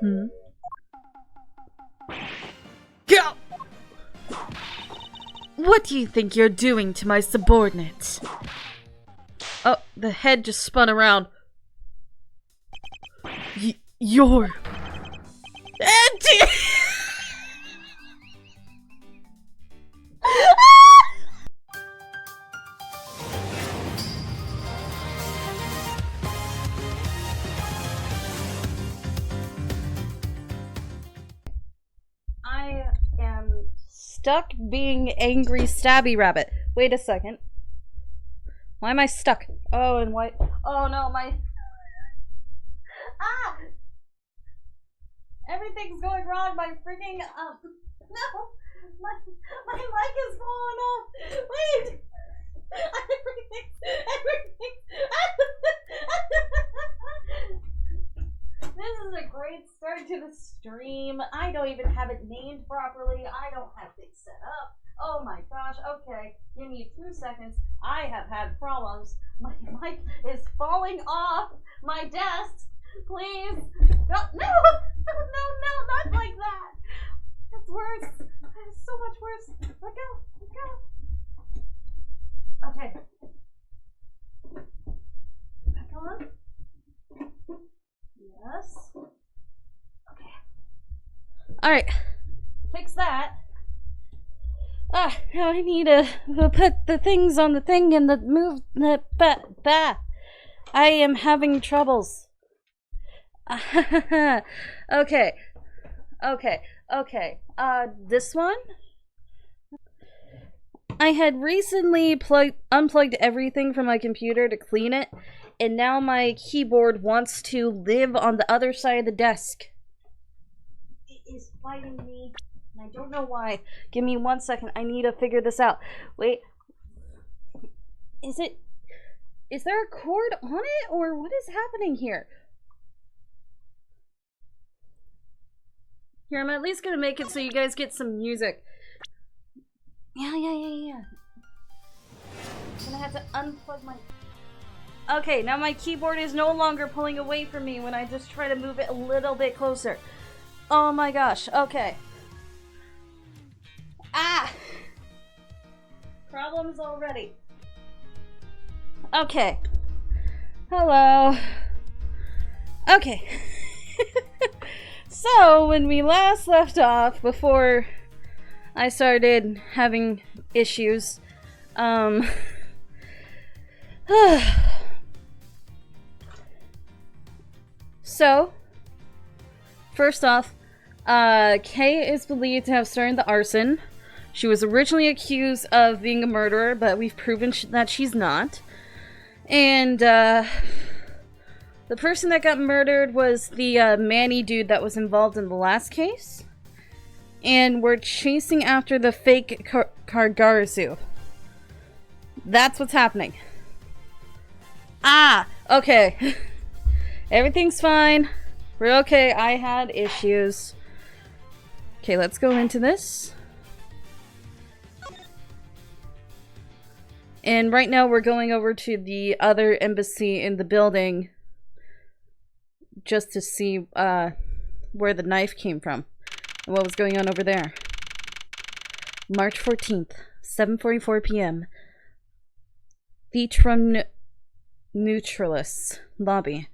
Hmm? Go! What do you think you're doing to my subordinate? Oh, the head just spun around. You're... Andy! I am stuck being angry stabby rabbit. Wait a second. Why am I stuck? Oh, and why? Oh no, my... Ah! Everything's going wrong. My freaking... No! My mic is falling off. Wait! Everything. This is a great start to the stream. I don't even have it named properly. I don't have things set up. Oh my gosh. Okay, give me 2 seconds. I have had problems. My mic is falling off my desk. Please. No, not like that. That's worse. That's so much worse. Let go. Okay. Back on. Yes. Okay. Alright. Fix that. Now I need to put the things on the thing and move the I am having troubles. Okay. This one? I had recently unplugged everything from my computer to clean it, and now my keyboard wants to live on the other side of the desk. It is fighting me, and I don't know why. Give me 1 second. I need to figure this out. Wait. Is there a cord on it, or what is happening here? Here, I'm at least gonna make it so you guys get some music. Yeah. I'm gonna have to unplug my... Okay, now my keyboard is no longer pulling away from me when I just try to move it a little bit closer. Oh my gosh, okay. Ah! Problems already. Okay. Hello. Okay. So, when we last left off, before I started having issues, so, first off, Kay is believed to have started the arson. She was originally accused of being a murderer, but we've proven that she's not. And, the person that got murdered was the Manny dude that was involved in the last case. And we're chasing after the fake Kargarazu. That's what's happening. Ah! Okay. Everything's fine. We're okay. I had issues. Okay, let's go into this. And right now we're going over to the other embassy in the building just to see where the knife came from and what was going on over there. March 14th, 7:44 p.m. Theatrum Neutralis lobby.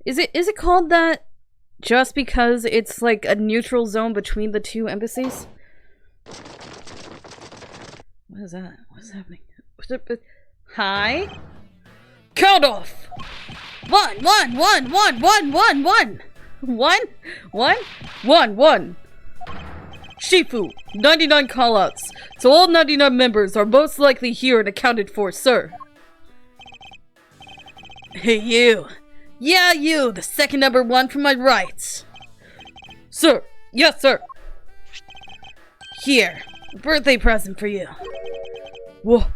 Is it called that just because it's like a neutral zone between the two embassies? What is that? What is happening? Hi? Count off! 1, 1, 1, 1, 1, 1, 1! 1, 1, 1, 1! Shifu, 99 callouts. So all 99 members are most likely here and accounted for, sir. Hey, you. Yeah, you, the second number 1 from my right. Sir. Yes, sir. Here, a birthday present for you. Whoa.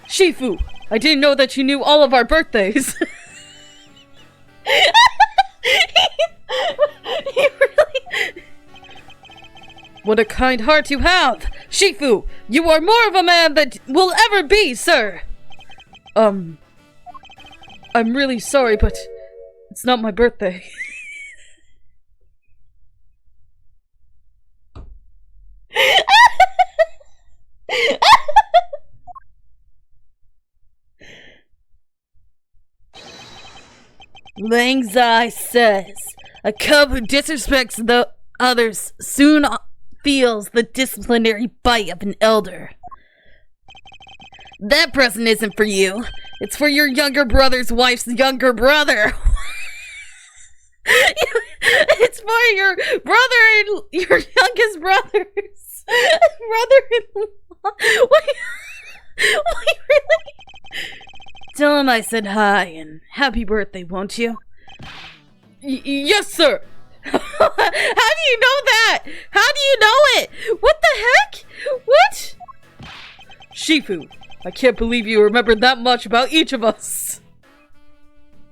Shifu, I didn't know that you knew all of our birthdays. He really... What a kind heart you have! Shifu, you are more of a man than will ever be, sir! I'm really sorry, but it's not my birthday. Lang Zai says, a cub who disrespects the others soon feels the disciplinary bite of an elder. That present isn't for you. It's for your younger brother's wife's younger brother. It's for your brother and your youngest brother's brother-in-law. Wait, really? Tell him I said hi and happy birthday, won't you? Yes, sir. How do you know that? How do you know it? What the heck? What? Shifu, I can't believe you remembered that much about each of us.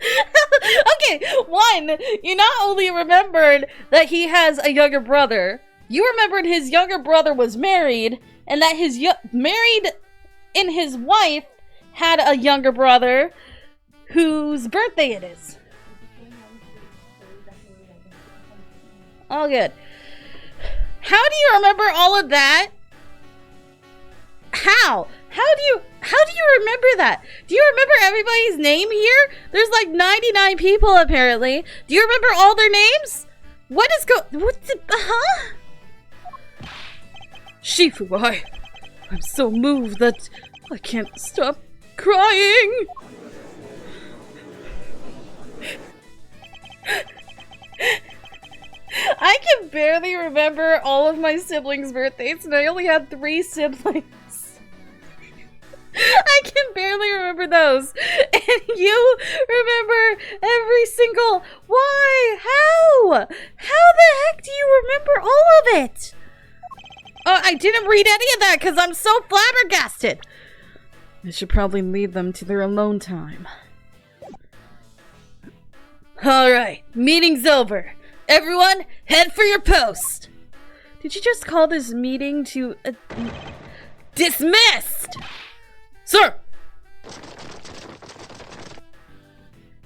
Okay, one, you not only remembered that he has a younger brother, you remembered his younger brother was married, and that his married and his wife had a younger brother whose birthday it is. All good. How do you remember all of that? How? How do you remember that? Do you remember everybody's name here? There's like 99 people apparently. Do you remember all their names? What is huh? Shifu, I'm so moved that I can't stop crying. I can barely remember all of my siblings' birthdays, and I only had 3 siblings. I can barely remember those. And you remember every single... Why? How? How the heck do you remember all of it? Oh, I didn't read any of that because I'm so flabbergasted. I should probably leave them to their alone time. Alright, meeting's over. Everyone, head for your post. Did you just call this meeting to... dismissed! Sir!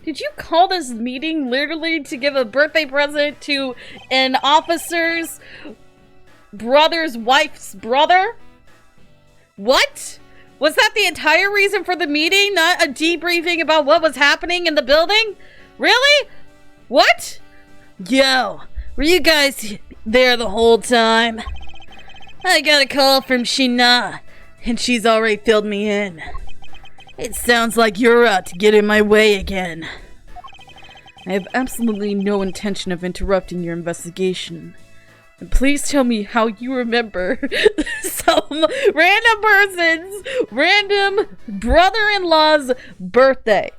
Did you call this meeting literally to give a birthday present to an officer's brother's wife's brother? What? Was that the entire reason for the meeting? Not a debriefing about what was happening in the building? Really? What? Yo, were you guys there the whole time? I got a call from Shina, and she's already filled me in. It sounds like you're out to get in my way again. I have absolutely no intention of interrupting your investigation. And please tell me how you remember some random person's random brother-in-law's birthday.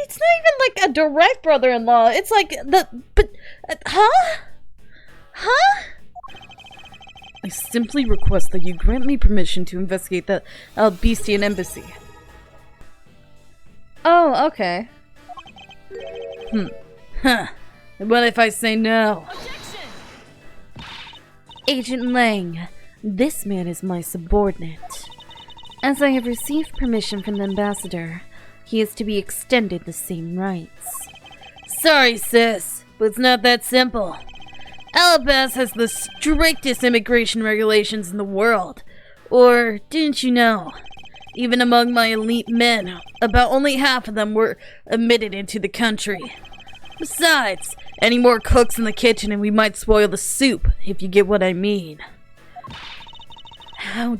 It's not even like a direct brother-in-law. It's like huh? I simply request that you grant me permission to investigate the Albestian embassy. Oh, okay. Huh. What if I say no? Objection! Agent Lang, this man is my subordinate. As I have received permission from the ambassador, he is to be extended the same rights. Sorry, sis, but it's not that simple. Alabas has the strictest immigration regulations in the world. Or didn't you know? Even among my elite men, about only half of them were admitted into the country. Besides, any more cooks in the kitchen and we might spoil the soup, if you get what I mean. How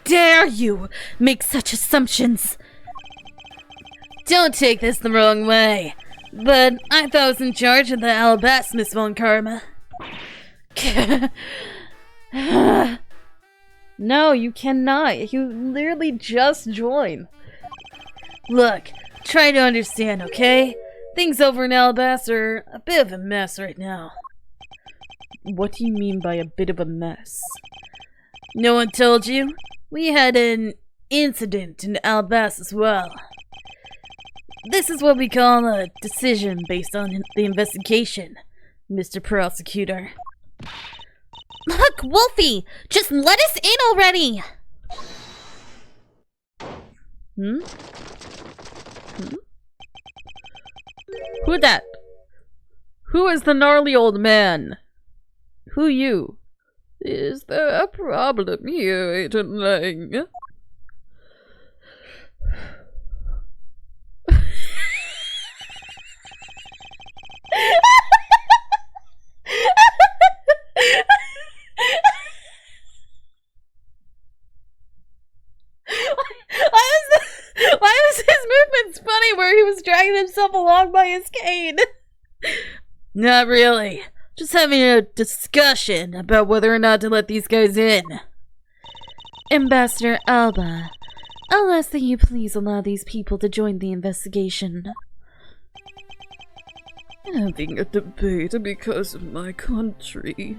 dare you make such assumptions? Don't take this the wrong way, but I thought I was in charge of the Alabas, Miss Von Karma. No, you cannot. You literally just joined. Look, try to understand, okay? Things over in Alabas are a bit of a mess right now. What do you mean by a bit of a mess? No one told you? We had an incident in Alabas as well. This is what we call a decision based on the investigation, Mr. Prosecutor. Look, Wolfie! Just let us in already! Who that? Who is the gnarly old man? Who you? Is there a problem here, Agent Lang? dragging himself along by his cane. Not really. Just having a discussion about whether or not to let these guys in. Ambassador Alba, I'll ask that you please allow these people to join the investigation. Having a debate because of my country.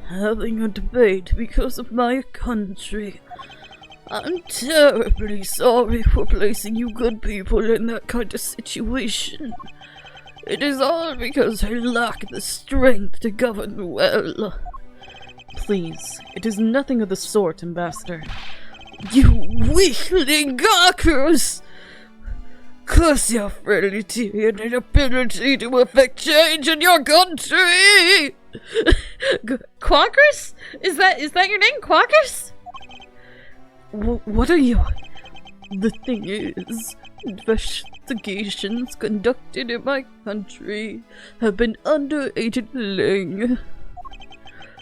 Having a debate because of my country. I'm terribly sorry for placing you good people in that kind of situation. It is all because I lack the strength to govern well. Please, it is nothing of the sort, Ambassador. You weakling gawkers! Curse your frailty and inability to effect change in your country! Quackers? Is that your name, Quackers? What are you? The thing is, investigations conducted in my country have been under Agent Lang.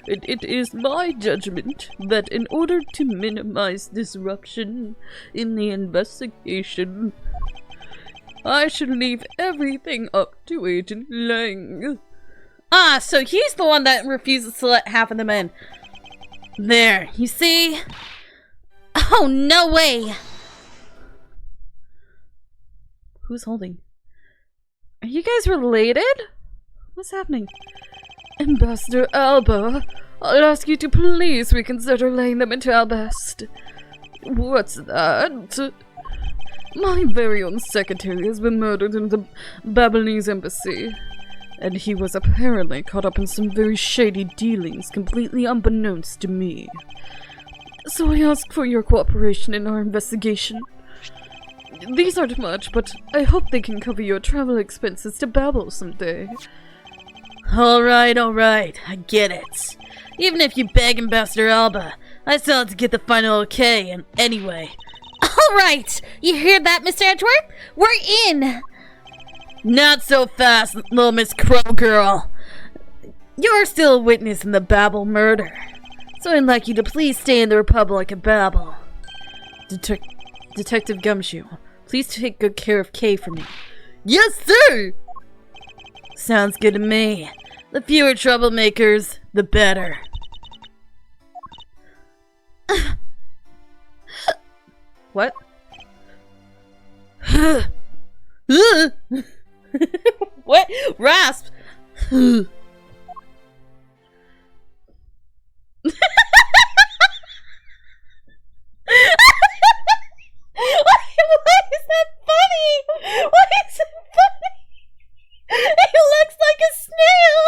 It is my judgment that in order to minimize disruption in the investigation, I should leave everything up to Agent Lang. Ah, so he's the one that refuses to let half of them in. There, you see? Oh, no way! Who's holding? Are you guys related? What's happening? Ambassador Alba, I'll ask you to please reconsider laying them into our best. What's that? My very own secretary has been murdered in the Babylonese embassy, and he was apparently caught up in some very shady dealings completely unbeknownst to me. So I ask for your cooperation in our investigation. These aren't much, but I hope they can cover your travel expenses to Babel someday. Alright, I get it. Even if you beg Ambassador Alba, I still have to get the final okay, and anyway. Alright! You hear that, Mr. Edgeworth? We're in! Not so fast, little Miss Crow Girl. You're still a witness in the Babel murder, so I'd like you to please stay in the Republic of Babel. Detective Gumshoe, please take good care of Kay for me. Yes, sir! Sounds good to me. The fewer troublemakers, the better. What? What? Rasp! Why is that funny? Why is it funny? He looks like a snail!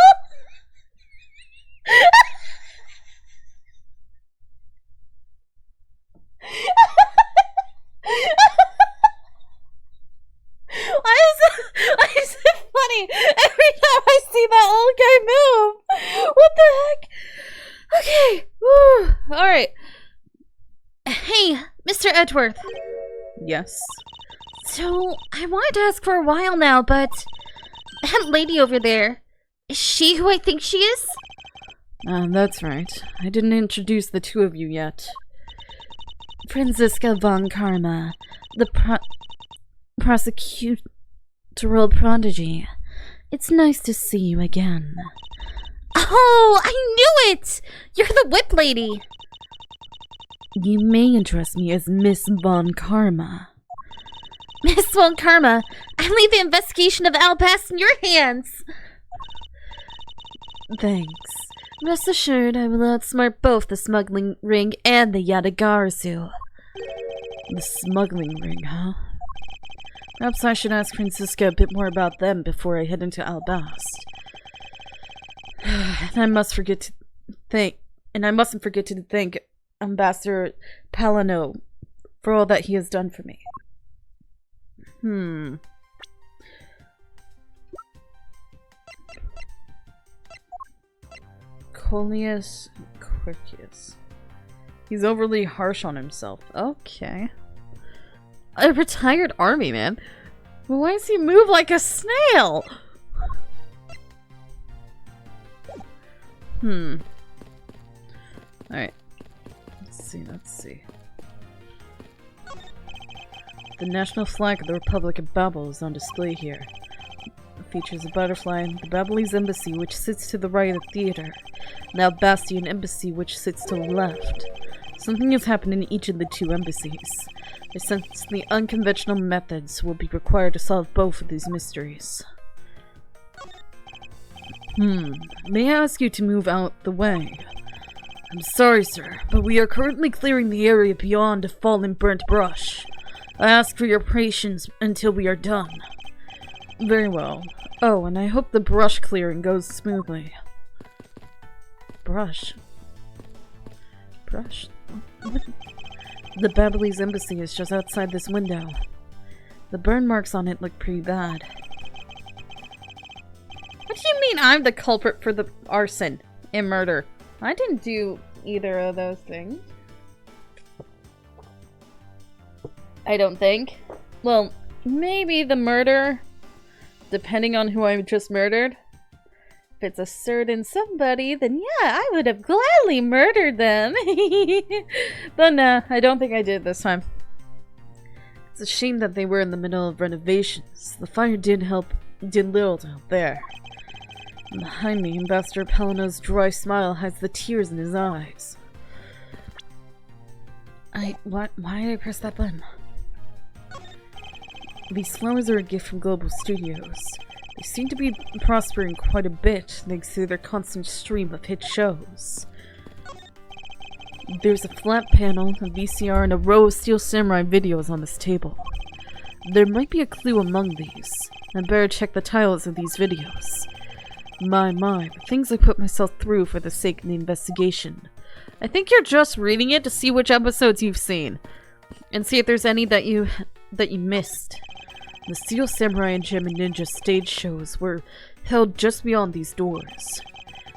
Why is it funny every time I see that old guy move? What the heck? Okay. Woo. All right. Hey, Mr. Edgeworth. Yes. So, I wanted to ask for a while now, but that lady over there, is she who I think she is? That's right. I didn't introduce the two of you yet. Franziska von Karma, the prosecutorial prodigy. It's nice to see you again. Oh, I knew it! You're the whip lady. You may address me as Miss von Karma. Miss von Karma, I leave the investigation of Albast in your hands. Thanks. Rest assured, I will outsmart both the smuggling ring and the Yadagarasu. The smuggling ring, huh? Perhaps I should ask Franziska a bit more about them before I head into Albast. And I mustn't forget to thank Ambassador Palano for all that he has done for me. Coleus Quirkius. He's overly harsh on himself. Okay. A retired army man. Why does he move like a snail? Alright. Let's see. The national flag of the Republic of Babel is on display here. It features a butterfly, the Babylese embassy, which sits to the right of the theater, and the Albastian embassy, which sits to the left. Something has happened in each of the two embassies. I sense the unconventional methods will be required to solve both of these mysteries. May I ask you to move out the way? I'm sorry, sir, but we are currently clearing the area beyond a fallen burnt brush. I ask for your patience until we are done. Very well. Oh, and I hope the brush clearing goes smoothly. Brush? Brush? What? The Babylese embassy is just outside this window. The burn marks on it look pretty bad. What do you mean I'm the culprit for the arson and murder? I didn't do either of those things. I don't think. Well, maybe the murder, depending on who I just murdered. If it's a certain somebody, then yeah, I would have gladly murdered them. But nah, I don't think I did this time. It's a shame that they were in the middle of renovations. The fire did little to help there. And behind me, Ambassador Pelino's dry smile hides the tears in his eyes. Why did I press that button? These flowers are a gift from Global Studios. They seem to be prospering quite a bit thanks to their constant stream of hit shows. There's a flat panel, a VCR, and a row of Steel Samurai videos on this table. There might be a clue among these. I'd better check the titles of these videos. My, the things I put myself through for the sake of the investigation. I think you're just reading it to see which episodes you've seen. And see if there's any that you missed. The Steel Samurai and Gem and Ninja stage shows were held just beyond these doors.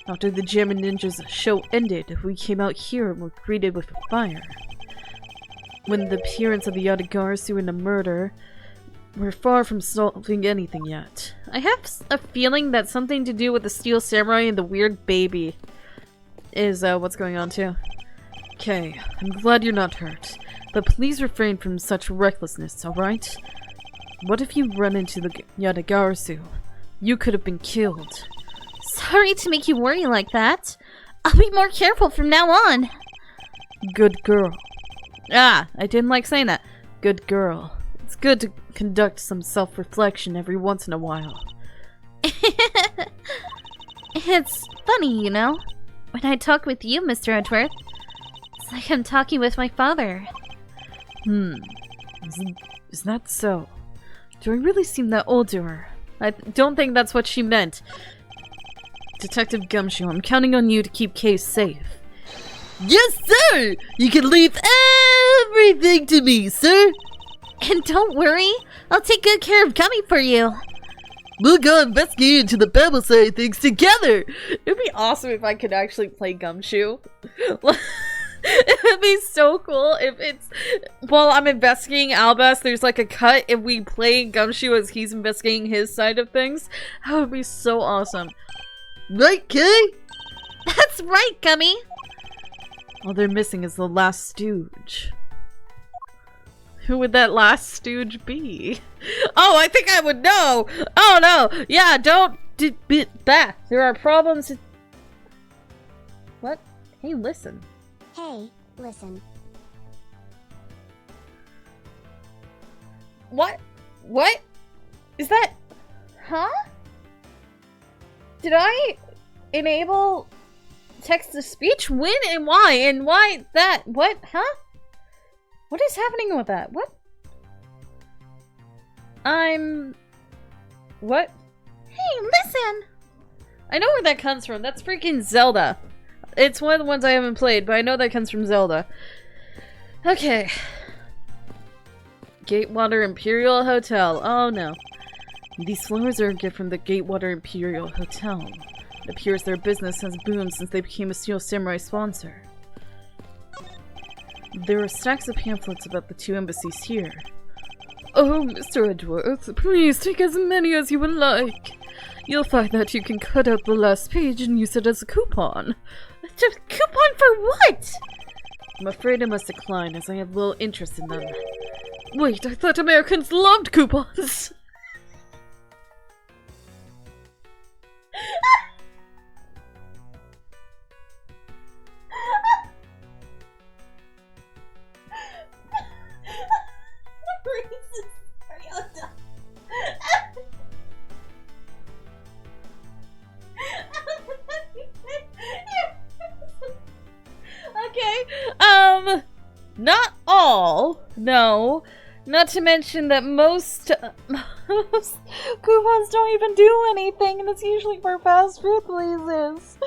After the Gem and Ninja's show ended, we came out here and were greeted with a fire. When the appearance of the Yatagarasu and the murder, we're far from solving anything yet. I have a feeling that something to do with the Steel Samurai and the weird baby is what's going on too. Okay, I'm glad you're not hurt, but please refrain from such recklessness, alright? What if you run into the Yatagarasu? You could have been killed. Sorry to make you worry like that. I'll be more careful from now on. Good girl. Ah, I didn't like saying that. Good girl. It's good to conduct some self-reflection every once in a while. It's funny, you know? When I talk with you, Mr. Edgeworth, it's like I'm talking with my father. Is that so? Do I really seem that old to her? I don't think that's what she meant. Detective Gumshoe, I'm counting on you to keep Kay safe. Yes, sir! You can leave everything to me, sir! And don't worry, I'll take good care of Gummy for you. We'll go investigate into the Babel side of things together! It'd be awesome if I could actually play Gumshoe. It would be so cool if it's while I'm investigating Albus, there's like a cut if we play Gumshoe as he's investigating his side of things. That would be so awesome. Right, Kay? That's right, Gummy! All they're missing is the last stooge. Who would that last stooge be? Oh, I think I would know! Oh no! Yeah, don't do that! There are problems. What? Hey, listen. Hey, listen. What? What? Is that... Huh? Did I enable text-to-speech? When and why? And why that? What? Huh? What is happening with that? What? What? Hey, listen! I know where that comes from. That's freaking Zelda. It's one of the ones I haven't played, but I know that comes from Zelda. Okay. Gatewater Imperial Hotel. Oh no. These flowers are a gift from the Gatewater Imperial Hotel. It appears their business has boomed since they became a Steel Samurai sponsor. There are stacks of pamphlets about the two embassies here. Oh, Mr. Edgeworth, please take as many as you would like. You'll find that you can cut out the last page and use it as a coupon. Coupon for what? I'm afraid I must decline, as I have little interest in them. Wait, I thought Americans loved coupons! Okay, not all, no. Not to mention that most coupons don't even do anything, and it's usually for fast food places.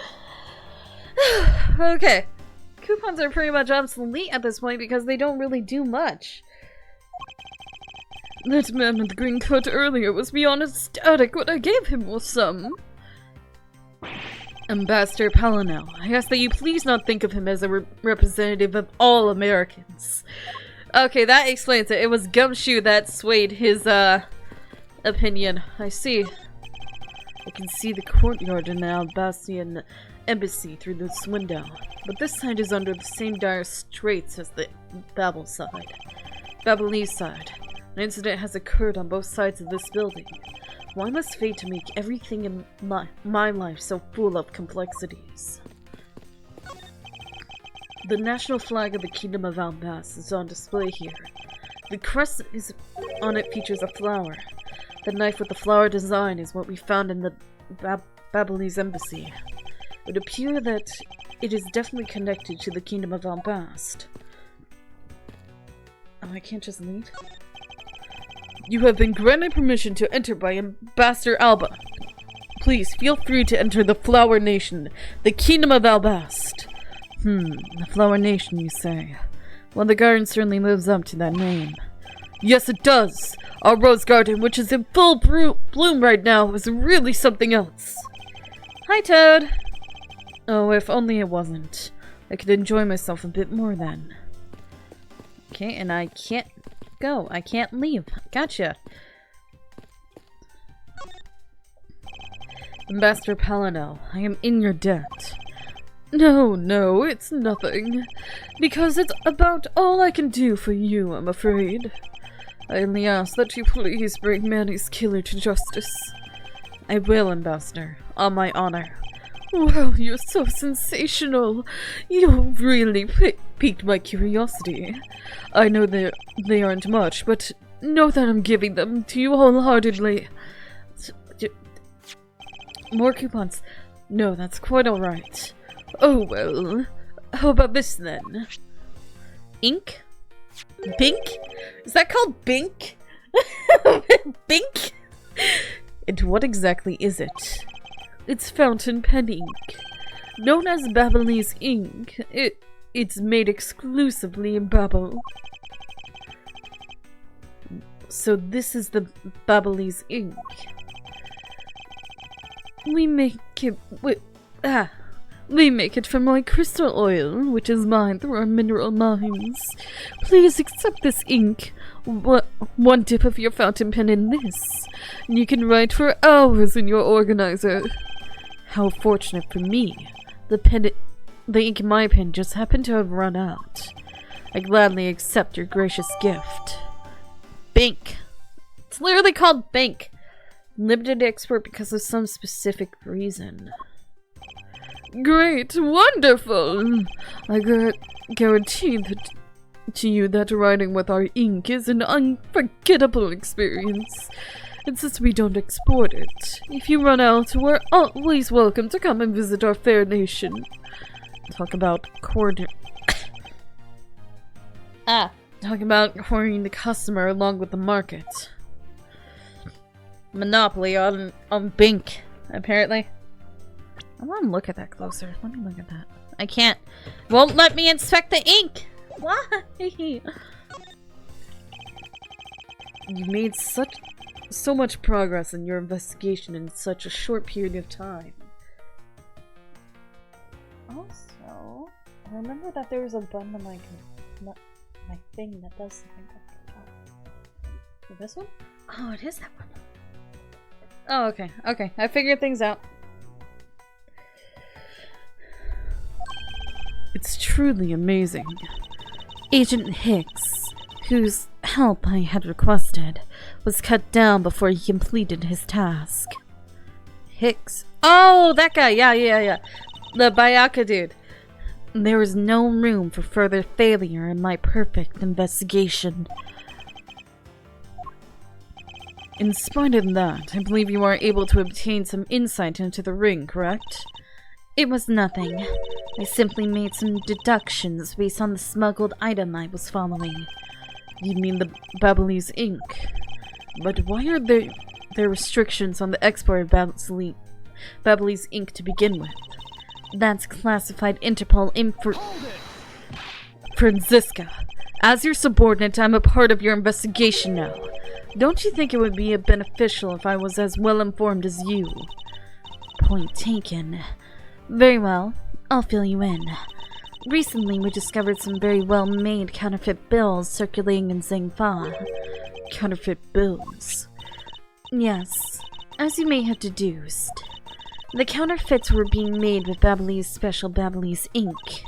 Okay, coupons are pretty much obsolete at this point because they don't really do much. That man in the green coat earlier was beyond ecstatic when I gave him some. Ambassador Palinel, I ask that you please not think of him as a representative of all Americans. Okay, that explains it. It was Gumshoe that swayed his, opinion. I see. I can see the courtyard in the Albacian embassy through this window, but this side is under the same dire straits as the Babylese side. An incident has occurred on both sides of this building. Why must fate make everything in my life so full of complexities? The national flag of the Kingdom of Albas is on display here. The crest on it features a flower. The knife with the flower design is what we found in the Babylese embassy. It would appear that it is definitely connected to the Kingdom of Albast. Oh, I can't just leave? You have been granted permission to enter by Ambassador Alba. Please feel free to enter the Flower Nation, the Kingdom of Albast. The Flower Nation, you say? Well, the garden certainly lives up to that name. Yes, it does. Our rose garden, which is in full bloom right now, is really something else. Hi, Toad. Oh, if only it wasn't. I could enjoy myself a bit more then. Okay, and I can't go. I can't leave. Gotcha. Ambassador Palinel, I am in your debt. No, it's nothing. Because it's about all I can do for you, I'm afraid. I only ask that you please bring Manny's killer to justice. I will, Ambassador. On my honor. Well, you're so sensational. You really piqued my curiosity. I know they aren't much, but know that I'm giving them to you wholeheartedly. More coupons. No, that's quite alright. Oh well. How about this then? Ink? Bink? Is that called Bink? Bink? And what exactly is it? It's fountain pen ink. Known as Babylese ink, it's made exclusively in Babel. So this is the Babylese ink. We make it from my crystal oil, which is mined through our mineral mines. Please accept this ink. One dip of your fountain pen in this, and you can write for hours in your organizer. How fortunate for me. The ink in my pen just happened to have run out. I gladly accept your gracious gift. Bink. It's literally called Bink. Limited export because of some specific reason. Great, wonderful! I guarantee to you that writing with our ink is an unforgettable experience. And since we don't export it, if you run out, we're always welcome to come and visit our fair nation. Talk about cornering the customer along with the market. Monopoly on Bink, apparently. I want to look at that closer. Let me look at that. I can't. Won't let me inspect the ink! Why? You made so much progress in your investigation in such a short period of time. Also, I remember that there was a button on my thing that does something like this one? Oh, it is that one. Oh, okay. Okay, I figured things out. It's truly amazing. Agent Hicks, who's help I had requested was cut down before he completed his task. Hicks. Oh, that guy. Yeah. The Bayaka dude. There was no room for further failure in my perfect investigation. In spite of that, I believe you are able to obtain some insight into the ring, correct? It was nothing. I simply made some deductions based on the smuggled item I was following. You mean the Babyliss ink? But why are there restrictions on the export of Babyliss ink to begin with? That's classified Interpol Franziska. As your subordinate, I'm a part of your investigation now. Don't you think it would be beneficial if I was as well informed as you? Point taken. Very well, I'll fill you in. Recently, we discovered some very well-made counterfeit bills circulating in Zhengfa. Counterfeit bills? Yes, as you may have deduced. The counterfeits were being made with Babyliss special Babyliss ink.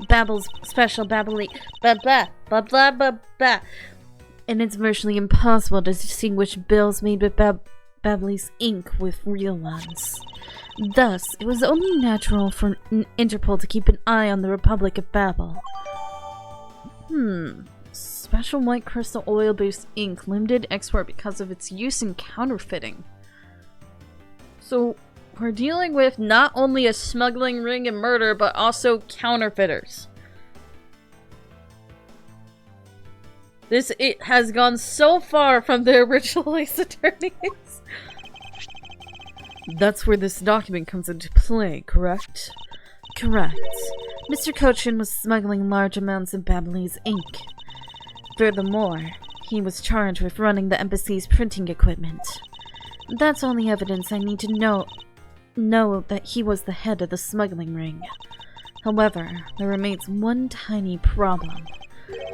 Babel's special Babyliss... blah. And it's virtually impossible to distinguish bills made with Babyliss ink with real ones. Thus, it was only natural for Interpol to keep an eye on the Republic of Babel. Special white crystal oil-based ink, limited export because of its use in counterfeiting. So, we're dealing with not only a smuggling ring and murder, but also counterfeiters. It has gone so far from the original aceattorneys. That's where this document comes into play, correct? Correct. Mr. Cochin was smuggling large amounts of Babyliss ink. Furthermore, he was charged with running the embassy's printing equipment. That's all the evidence I need to know that he was the head of the smuggling ring. However, there remains one tiny problem.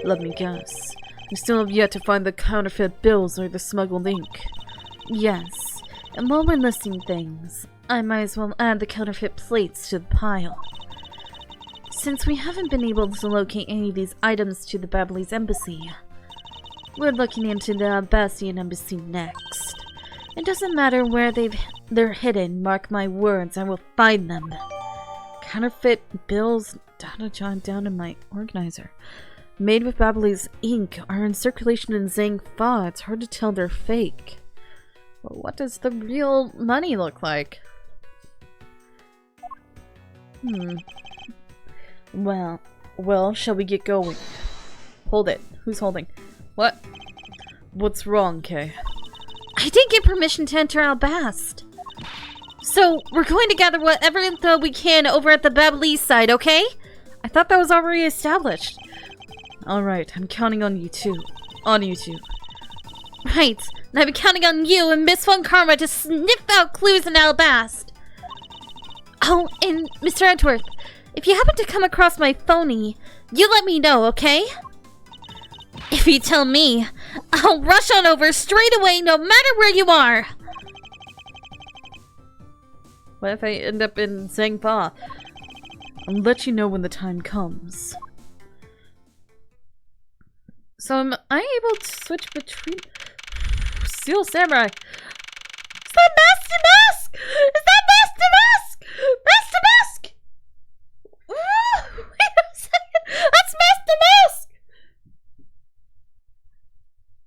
Let me guess. You still have yet to find the counterfeit bills or the smuggled ink. Yes, and while we're listing things, I might as well add the counterfeit plates to the pile. Since we haven't been able to locate any of these items to the Babyliss embassy, we're looking into the Bastian embassy next. It doesn't matter where they're hidden, mark my words, I will find them. Counterfeit bills, data jotted down in my organizer, made with Babyliss ink, are in circulation in Zhengfa. It's hard to tell they're fake. Well, what does the real money look like? Well, shall we get going? Hold it. Who's holding? What? What's wrong, Kay? I didn't get permission to enter Albast. So, we're going to gather whatever info we can over at the Babyliss side, okay? I thought that was already established. Alright, I'm counting on you too. On you two. Right, and I've been counting on you and Miss Von Karma to sniff out clues in Albast. Oh, and Mr. Edgeworth, if you happen to come across my phony, you let me know, okay? If you tell me, I'll rush on over straight away no matter where you are. What if I end up in Zhengfa? I'll let you know when the time comes. So am I able to switch between... Steel Samurai! Is that Master Mask? Is that Master Mask? Master Mask! Ooh, wait a second! That's Master Mask!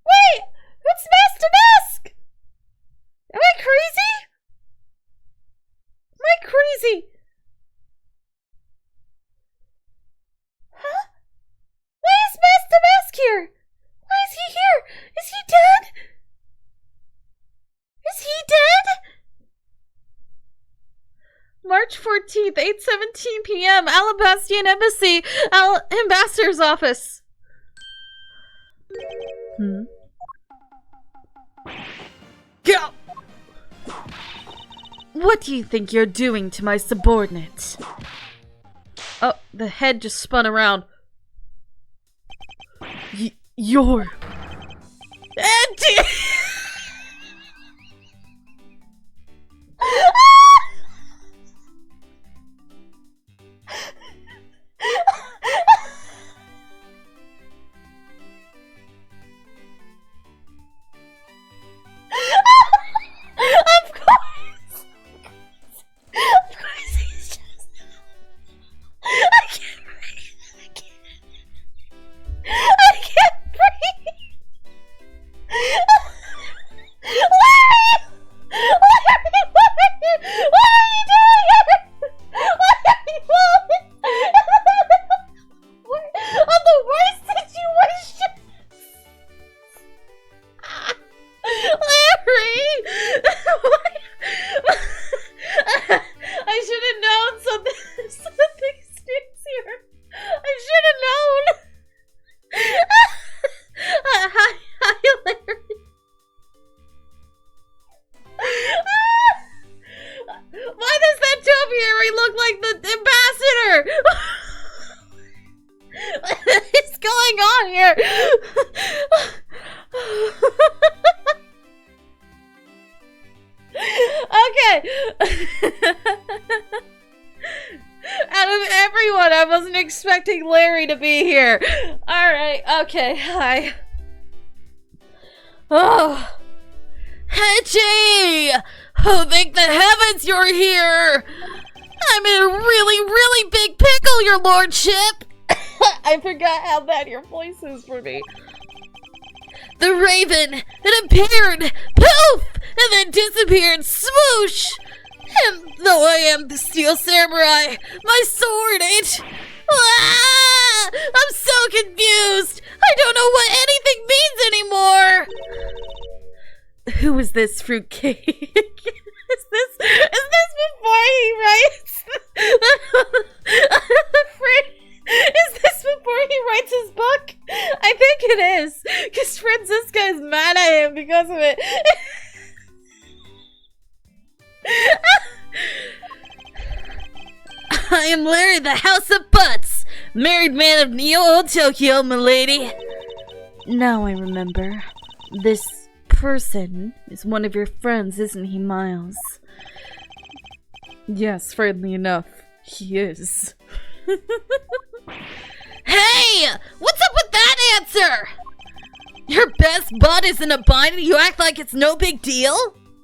Wait! That's Master Mask! Am I crazy? Am I crazy? Huh? Why is Master Mask here? Why is he here? Is he dead? Is he dead? March 14th, 8:17 p.m. Alabastian Embassy, Ambassador's Office. Go! What do you think you're doing to my subordinate? Oh, the head just spun around. You're... Andy! Okay. Out of everyone, I wasn't expecting Larry to be here. Alright, okay, hi. Oh. Hedgie! Oh, thank the heavens you're here! I'm in a really big pickle, your lordship! I forgot how bad your voice is for me. The raven, it appeared, poof, and then disappeared, swoosh! And though I am the steel samurai, my sword ain't... Ah! I'm so confused! I don't know what anything means anymore! Who is this fruitcake? Is this before he writes? Is this before he writes his book? I think it is, because Francisca is mad at him because of it. I am Larry, the House of Butts, married man of Neo Tokyo, milady. Now I remember. This person is one of your friends, isn't he, Miles? Yes, friendly enough, he is. Hey! What's up with that answer? Your best bud is in a bind and you act like it's no big deal?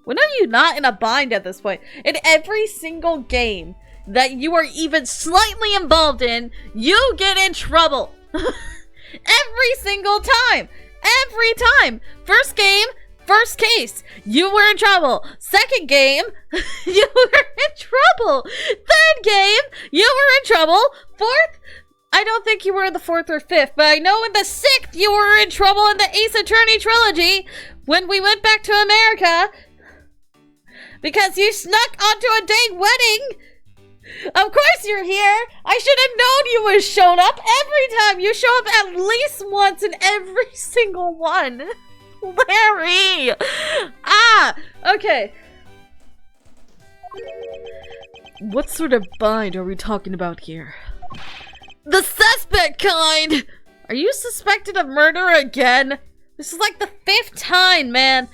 When are you not in a bind at this point? In every single game that you are even slightly involved in, you get in trouble. Every single time. Every time. First game, first case, you were in trouble. Second game, you were in trouble. Third game, you were in trouble. Fourth, I don't think you were in the fourth or fifth, but I know in the sixth you were in trouble in the aceattorney trilogy when we went back to America because you snuck onto a dang wedding. Of course you're here. I should have known you would have shown up every time. You show up at least once in every single one. Larry! Ah! Okay. What sort of bind are we talking about here? The suspect kind! Are you suspected of murder again? This is like the 5th time, man.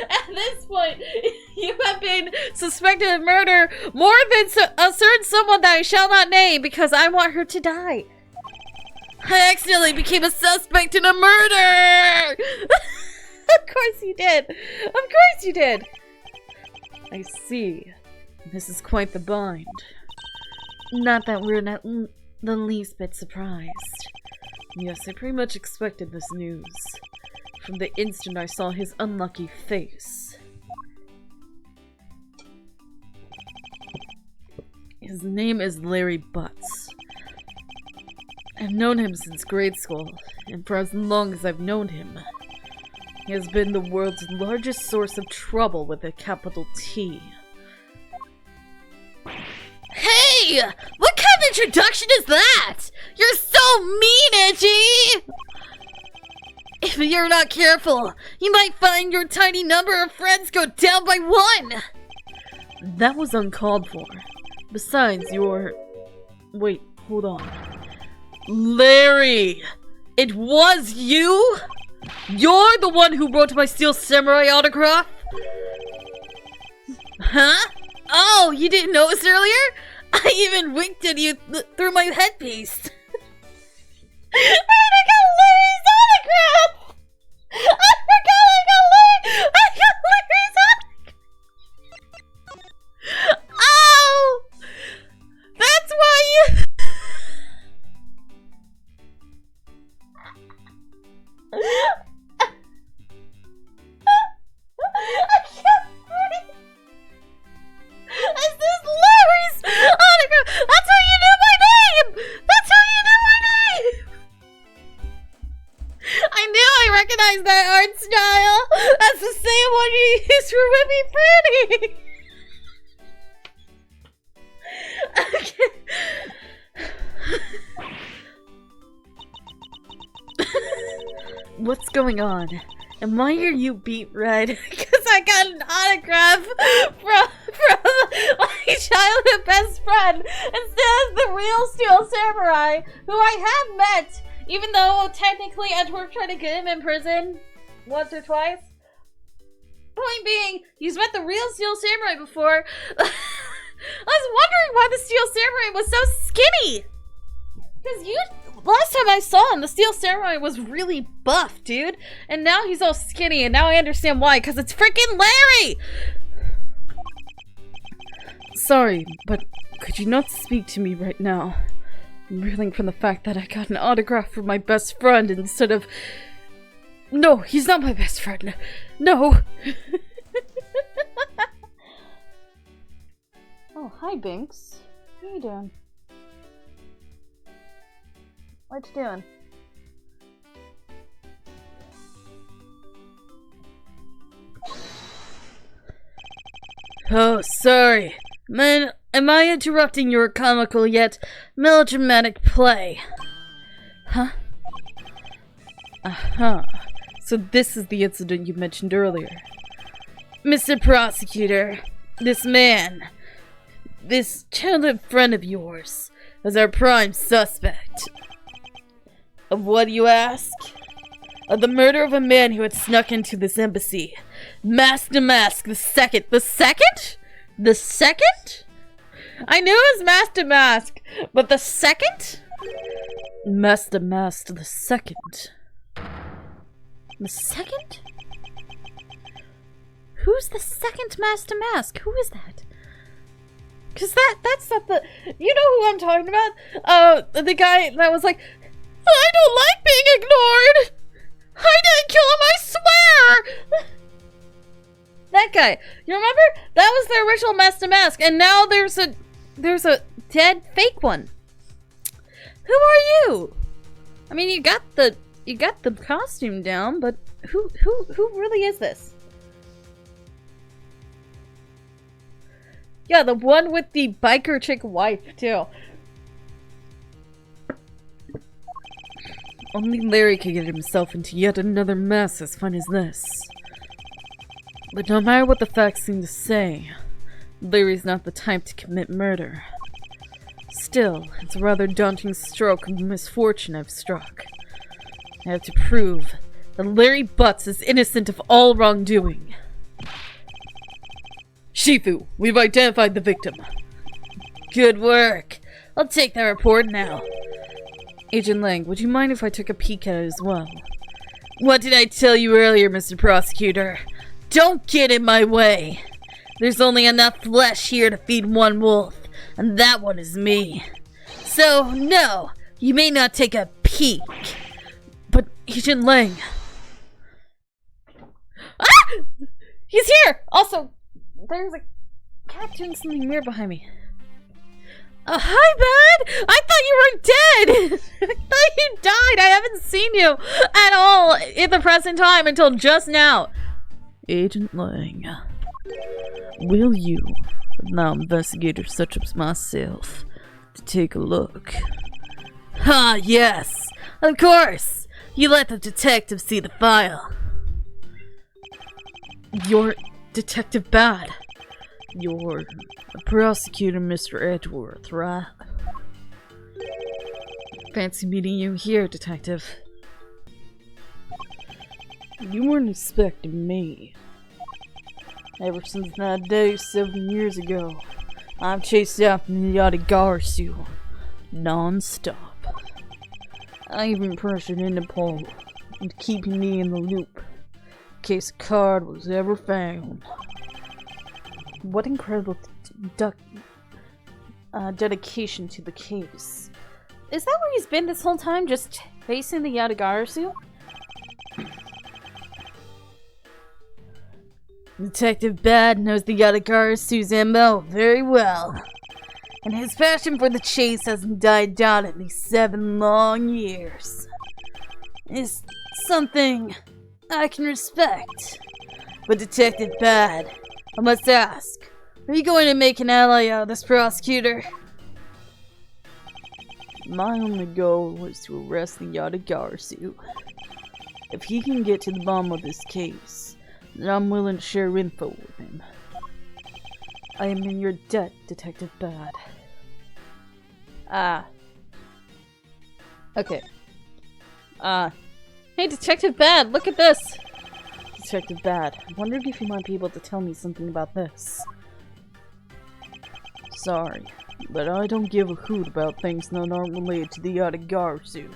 At this point, you have been suspected of murder more than a certain someone that I shall not name because I want her to die. I accidentally became a suspect in a murder! Of course you did. Of course you did. I see. This is quite the bind. Not that we're not the least bit surprised. Yes, I pretty much expected this news. From the instant I saw his unlucky face. His name is Larry Butts. I've known him since grade school, and for as long as I've known him, he has been the world's largest source of trouble with a capital T. Hey! What kind of introduction is that? You're so mean, Edgy! If you're not careful, you might find your tiny number of friends go down by 1! That was uncalled for. Besides, you're... Wait, hold on. Larry! It was you? You're the one who wrote my Steel Samurai autograph? Huh? Oh, you didn't notice earlier? I even winked at you through my headpiece. I got Larry's autograph! I forgot I got Larry's autograph! Oh! That's why you... I can't breathe! Is this Larry's autograph? That's how you knew my name! That's how you knew my name! I knew I recognized that art style! That's the same one you used for Whippy Pretty! What's going on? And why are you beet red? Because I got an autograph from my childhood best friend instead of the real Steel Samurai, who I have met, even though technically Edgeworth tried to get him in prison once or twice. But point being, he's met the real Steel Samurai before. I was wondering why the Steel Samurai was so skinny. Because last time I saw him, the Steel Samurai was really buff, dude. And now he's all skinny, and now I understand why. Because it's freaking Larry! Sorry, but could you not speak to me right now? I'm reeling from the fact that I got an autograph from my best friend instead of... No, he's not my best friend. No! Oh, hi, Binks. How you doing? What you doing? Oh, sorry. Man, am I interrupting your comical yet melodramatic play? Huh? Uh-huh. So this is the incident you mentioned earlier. Mr. Prosecutor, this man, this childhood friend of yours, is our prime suspect. Of what, you ask? Of the murder of a man who had snuck into this embassy. Mask to Mask the second. The second? The second? I knew it was Mask to Mask, but the second? Mask to Mask the second. The second? Who's the second Mask to Mask? Who is that? Cause that's not the... You know who I'm talking about? The guy that was like, I don't like being ignored! I didn't kill him, I swear! That guy. You remember? That was the original Mask to Mask, and now there's a dead fake one. Who are you? I mean, you got the costume down, but who really is this? Yeah, the one with the biker chick wife, too. Only Larry could get himself into yet another mess as fun as this. But no matter what the facts seem to say, Larry's not the type to commit murder. Still, it's a rather daunting stroke of misfortune I've struck. I have to prove that Larry Butts is innocent of all wrongdoing. Shifu, we've identified the victim. Good work. I'll take that report now. Agent Lang, would you mind if I took a peek at it as well? What did I tell you earlier, Mr. Prosecutor? Don't get in my way. There's only enough flesh here to feed one wolf, and that one is me. So, no, you may not take a peek. But, Agent Lang... Ah! He's here! Also, there's a cat doing something weird behind me. Hi, bud! I thought you were dead! I thought you died! I haven't seen you at all in the present time until just now. Agent Lang, will you allow investigator such as myself to take a look? Ah, yes! Of course! You let the detective see the file. You're Detective Bad. You're a prosecutor, Mr. Edgeworth, right? Fancy meeting you here, Detective. You weren't expecting me. Ever since that day 7 years ago, I've chased after the Yadagarasu non-stop. I even pressured Interpol into keeping me in the loop in case a card was ever found. What incredible dedication to the case. Is that where he's been this whole time, just facing the Yadagarasu? Detective Bad knows the Yadagarasu's MO very well, and his passion for the chase hasn't died down in these 7 long years. It's something I can respect. But Detective Bad, I must ask, are you going to make an ally out of this prosecutor? My only goal was to arrest the Yadagarasu. If he can get to the bottom of this case, then I'm willing to share info with him. I am in your debt, Detective Bad. Okay. Hey, Detective Bad, look at this! Detective Bad. I wondered if you might be able to tell me something about this. Sorry, but I don't give a hoot about things that aren't related to the Atagarsu.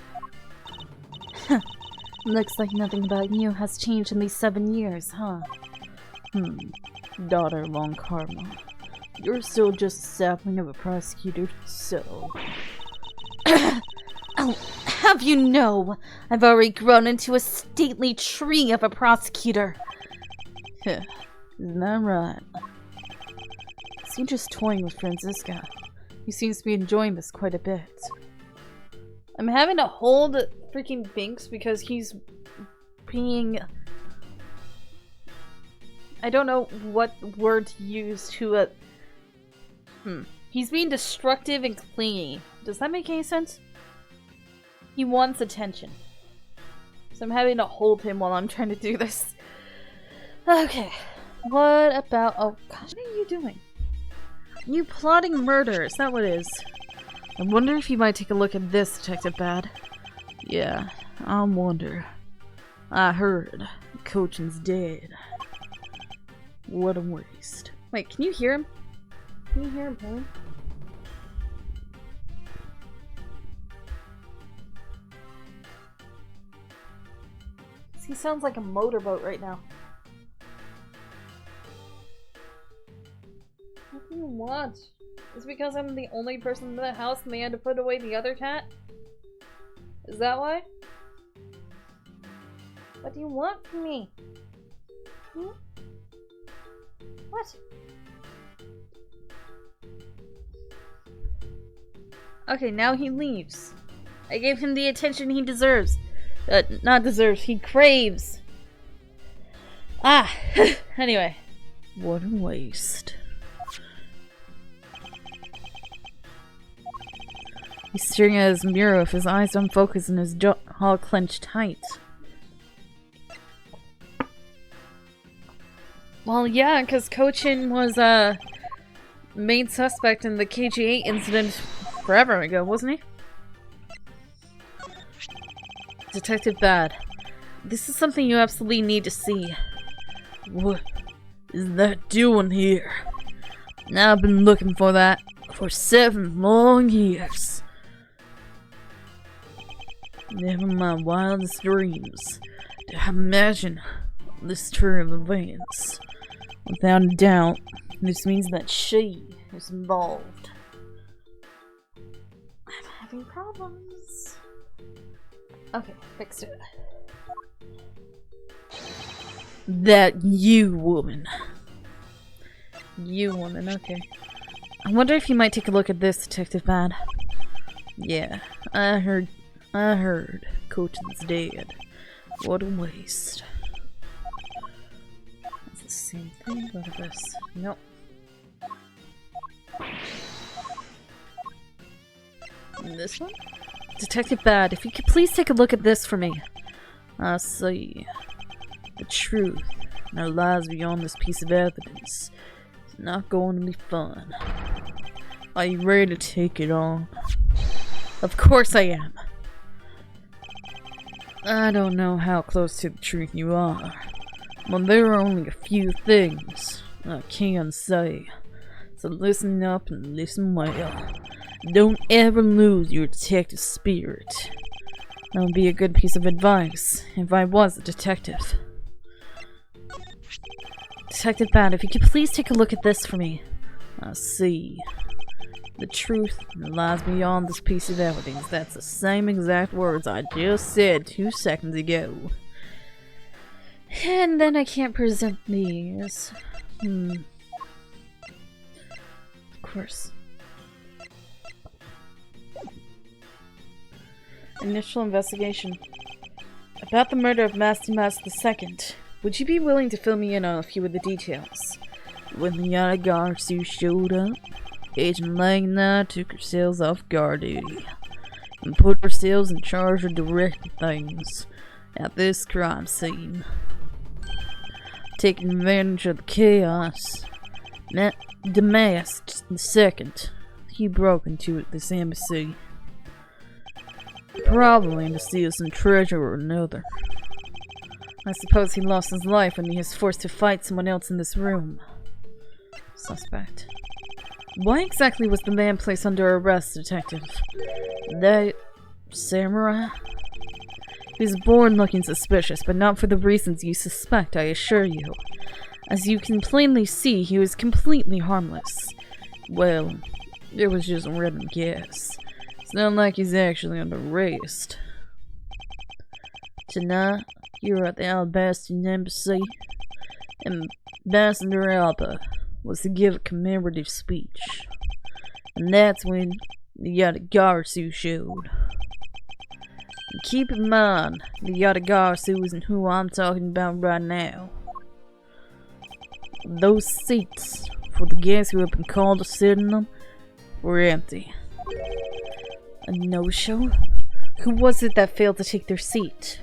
Looks like nothing about you has changed in these 7 years, huh? Daughter of Long Karma. You're still just a sapling of a prosecutor, so... I'll have you know, I've already grown into a stately tree of a prosecutor. Isn't that right? Is he just toying with Franziska? He seems to be enjoying this quite a bit. I'm having to hold freaking Binks because he's being... I don't know what word to use to He's being destructive and clingy. Does that make any sense? He wants attention. So I'm having to hold him while I'm trying to do this. Okay. What about... Oh gosh, what are you doing? You plotting murder, is that what it is? I wonder if you might take a look at this, Detective Bad. Yeah, I wonder. I heard Cochin's dead. What a waste. Wait, can you hear him? Can you hear him pulling? He sounds like a motorboat right now. What do you want? Is it because I'm the only person in the house and they had to put away the other cat? Is that why? What do you want from me? Hmm? What? Okay, now he leaves. I gave him the attention he deserves. Not deserves, he craves. Ah! Anyway. What a waste. He's staring at his mirror with his eyes unfocused and his jaw clenched tight. Well, yeah, because Cochin was main suspect in the KG8 incident forever ago, wasn't he? Detective Bad, this is something you absolutely need to see. What is that doing here? Now I've been looking for that for 7 long years. Never in my wildest dreams did I imagine this turn of events. Without a doubt, this means that she is involved. I'm having problems. Okay, fixed it. That you woman. You woman, okay. I wonder if you might take a look at this, Detective Bad. Yeah, I heard Cochin's dead. What a waste. It's the same thing. Look at this. Nope. And this one? Detective Bad, if you could please take a look at this for me. I see. The truth that lies beyond this piece of evidence is not going to be fun. Are you ready to take it on? Of course I am. I don't know how close to the truth you are, but there are only a few things I can say. So listen up and listen well. Don't ever lose your detective spirit. That would be a good piece of advice if I was a detective. Detective Bad, if you could please take a look at this for me. I see. The truth lies beyond this piece of evidence. That's the same exact words I just said 2 seconds ago. And then I can't present these. Of course. Initial investigation. About the murder of Master II. Would you be willing to fill me in on a few of the details? When the Yanagarsu showed up, Agent Lang and I took ourselves off guard duty and put ourselves in charge of directing things at this crime scene. Taking advantage of the chaos, Damask II, he broke into this embassy. Probably to steal some treasure or another. I suppose he lost his life when he was forced to fight someone else in this room. Suspect. Why exactly was the man placed under arrest, Detective? That samurai? He was born looking suspicious, but not for the reasons you suspect, I assure you. As you can plainly see, he was completely harmless. Well, it was just a random guess. It's not like he's actually under arrest. Tonight, you were at the Alabastan Embassy, and Ambassador Alba was to give a commemorative speech. And that's when the Yatagarasu showed. And keep in mind, the Yatagarasu isn't who I'm talking about right now. Those seats for the guests who have been called to sit in them were empty. A no-show? Who was it that failed to take their seat?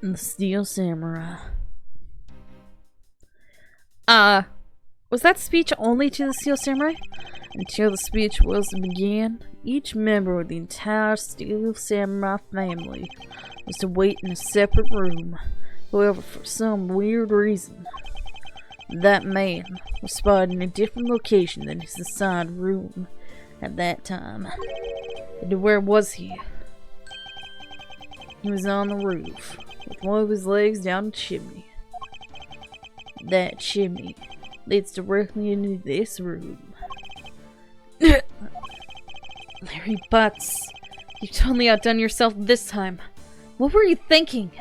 The Steel Samurai. Was that speech only to the Steel Samurai? Until the speech was to begin, each member of the entire Steel Samurai family was to wait in a separate room. However, for some weird reason, that man was spotted in a different location than his assigned room at that time. And where was he? He was on the roof, with one of his legs down the chimney. That chimney leads directly into this room. Larry Butts, you've totally outdone yourself this time. What were you thinking?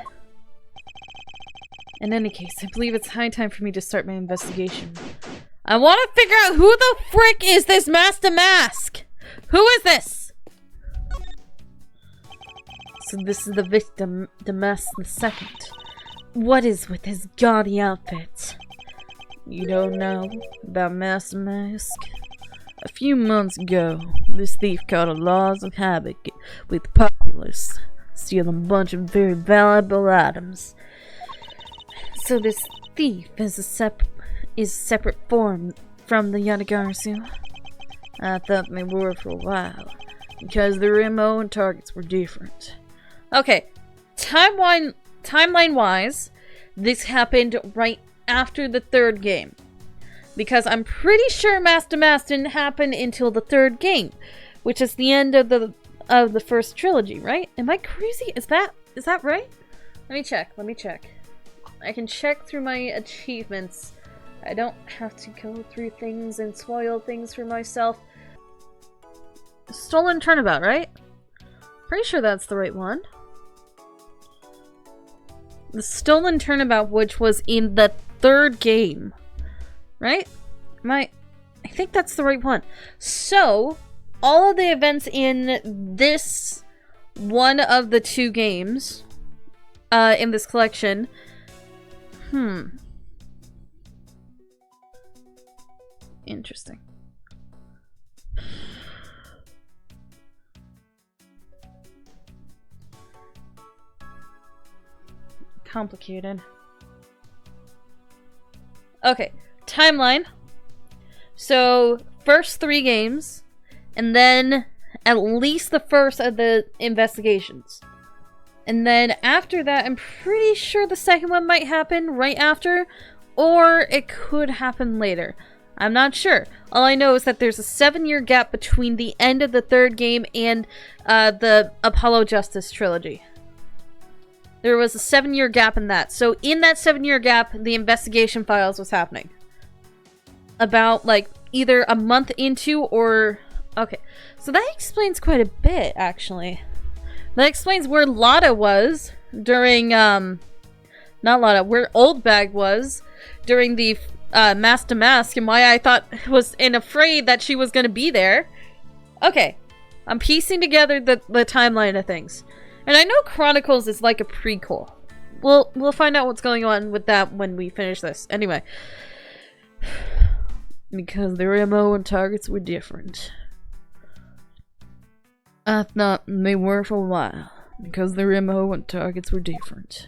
In any case, I believe it's high time for me to start my investigation. I want to figure out who the frick is this Master Mask? Who is this? So this is the victim, Damas II. What is with his gaudy outfit? You don't know about Master Mask? A few months ago, this thief caught a lot of havoc with the populace, stealing a bunch of very valuable items. So this thief is a separate form from the Yatagarasu? I thought they were for a while, because their MO and targets were different. Okay, timeline-wise, this happened right after the third game. Because I'm pretty sure Master Mask didn't happen until the third game, which is the end of the first trilogy, right? Am I crazy? Is that right? Let me check. I can check through my achievements. I don't have to go through things and spoil things for myself. Stolen Turnabout, right? Pretty sure that's the right one. The Stolen Turnabout, which was in the third game. Right? I think that's the right one. So, all of the events in this one of the two games, in this collection, interesting. Complicated. Okay. Timeline. So, first 3 games, and then at least the first of the investigations. And then after that, I'm pretty sure the second one might happen right after, or it could happen later. I'm not sure. All I know is that there's a 7-year gap between the end of the third game and the Apollo Justice trilogy. There was a 7-year gap in that. So in that 7-year gap, the investigation files was happening. About, like, either a month into or... Okay, so that explains quite a bit, actually. That explains where Lotta was during, not Lotta, where Old Bag was during the Master Mask, and why I thought was and afraid that she was going to be there. Okay, I'm piecing together the timeline of things. And I know Chronicles is like a prequel. We'll find out what's going on with that when we finish this. Anyway. Because their MO and targets were different. I thought they were for a while. Because their MO and targets were different.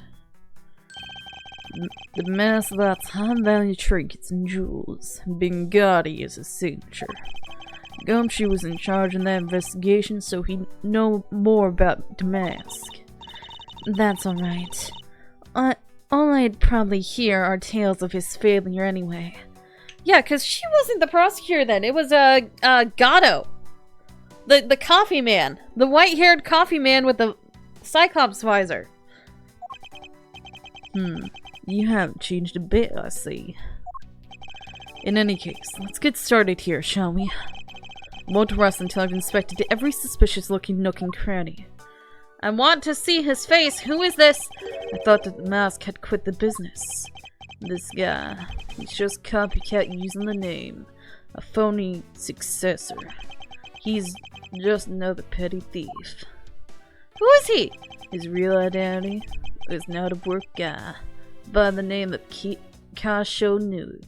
The mask that's high-value trinkets and jewels, being gaudy as his signature. Gumshoe was in charge in that investigation, so he'd know more about the mask. That's alright. All I'd probably hear are tales of his failure anyway. Yeah, because she wasn't the prosecutor then. It was, Gatto. The coffee man. The white-haired coffee man with the Cyclops visor. You haven't changed a bit, I see. In any case, let's get started here, shall we? Won't rest until I've inspected every suspicious-looking nook and cranny. I want to see his face. Who is this? I thought that the mask had quit the business. This guy, he's just copycat using the name. A phony successor. He's just another petty thief. Who is he? His real identity is an out-of-work guy by the name of Kashinoi.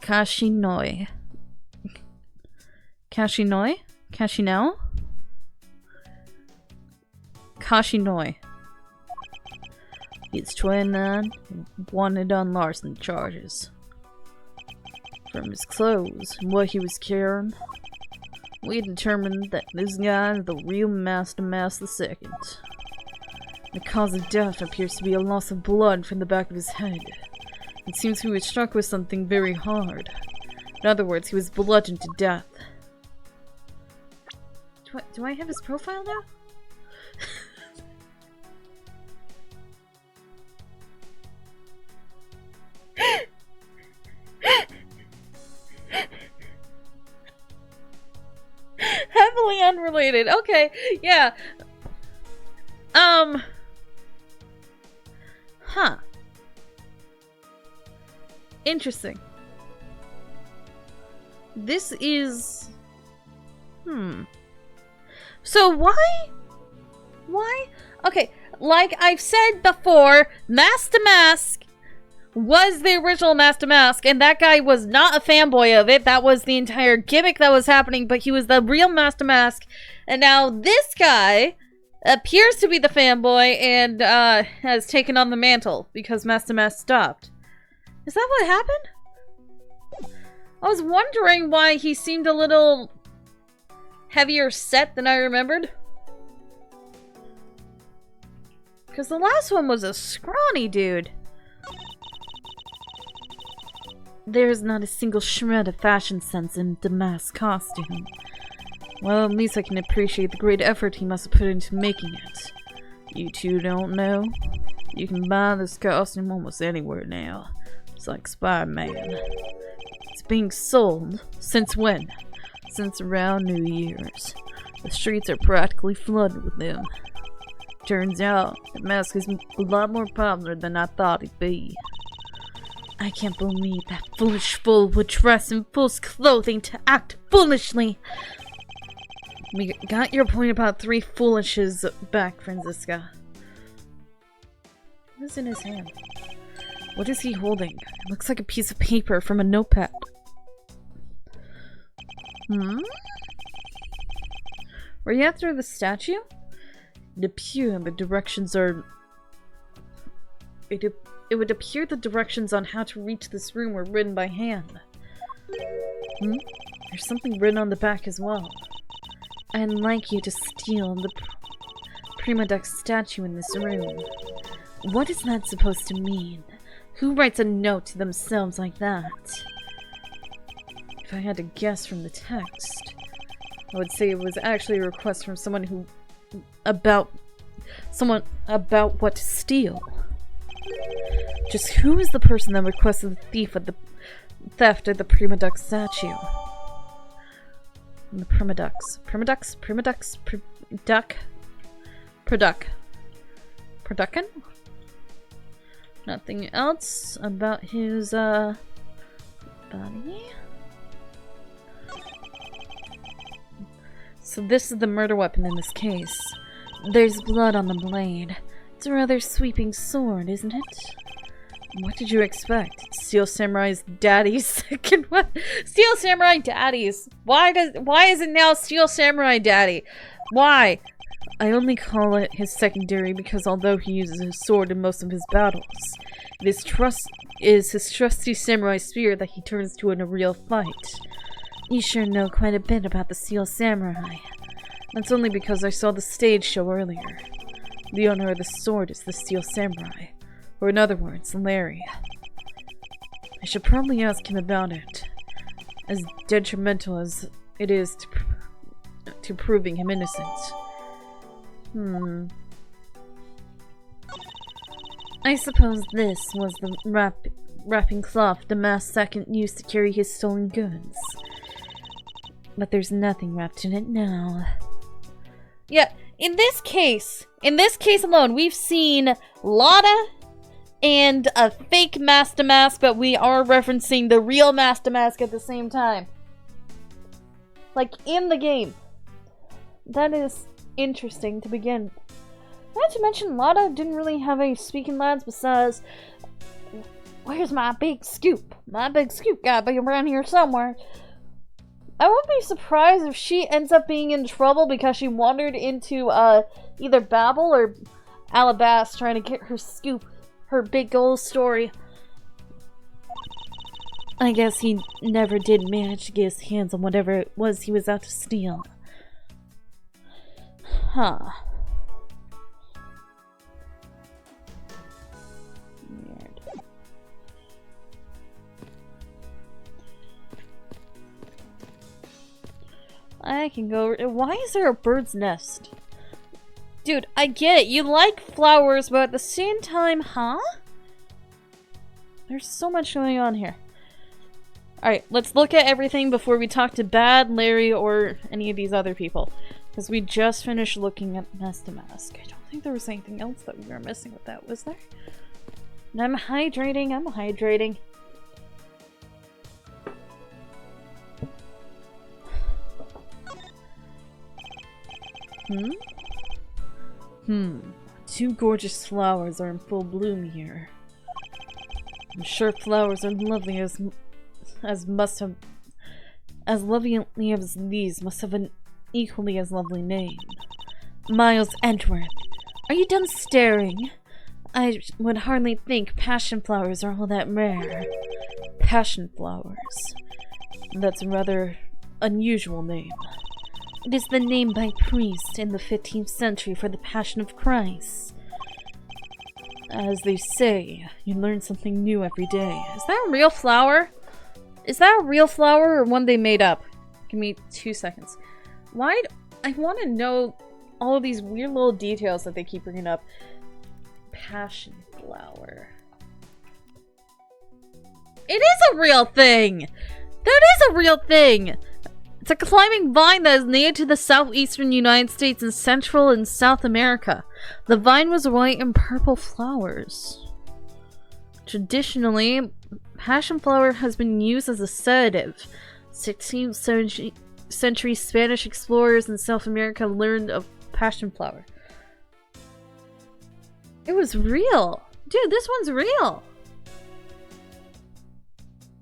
Kashinoi? Kashinoi? Kashinao? Kashinoi. He's 29, wanted on larceny charges. From his clothes and what he was carrying, we determined that this guy is the real Master Mask II. The cause of death appears to be a loss of blood from the back of his head. It seems he was struck with something very hard. In other words, he was bludgeoned to death. Do I have his profile now? Heavily unrelated. Okay, yeah. Huh. Interesting. This is... So why? Okay, like I've said before, Master Mask was the original Master Mask, and that guy was not a fanboy of it. That was the entire gimmick that was happening, but he was the real Master Mask. And now this guy appears to be the fanboy and has taken on the mantle because Master Mask stopped. Is that what happened? I was wondering why he seemed a little heavier set than I remembered. Because the last one was a scrawny dude. There's not a single shred of fashion sense in the mask costume. Well, at least I can appreciate the great effort he must have put into making it. You two don't know? You can buy this costume almost anywhere now. It's like Spider-Man. It's being sold. Since when? Since around New Year's. The streets are practically flooded with them. Turns out, the mask is a lot more popular than I thought it'd be. I can't believe that foolish fool would dress in fool's clothing to act foolishly. We got your point about 3 foolishes back, Franziska. What is in his hand? What is he holding? It looks like a piece of paper from a notepad. Were you after the statue? It appeared the directions are... It would appear the directions on how to reach this room were written by hand. There's something written on the back as well. I'd like you to steal the Prima Duck statue in this room. What is that supposed to mean? Who writes a note to themselves like that? If I had to guess from the text, I would say it was actually a request from someone who... about what to steal. Just who is the person that requested the theft of the Prima Duck statue? The Prima Ducks. Production? Nothing else about his, body? So this is the murder weapon in this case. There's blood on the blade. It's a rather sweeping sword, isn't it? What did you expect? Steel Samurai's daddy's second one? Steel Samurai Daddies! Why is it now Steel Samurai Daddy? Why? I only call it his secondary because although he uses his sword in most of his battles, it is his trusty samurai spear that he turns to in a real fight. You sure know quite a bit about the Steel Samurai. That's only because I saw the stage show earlier. The owner of the sword is the Steel Samurai, or in other words, Larry. I should probably ask him about it, as detrimental as it is to proving him innocent. I suppose this was the wrapping cloth the masked second used to carry his stolen goods. But there's nothing wrapped in it now. Yeah, in this case alone, we've seen Lotta and a fake Master Mask, but we are referencing the real Master Mask at the same time. Like, in the game. That is interesting to begin. Not to mention, Lotta didn't really have any speaking lines besides, "Where's my big scoop? My big scoop gotta be around here somewhere." I won't be surprised if she ends up being in trouble because she wandered into either Babel or Alabasta trying to get her scoop, her big gold story. I guess he never did manage to get his hands on whatever it was he was out to steal. Huh. Weird. I can go. Why is there a bird's nest? Dude, I get it. You like flowers, but at the same time, huh? There's so much going on here. Alright, let's look at everything before we talk to Bad, Larry, or any of these other people. Because we just finished looking at Master Mask. I don't think there was anything else that we were missing with that, was there? I'm hydrating, I'm hydrating. Two gorgeous flowers are in full bloom here. I'm sure flowers are lovely as lovely as these must have an equally as lovely name. Miles Edgeworth. Are you done staring? I would hardly think passion flowers are all that rare. Passion flowers. That's a rather unusual name. It is the name by priests in the 15th century for the Passion of Christ. As they say, you learn something new every day. Is that a real flower? Is that a real flower or one they made up? Give me 2 seconds. Why? I want to know all of these weird little details that they keep bringing up. Passion flower. It is a real thing! That is a real thing! It's a climbing vine that is native to the southeastern United States and Central and South America. The vine was white and purple flowers. Traditionally, passion flower has been used as a sedative. 16th century Spanish explorers in South America learned of passion flower. It was real! Dude, this one's real!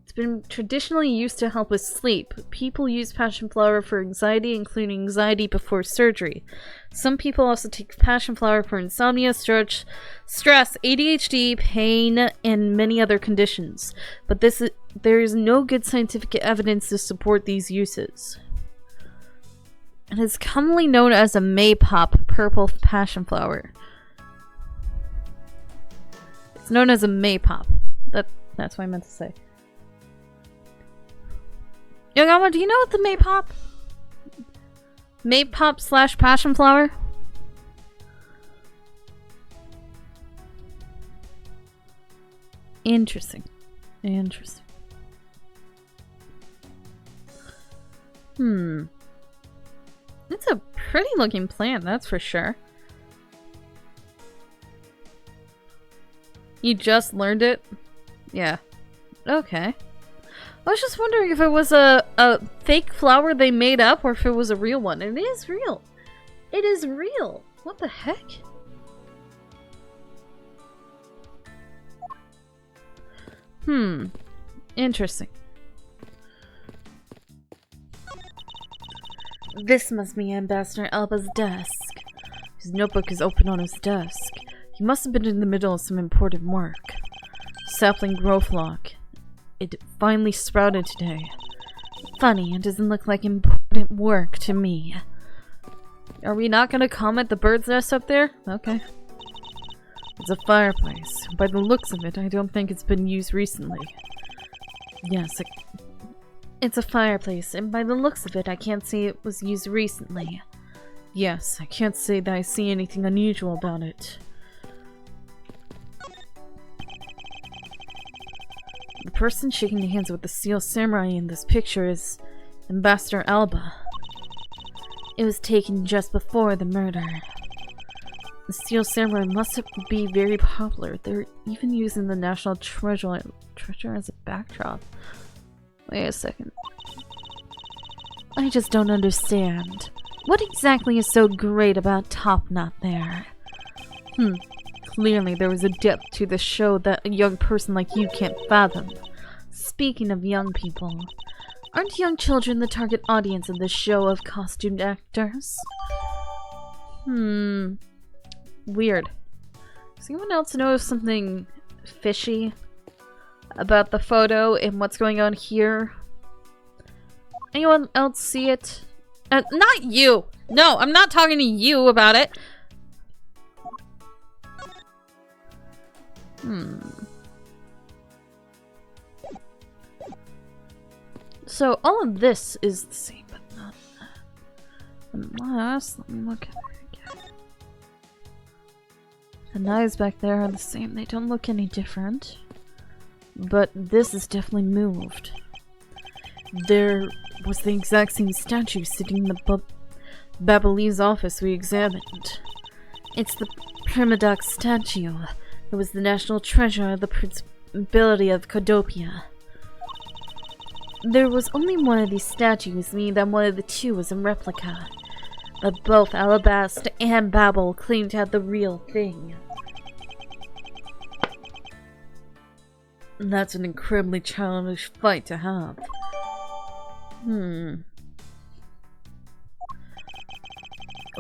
It's been traditionally used to help with sleep. People use passion flower for anxiety, including anxiety before surgery. Some people also take passion flower for insomnia, stress, ADHD, pain, and many other conditions. But there is no good scientific evidence to support these uses. It is commonly known as a maypop purple passion flower. It's known as a maypop. That's what I meant to say. Yogama, do you know what the Maypop / passion flower? Interesting. Interesting. It's a pretty looking plant, that's for sure. You just learned it? Yeah. Okay. I was just wondering if it was a fake flower they made up or if it was a real one. It is real. It is real. What the heck? Interesting. This must be Ambassador Alba's desk. His notebook is open on his desk. He must have been in the middle of some important work. Sapling growth lock. It finally sprouted today. Funny, it doesn't look like important work to me. Are we not gonna comment the bird's nest up there? Okay. It's a fireplace. By the looks of it, I don't think it's been used recently. Yes, it's a fireplace, and by the looks of it, I can't say it was used recently. Yes, I can't say that I see anything unusual about it. The person shaking hands with the Steel Samurai in this picture is Ambassador Alba. It was taken just before the murder. The Steel Samurai must be very popular. They're even using the National Treasure as a backdrop. Wait a second. I just don't understand. What exactly is so great about Top Knot there? Clearly there was a depth to the show that a young person like you can't fathom. Speaking of young people, aren't young children the target audience of this show of costumed actors? Weird. Does anyone else know something fishy about the photo and what's going on here? Anyone else see it? Not you! No, I'm not talking to you about it! So all of this is the same, but not that. Unless, let me look at it again. The knives back there are the same, they don't look any different. But this is definitely moved. There was the exact same statue sitting in the Babylee's office we examined. It's the Primadox statue. It was the national treasure of the Principality of Codopia. There was only one of these statues, meaning that one of the two was a replica. But both Alabast and Babel claimed to have the real thing. That's an incredibly childish fight to have. I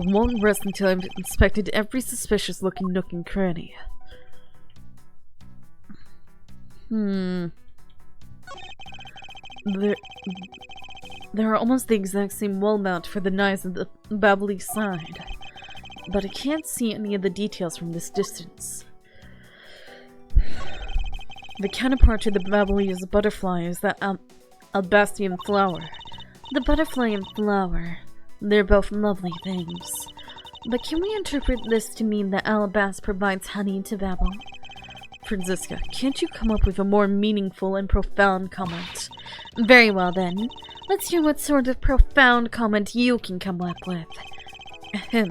won't rest until I've inspected every suspicious looking nook and cranny. There are almost the exact same wall mount for the knives on the Babbly side, but I can't see any of the details from this distance. The counterpart to the Babbly's butterfly is that Albastian flower. The butterfly and flower. They're both lovely things. But can we interpret this to mean that Alabast provides honey to Babel? Franziska, can't you come up with a more meaningful and profound comment? Very well then. Let's hear what sort of profound comment you can come up with. Ahem.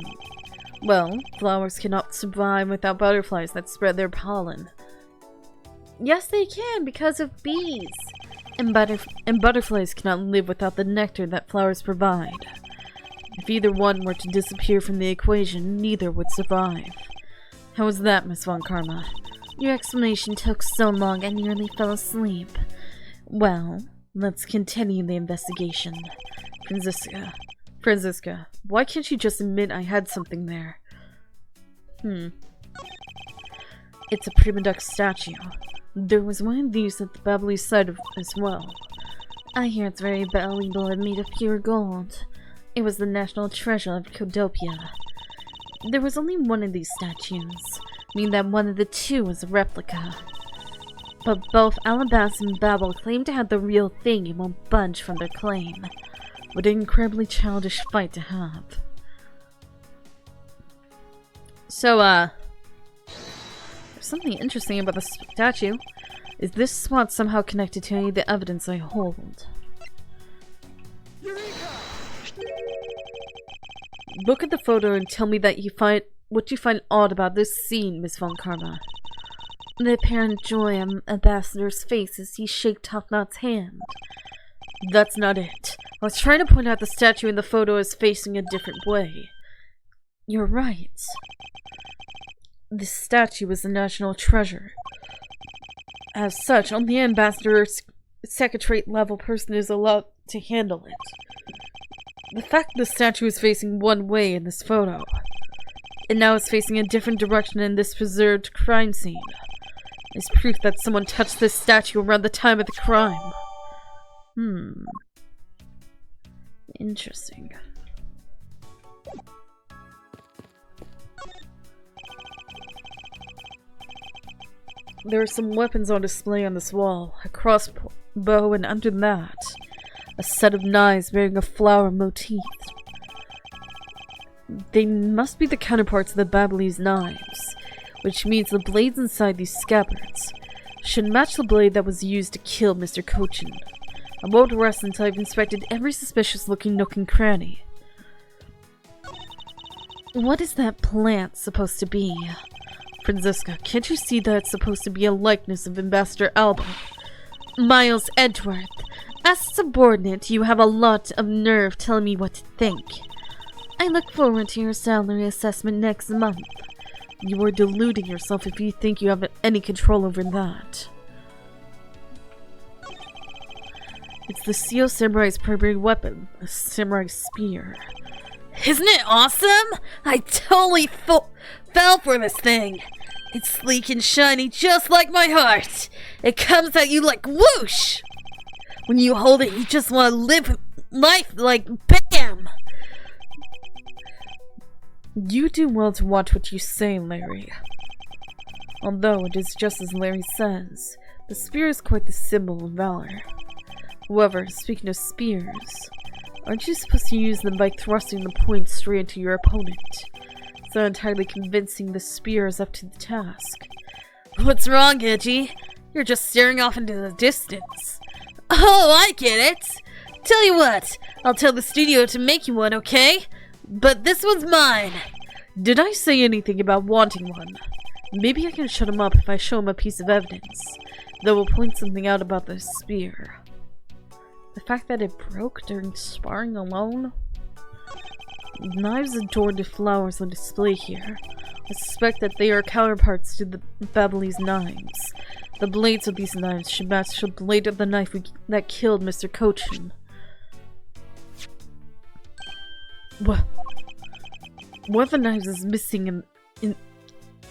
Well, flowers cannot survive without butterflies that spread their pollen. Yes, they can, because of bees. And butterflies cannot live without the nectar that flowers provide. If either one were to disappear from the equation, neither would survive. How was that, Miss Von Karma? Your explanation took so long I nearly fell asleep. Well, let's continue the investigation. Franziska, why can't you just admit I had something there? It's a Primadox statue. There was one of these at the Babbly side as well. I hear it's very valuable and made of pure gold. It was the national treasure of Codopia. There was only one of these statues, meaning that one of the two was a replica. But both Alabast and Babel claim to have the real thing and won't budge from their claim. What an incredibly childish fight to have. So, there's something interesting about the statue. Is this spot somehow connected to any of the evidence I hold? Look at the photo and tell me that what you find odd about this scene, Miss Von Karma. The apparent joy on Ambassador's face as he shakes Top Knot's hand. That's not it. I was trying to point out the statue in the photo is facing a different way. You're right. This statue is a national treasure. As such, only an ambassador's secretariat level person is allowed to handle it. The fact the statue is facing one way in this photo, and now is facing a different direction in this preserved crime scene, is proof that someone touched this statue around the time of the crime. Interesting. There are some weapons on display on this wall. A crossbow, and under that, a set of knives bearing a flower motif. They must be the counterparts of the Babylonis knives, which means the blades inside these scabbards should match the blade that was used to kill Mr. Cochin. I won't rest until I've inspected every suspicious-looking nook and cranny. What is that plant supposed to be? Franziska, can't you see that it's supposed to be a likeness of Ambassador Alba? Miles Edgeworth, as a subordinate, you have a lot of nerve telling me what to think. I look forward to your salary assessment next month. You are deluding yourself if you think you have any control over that. It's the Seal Samurai's primary weapon, a samurai spear. Isn't it awesome? I totally fell for this thing. It's sleek and shiny just like my heart. It comes at you like whoosh. When you hold it, you just want to live life like BAM! You do well to watch what you say, Larry. Although it is just as Larry says, the spear is quite the symbol of valor. However, speaking of spears, aren't you supposed to use them by thrusting the point straight into your opponent? It's not entirely convincing the spear is up to the task. What's wrong, Edgy? You're just staring off into the distance. Oh, I get it! Tell you what, I'll tell the studio to make you one, okay? But this one's mine! Did I say anything about wanting one? Maybe I can shut him up if I show him a piece of evidence that will point something out about this spear. The fact that it broke during sparring alone? Knives adorned with flowers on display here. I suspect that they are counterparts to the Babylonis knives. The blades of these knives should match the blade of the knife that killed Mr. Cochin. What? One of the knives is missing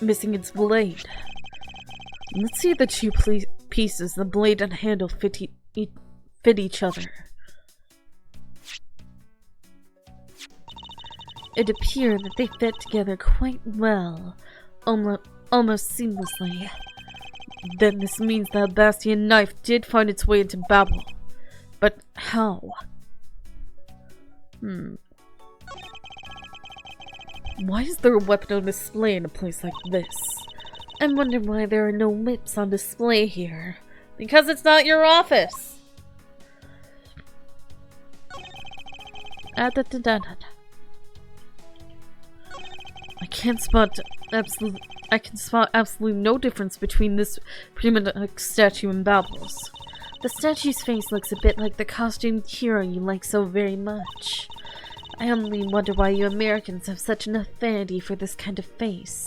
missing its blade. Let's see if the two pieces, the blade and handle, fit each other. It appeared that they fit together quite well, almost seamlessly. Then this means that Bastion knife did find its way into Babel. But how? Why is there a weapon on display in a place like this? I wonder why there are no whips on display here. Because it's not your office. I can spot absolutely no difference between this primitive statue and Babel's. The statue's face looks a bit like the costumed hero you like so very much. I only wonder why you Americans have such an affinity for this kind of face.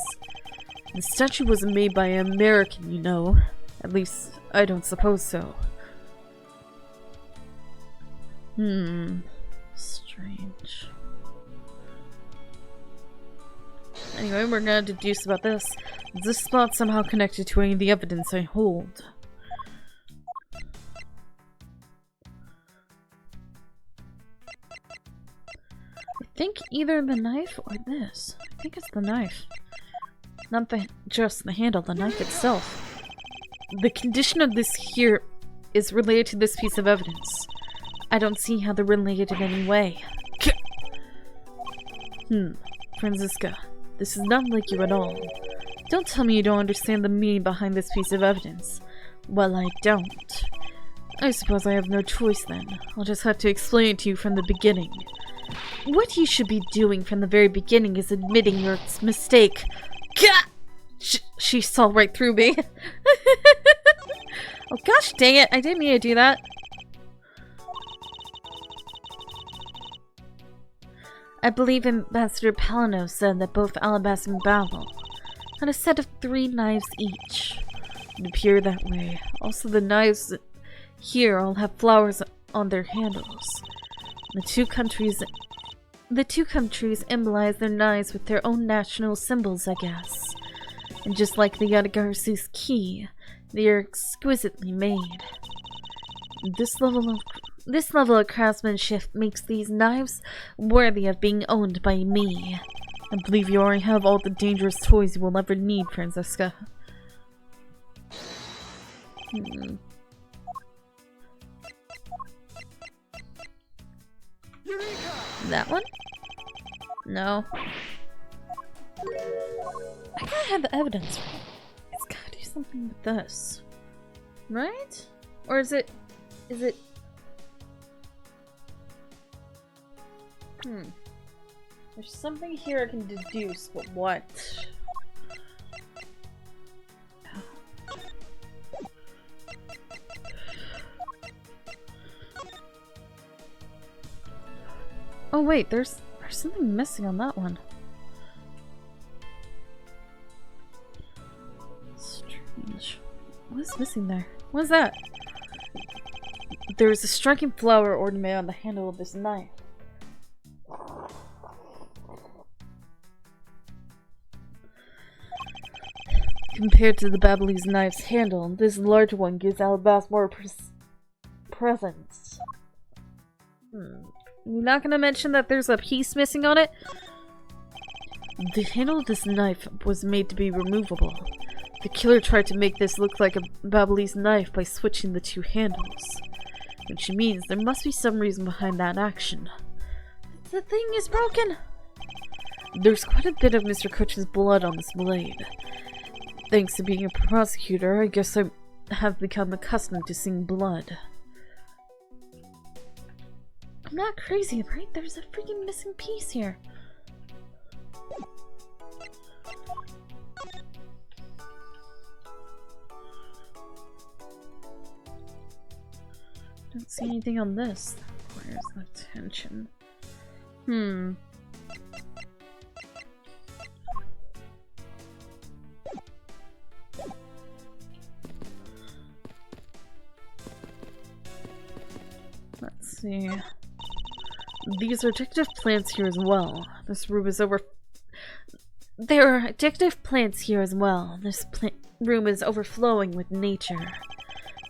The statue wasn't made by an American, you know. At least, I don't suppose so. Strange. Anyway, we're gonna deduce about this. Is this spot somehow connected to any of the evidence I hold? I think either the knife or this. I think it's the knife. Not just the handle, the knife itself. The condition of this here is related to this piece of evidence. I don't see how they're related in any way. Franziska, this is not like you at all. Don't tell me you don't understand the meaning behind this piece of evidence. Well, I don't. I suppose I have no choice then. I'll just have to explain it to you from the beginning. What you should be doing from the very beginning is admitting your mistake. She saw right through me. Oh gosh dang it, I didn't mean to do that. I believe Ambassador Palino said that both Alabas and Babel had a set of 3 knives each. It appeared that way. Also, the knives here all have flowers on their handles. The two countries embolize their knives with their own national symbols, I guess. And just like the Yadagarsu's key, they are exquisitely made. This level of craftsmanship makes these knives worthy of being owned by me. I believe you already have all the dangerous toys you will ever need, Franziska. That one? No. I gotta have evidence. It's gotta do something with this. Right? Or is it... There's something here I can deduce, but what? Oh wait, there's something missing on that one. Strange. What is missing there? What is that? There is a striking flower ornament on the handle of this knife. Compared to the Babyliss knife's handle, this large one gives Alabast more presence. You're not gonna mention that there's a piece missing on it? The handle of this knife was made to be removable. The killer tried to make this look like a Babyliss knife by switching the two handles. Which means there must be some reason behind that action. The thing is broken! There's quite a bit of Mr. Kuchin's blood on this blade. Thanks to being a prosecutor, I guess I have become accustomed to seeing blood. I'm not crazy, right? There's a freaking missing piece here. Don't see anything on this. Where's the attention? Let's see. These are addictive plants here as well. This room is There are addictive plants here as well. This room is overflowing with nature.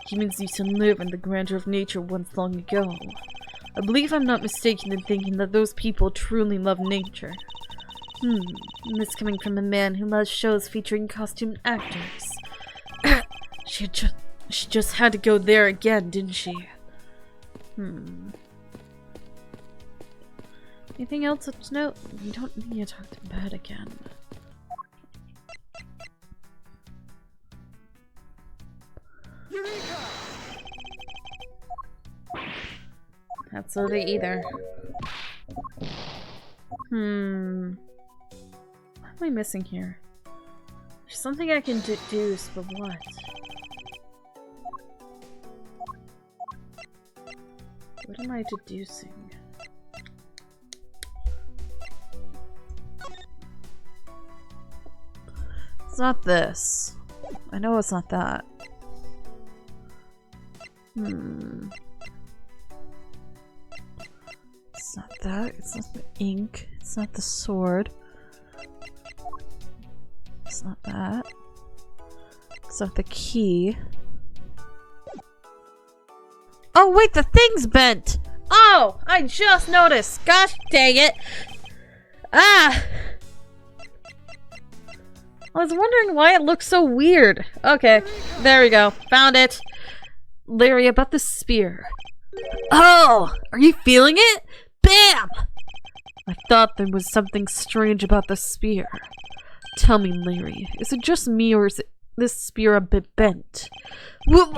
Humans used to live in the grandeur of nature once long ago. I believe I'm not mistaken in thinking that those people truly love nature. This coming from a man who loves shows featuring costumed actors. She just had to go there again, didn't she? Anything else to note? You don't need to talk to Bad again. Not slowly either. What am I missing here? There's something I can deduce, but what? What am I deducing? It's not this. I know it's not that. It's not that. It's not the ink. It's not the sword. It's not that. It's not the key. Oh wait, the thing's bent! Oh! I just noticed! Gosh dang it! Ah! I was wondering why it looks so weird. Okay, there we go. Found it. Larry, about the spear. Oh! Are you feeling it? Bam! I thought there was something strange about the spear. Tell me, Larry, is it just me or is this spear a bit bent? What?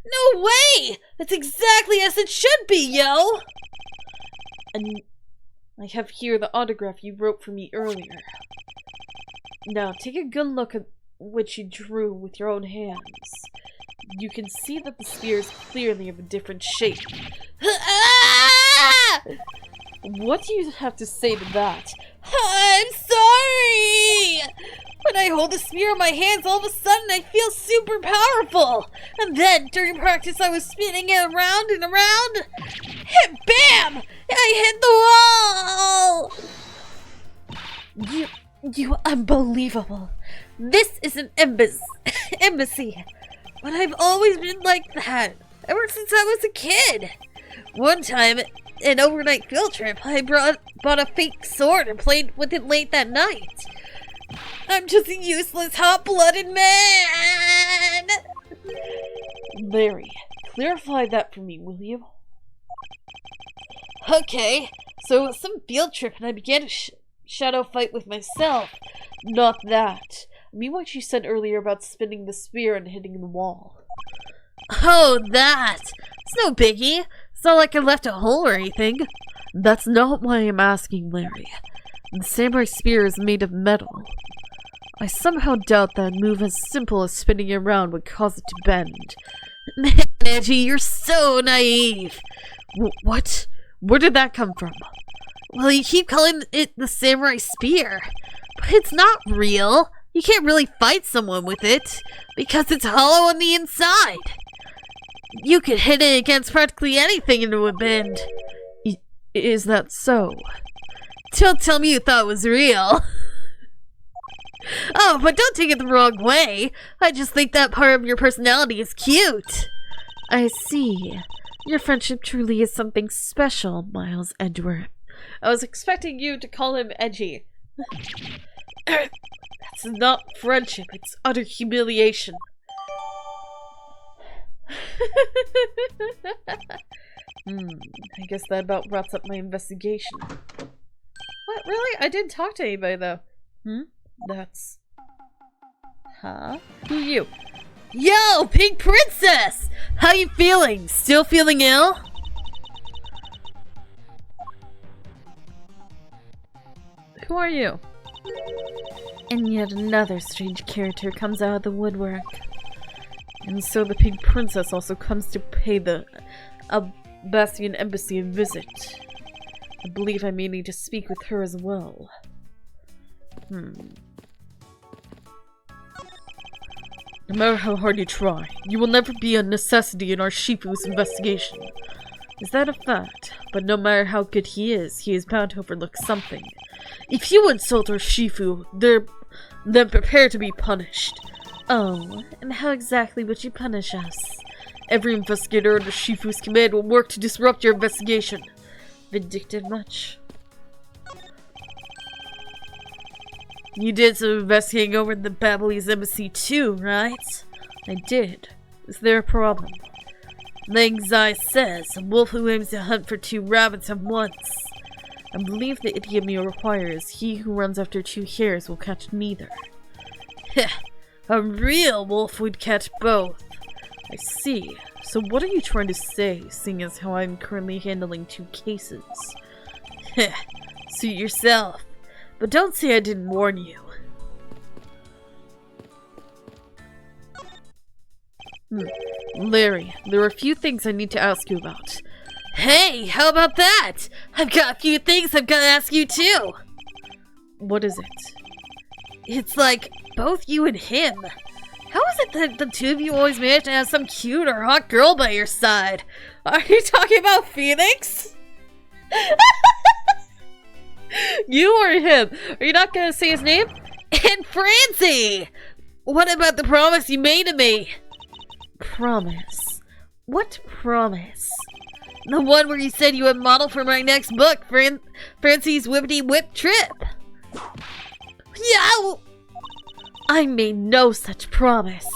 No way! That's exactly as it should be, yo! And I have here the autograph you wrote for me earlier. Now, take a good look at what you drew with your own hands. You can see that the spear is clearly of a different shape. What do you have to say to that? I'm sorry! When I hold the spear in my hands, all of a sudden I feel super powerful. And then, during practice, I was spinning it around and around. And bam! I hit the wall! You unbelievable. This is an embassy. But I've always been like that, ever since I was a kid. One time, an overnight field trip, I bought a fake sword and played with it late that night. I'm just a useless, hot-blooded man! Larry, clarify that for me, will you? Okay, so it was some field trip and I began to shadow fight with myself. Not that. I mean what you said earlier about spinning the spear and hitting the wall. Oh, that! It's no biggie. It's not like I left a hole or anything. That's not why I'm asking, Larry. The samurai spear is made of metal. I somehow doubt that a move as simple as spinning it around would cause it to bend. Man, Edgy, you're so naive. What? Where did that come from? Well, you keep calling it the samurai spear, but it's not real. You can't really fight someone with it, because it's hollow on the inside. You could hit it against practically anything and it would bend. Is that so? Don't tell me you thought it was real. Oh, but don't take it the wrong way. I just think that part of your personality is cute. I see. Your friendship truly is something special, Miles Edgeworth. I was expecting you to call him edgy. That's not friendship, it's utter humiliation. I guess that about wraps up my investigation. What? Really? I didn't talk to anybody, though. That's... Huh? Who are you? Yo, Pink Princess! How you feeling? Still feeling ill? Who are you? And yet another strange character comes out of the woodwork. And so the Pink Princess also comes to pay the Albastian Embassy a visit. I believe I may need to speak with her as well. No matter how hard you try, you will never be a necessity in our Shifu's investigation. Is that a fact? But no matter how good he is bound to overlook something. If you insult our Shifu, then prepare to be punished. Oh, and how exactly would you punish us? Every investigator under Shifu's command will work to disrupt your investigation. Vindictive much? You did some investigating over the Babyliss Embassy too, right? I did. Is there a problem? Lang Zai says, a wolf who aims to hunt for 2 rabbits at once. I believe the idiom you require is he who runs after 2 hares will catch neither. Heh, a real wolf would catch both. I see. So what are you trying to say, seeing as how I'm currently handling 2 cases? Heh, suit yourself. But don't say I didn't warn you. Larry, there are a few things I need to ask you about. Hey, how about that? I've got a few things I've got to ask you too. What is it? It's like both you and him. How is it that the 2 of you always manage to have some cute or hot girl by your side? Are you talking about Phoenix? You or him? Are you not gonna say his name? And Francie! What about the promise you made to me? Promise? What promise? The one where you said you would model for my next book, Francie's Whippity Whip Trip. Yeah! I made no such promise.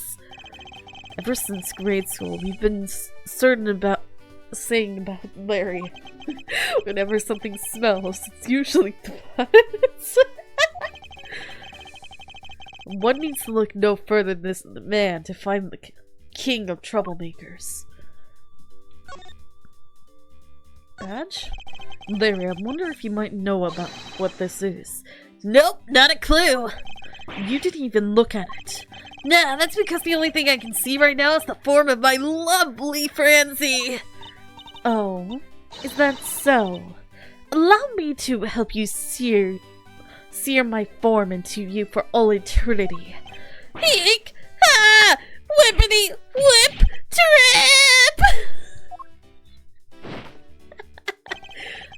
Ever since grade school, we've been certain about saying about Larry. Whenever something smells, it's usually butts. One needs to look no further than this man to find the king of troublemakers. Badge? Larry, I wonder if you might know about what this is. Nope, not a clue. You didn't even look at it. Nah, that's because the only thing I can see right now is the form of my lovely Francie. Oh, is that so? Allow me to help you sear my form into you for all eternity. Eek! Ah! Whippity whip trip!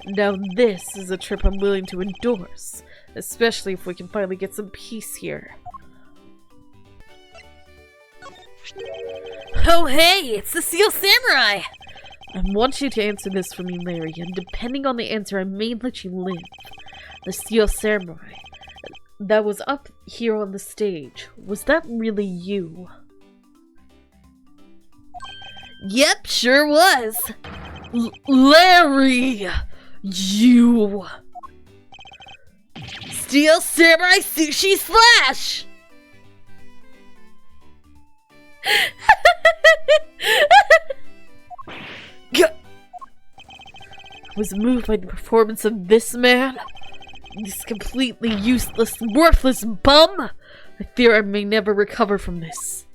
Now this is a trip I'm willing to endorse, especially if we can finally get some peace here. Oh hey, it's the Steel Samurai! I want you to answer this for me, Larry, and depending on the answer, I may let you live. The Steel Samurai that was up here on the stage, was that really you? Yep, sure was. Larry! You! Steel Samurai Sushi Slash! I was moved by the performance of this man. This completely useless, worthless bum. I fear I may never recover from this.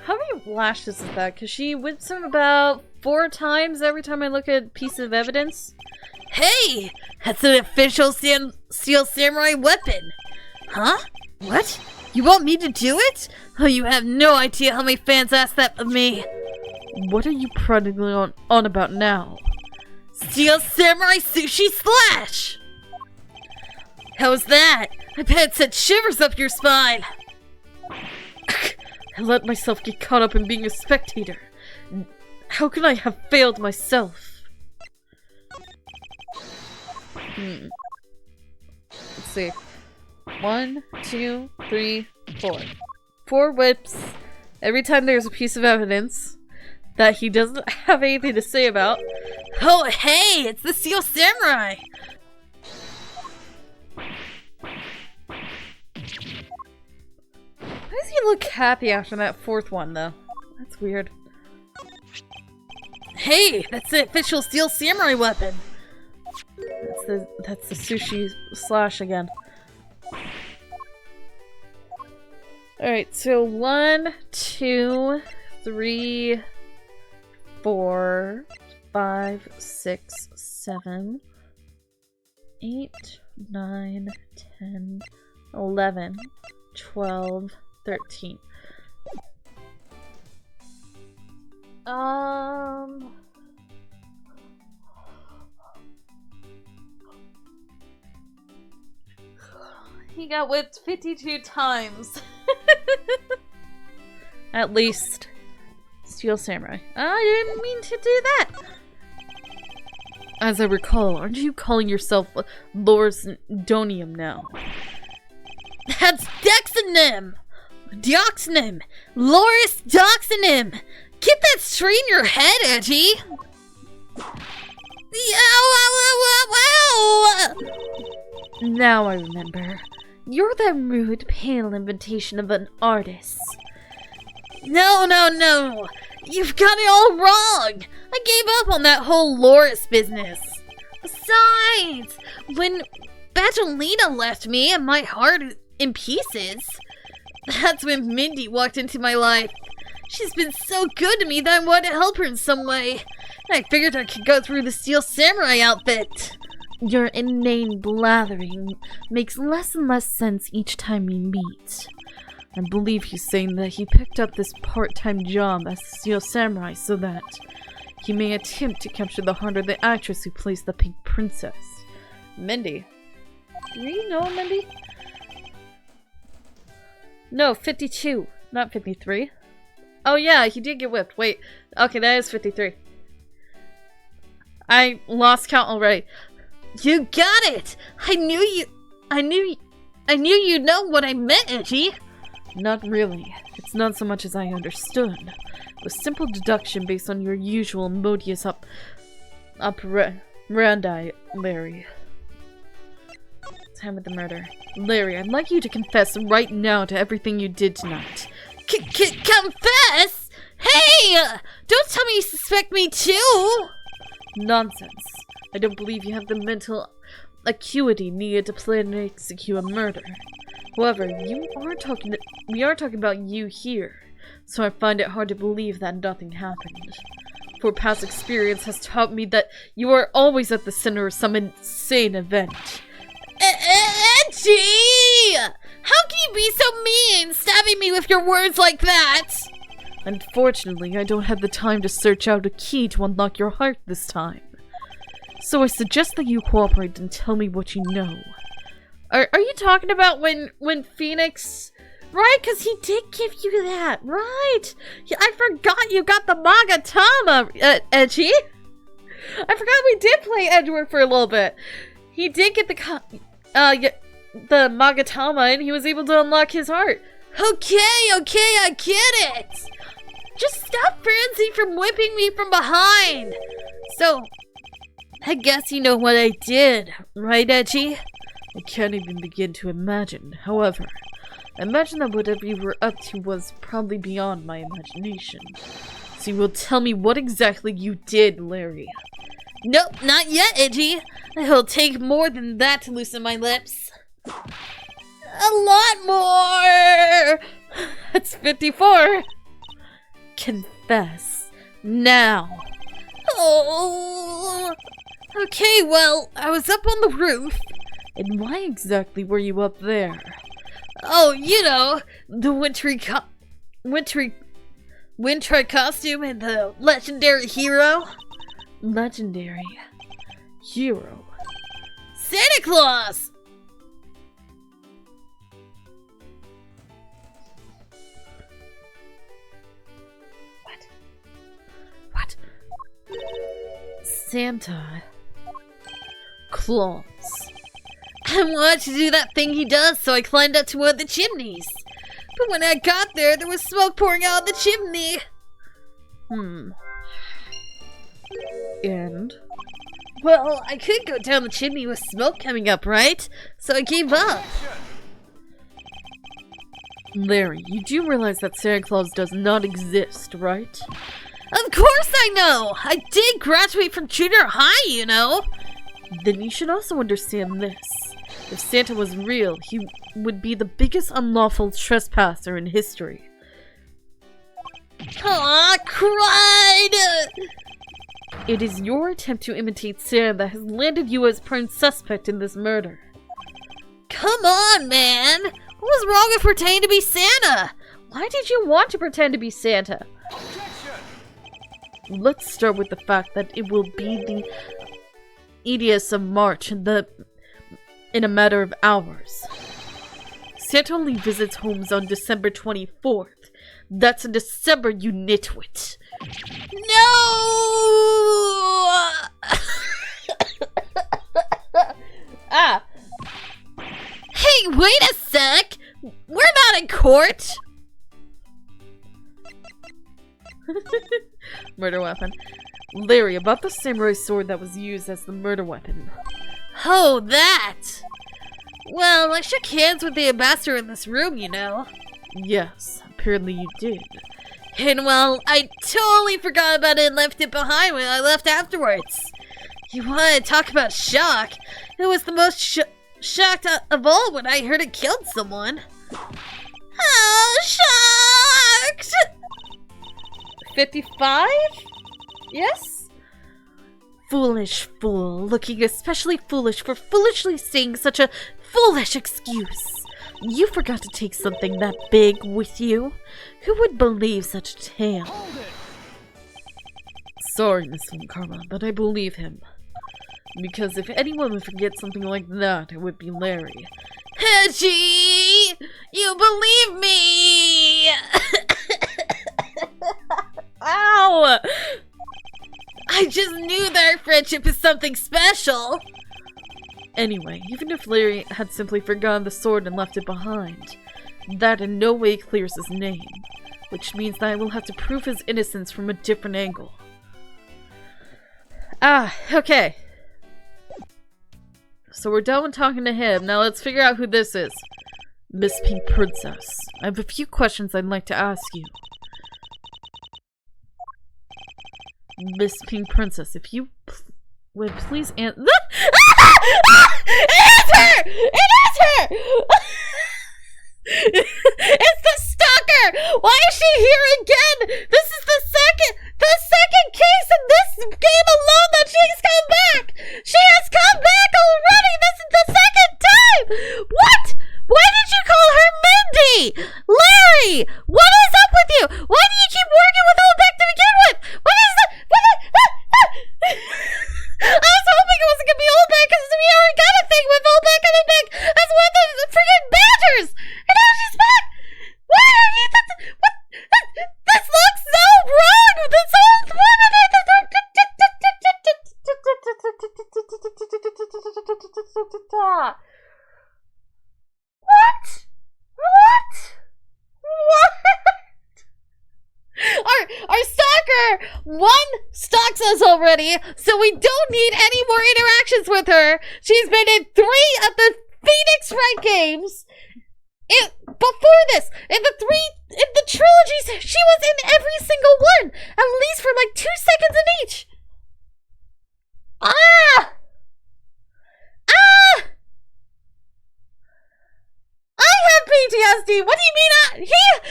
How many lashes is that? Because she whips him about 4 times every time I look at a piece of evidence. Hey! That's an official Steel Samurai weapon! Huh? What? You want me to do it? Oh, you have no idea how many fans asked that of me. What are you practically on about now? Steel Samurai Sushi Slash! How's that? I bet it sent shivers up your spine! I let myself get caught up in being a spectator. How could I have failed myself? Let's see. 1, 2, 3, 4. 4 whips every time there's a piece of evidence that he doesn't have anything to say about. Oh, hey! It's the Steel Samurai! Why does he look happy after that 4th one, though? That's weird. Hey! That's the official Steel Samurai weapon! That's the sushi slash again. Alright, so 1, 2, 3, 4, 5, 6, 7, 8, 9, 10, 11, 12, 13. He got whipped 52 times. At least. Steel Samurai. I didn't mean to do that. As I recall, aren't you calling yourself Lorsdonium now? That's Dexonym! Dioxonym! Loris Doxonym! Get that straight in your head, Edgy! Now I remember. You're that rude, pale imitation of an artist. No! You've got it all wrong! I gave up on that whole Loris business. Besides, when Badgelina left me and my heart in pieces, that's when Mindy walked into my life. She's been so good to me that I wanted to help her in some way. And I figured I could go through the Steel Samurai outfit. Your inane blathering makes less and less sense each time we meet. I believe he's saying that he picked up this part-time job as a Steel Samurai so that he may attempt to capture the heart of the actress who plays the Pink Princess. Mindy. Do you know Mindy? No, 52, not 53. Oh yeah, he did get whipped. Wait, okay, that is 53. I lost count already. You got it! I knew you'd know what I meant, Edgy. Not really. It's not so much as I understood. It was simple deduction based on your usual modus operandi, Larry. Time with the murder. Larry, I'd like you to confess right now to everything you did tonight. Confess? Hey! Don't tell me you suspect me too! Nonsense. I don't believe you have the mental acuity needed to plan and execute a murder. However, we are talking about you here, so I find it hard to believe that nothing happened. For past experience has taught me that you are always at the center of some insane event. Edgy! How can you be so mean, stabbing me with your words like that? Unfortunately, I don't have the time to search out a key to unlock your heart this time. So I suggest that you cooperate and tell me what you know. Are you talking about when Phoenix... Right, because he did give you that, right? I forgot you got the Magatama, Edgy. I forgot we did play Edgeworth for a little bit. He did get the the Magatama and he was able to unlock his heart. Okay, I get it! Just stop Francie from whipping me from behind! So, I guess you know what I did, right, Edgy? I can't even begin to imagine. However, I imagine that whatever you were up to was probably beyond my imagination. So you will tell me what exactly you did, Larry. Nope, not yet, Edgy. It'll take more than that to loosen my lips. A lot more! That's 54. Confess. Now. Oh. Okay, well, I was up on the roof. And why exactly were you up there? Oh, you know, the wintry costume and the legendary hero. Legendary hero. Santa Claus! What? Santa Claus. I wanted to do that thing he does, so I climbed up to one of the chimneys. But when I got there, there was smoke pouring out of the chimney. And? Well, I couldn't go down the chimney with smoke coming up, right? So I gave up. Larry, you do realize that Santa Claus does not exist, right? Of course I know! I did graduate from junior high, you know! Then you should also understand this. If Santa was real, he would be the biggest unlawful trespasser in history. Aw, cried! It is your attempt to imitate Santa that has landed you as prime suspect in this murder. Come on, man! What was wrong with pretending to be Santa? Why did you want to pretend to be Santa? Let's start with the fact that it will be the 80th of March in a matter of hours. Santa only visits homes on December 24th. That's in December, you nitwit. No! Hey, wait a sec! We're not in court! Murder weapon. Larry, about the samurai sword that was used as the murder weapon. Oh, that! Well, I shook hands with the ambassador in this room, you know. Yes, apparently you did. And well, I totally forgot about it and left it behind when I left afterwards. You want to talk about shock? It was the most shocked of all when I heard it killed someone. Oh, shocked! 55? Yes? Foolish fool, looking especially foolish for foolishly saying such a foolish excuse. You forgot to take something that big with you. Who would believe such a tale? Sorry, Miss Von Karma, but I believe him. Because if anyone would forget something like that, it would be Larry. Hedgie! You believe me! Ow! I just knew that our friendship is something special! Anyway, even if Larry had simply forgotten the sword and left it behind, that in no way clears his name, which means that I will have to prove his innocence from a different angle. Okay. So we're done with talking to him, now let's figure out who this is. Miss Pink Princess, I have a few questions I'd like to ask you. Miss Pink Princess, if you would please answer— It is her! It is her! It's the stalker! Why is she here again? This is the second case in this game alone that she's come back! She has come back already! This is the second time! What? Why did you call her Mindy? Larry! What is up with you? Why do you keep working with Olbeck to begin with? What is the— I was hoping it wasn't gonna be Olbeck because we already got a thing with Olbeck and Olbeck as one of the freaking badgers! And now she's back! Why are you— what? This looks so wrong! This old woman one stalks us already, so we don't need any more interactions with her. She's been in 3 of the Phoenix Wright games. Before this, in the trilogies, she was in every single one, at least for like 2 seconds in each. Ah! I have PTSD. What do you mean?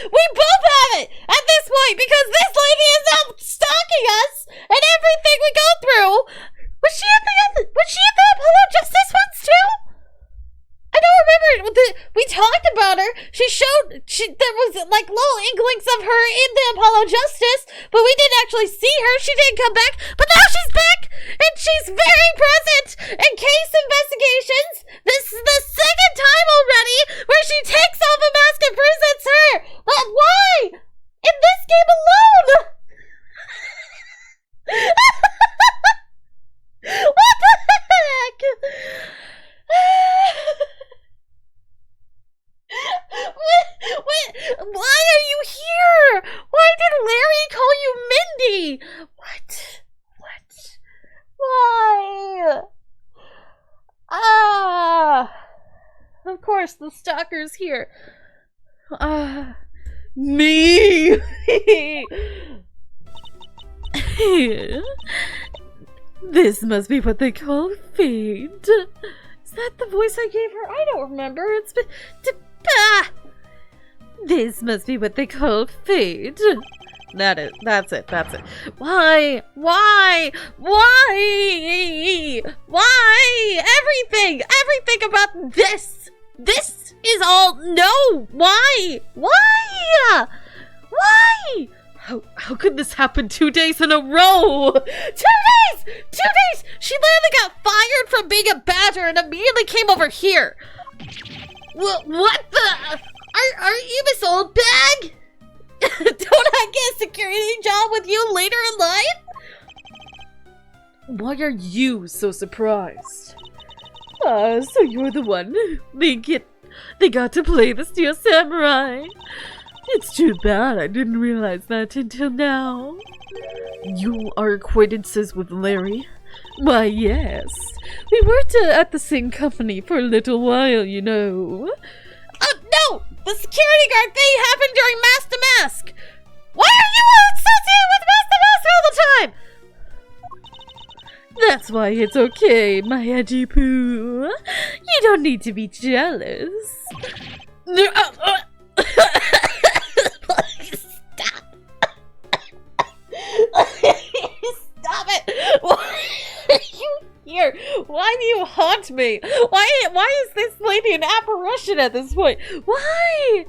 We both have it at this point because this lady is now stalking us and everything we go through. Was she at the Apollo Justice ones too? I don't remember. We talked about her. There was like little inklings of her in the Apollo Justice, but we didn't actually see her. She didn't come back, but now she's back, and she's very present in case investigations. This is the 2nd time already where she takes off a mask and presents her. But why? In this game alone? What the heck? Why are you here? Why did Larry call you Mindy? What? Why? Of course, the stalker's here. Me! This must be what they call fate. Is that the voice I gave her? I don't remember. This must be what they call fate. That's it. Why? Everything about this is all no. Why? How could this happen 2 days in a row? 2 days! 2 days! She literally got fired from being a badger and immediately came over here. What the? Are you Miss Oldbag? Don't I get a security job with you later in life? Why are you so surprised? So you're the one. They got to play the Steel Samurai. It's too bad I didn't realize that until now. You are acquaintances with Larry? Why, yes. We worked at the same company for a little while, you know. No! The security guard thing happened during Mask to Mask! Why are you associated with Mask to Mask all the time? That's why it's okay, my edgy poo. You don't need to be jealous. Stop it! Why are you here? Why do you haunt me? Why is this lady an apparition at this point? Why?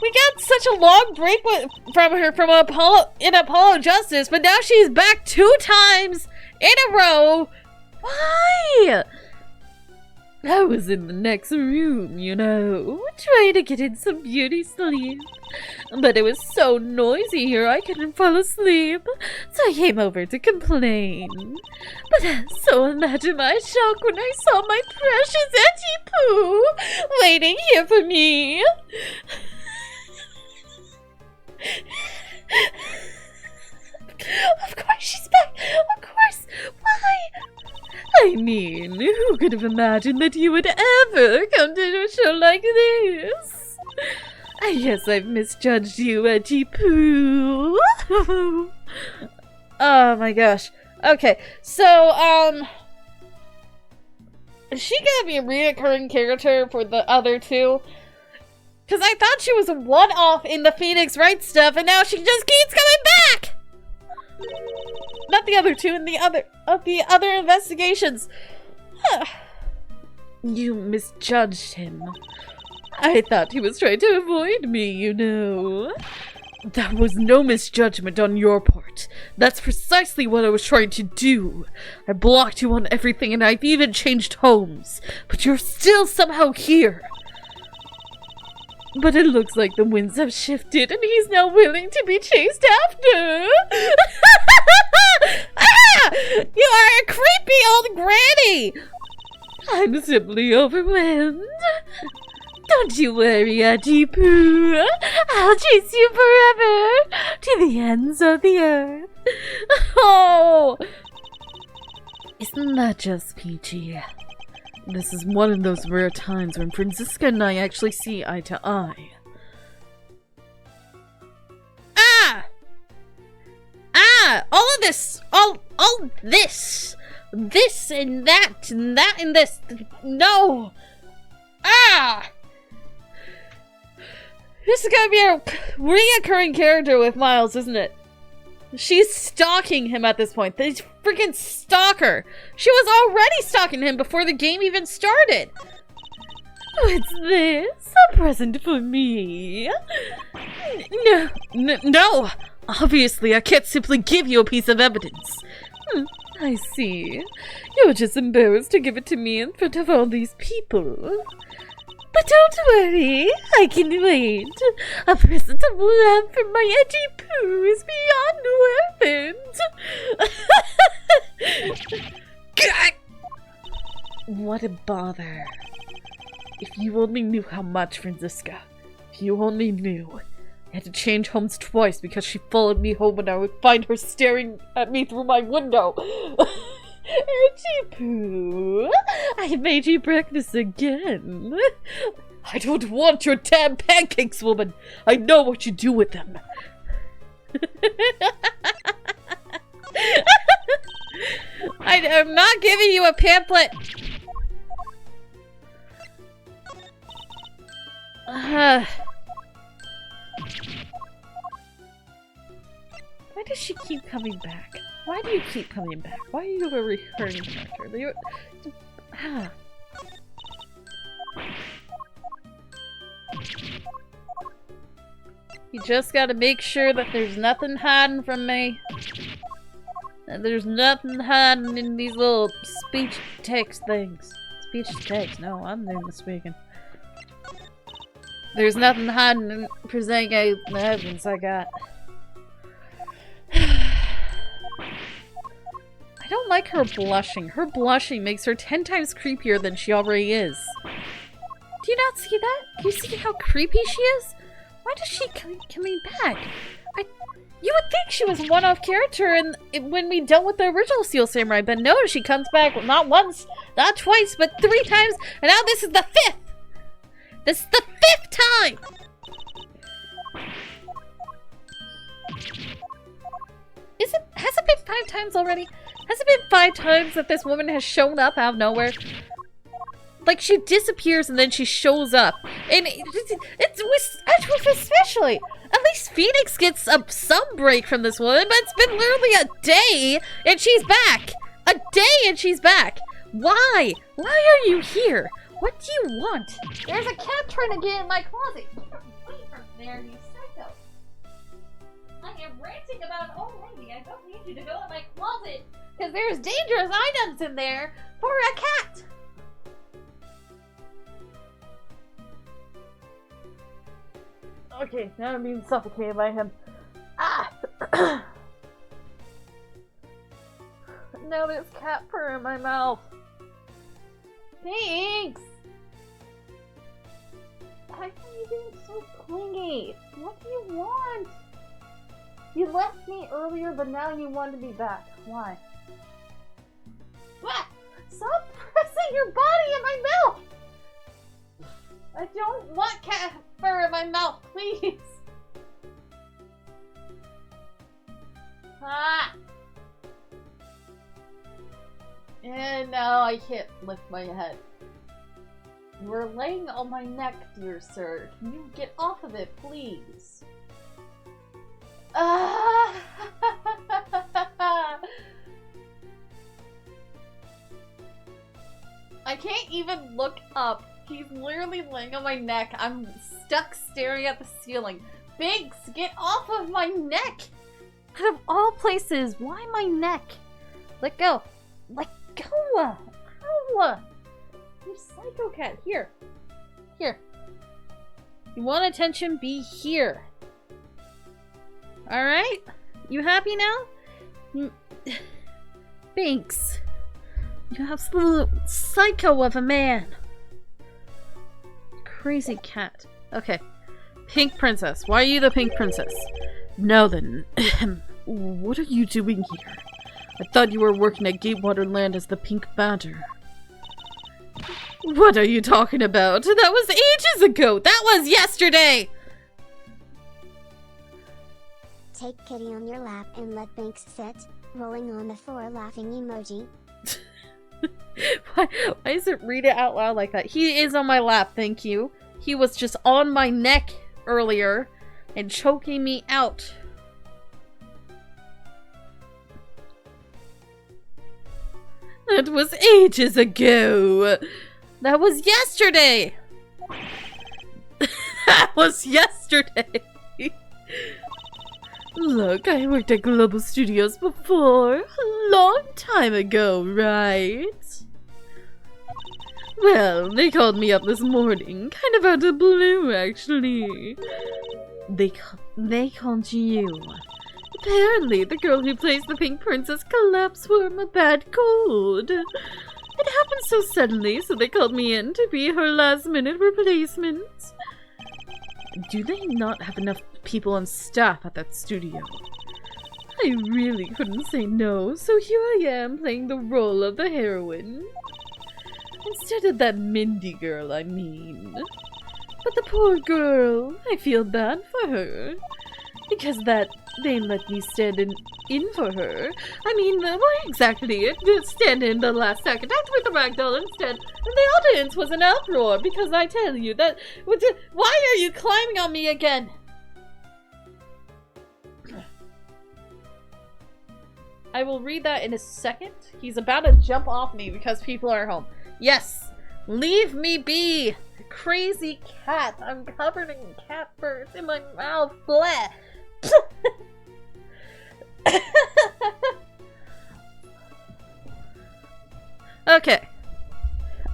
We got such a long break from her from Apollo Justice, but now she's back 2 times in a row. Why? I was in the next room, you know, trying to get in some beauty sleep. But it was so noisy here I couldn't fall asleep, so I came over to complain. But so imagine my shock when I saw my precious Auntie Pooh waiting here for me. Of course she's back! Of course! Why? I mean, who could have imagined that you would ever come to a show like this? I guess I've misjudged you, Edgy Poo. Oh my gosh. Okay, so, is she gonna be a reoccurring character for the other 2? Because I thought she was a one-off in the Phoenix Wright stuff, and now she just keeps coming back! Not the other 2 in the other investigations. You misjudged him. I thought he was trying to avoid me, you know. That was no misjudgment on your part. That's precisely what I was trying to do. I blocked you on everything and I've even changed homes. But you're still somehow here. But it looks like the winds have shifted and he's now willing to be chased after. You are a creepy old granny! I'm simply overwhelmed. Don't you worry, Auntie Pooh. I'll chase you forever to the ends of the earth. Oh! Isn't that just peachy? This is one of those rare times when Franziska and I actually see eye to eye. All of this! All this! This and that and that and this! No! This is gonna be a reoccurring character with Miles, isn't it? She's stalking him at this point. This freaking stalker! She was already stalking him before the game even started! What's this? A present for me? No! Obviously, I can't simply give you a piece of evidence. I see. You're just embarrassed to give it to me in front of all these people. But don't worry, I can wait. A present of love from my Edgy Pooh is beyond worth it. What a bother. If you only knew how much, Franziska. If you only knew. I had to change homes twice because she followed me home and I would find her staring at me through my window. Edgy Pooh, I made you breakfast again. I don't want your damn pancakes, woman. I know what you do with them. I'm not giving you a pamphlet. Why does she keep coming back? Why do you keep coming back? Why are you a recurring character? You just gotta make sure that there's nothing hiding from me. And there's nothing hiding in these little speech text things. Speech text? No, I'm doing the speaking. There's nothing hiding in presenting the evidence I got. I don't like her blushing. Her blushing makes her 10 times creepier than she already is. Do you not see that? Do you see how creepy she is? Why does she keep coming back? You would think she was a one-off character and when we dealt with the original Steel Samurai, but no, she comes back not once, not twice, but 3 times, and now this is the 5th! This is the 5th time! Has it been 5 times already? Has it been 5 times that this woman has shown up out of nowhere? Like, she disappears and then she shows up. And it's with Edgeworth especially. At least Phoenix gets some break from this woman, but it's been literally a day and she's back. A day and she's back. Why? Why are you here? What do you want? There's a cat trying to get in my closet. Wait from there, you psycho. I am ranting about an old lady. I don't need you to go in my closet because there's dangerous items in there for a cat. Okay, now I'm being suffocated by him. Ah! Now there's cat fur in my mouth. Thanks! Why are you being so clingy? What do you want? You left me earlier, but now you want to be back. Why? What? Stop pressing your body in my mouth! I don't want cat fur in my mouth, please! Ah! And now I can't lift my head. You are laying on my neck, dear sir. Can you get off of it, please? Ah! I can't even look up. He's literally laying on my neck. I'm stuck staring at the ceiling. Biggs, get off of my neck! Out of all places, why my neck? Let go. Let go! Ow! You psycho cat. Here. Here. You want attention? Be here. Alright? You happy now? Thanks. You absolute psycho of a man. Crazy cat. Okay. Pink princess. Why are you the pink princess? Now then, what are you doing here? I thought you were working at Gatewater Land as the Pink Badger. What are you talking about? That was ages ago! That was yesterday! Take Kitty on your lap and let Binks sit, rolling on the floor laughing emoji. Why does it read it out loud like that? He is on my lap, thank you. He was just on my neck earlier and choking me out. That was ages ago. That was yesterday. That was yesterday. Look, I worked at Global Studios before. A long time ago, right? Well, they called me up this morning. Kind of out of the blue, actually. They called you. Apparently, the girl who plays the Pink Princess collapsed from a bad cold. It happened so suddenly, so they called me in to be her last-minute replacement. Do they not have enough people on staff at that studio? I really couldn't say no, so here I am playing the role of the heroine. Instead of that Mindy girl, I mean. But the poor girl, I feel bad for her. Because they let me stand in for her. I mean, why exactly? Just stand in the last second after with the ragdoll instead. And the audience was an uproar because I tell you that... Why are you climbing on me again? I will read that in a second. He's about to jump off me because people are home. Yes! Leave me be! Crazy cat! I'm covered in cat fur in my mouth. Bleh! Okay.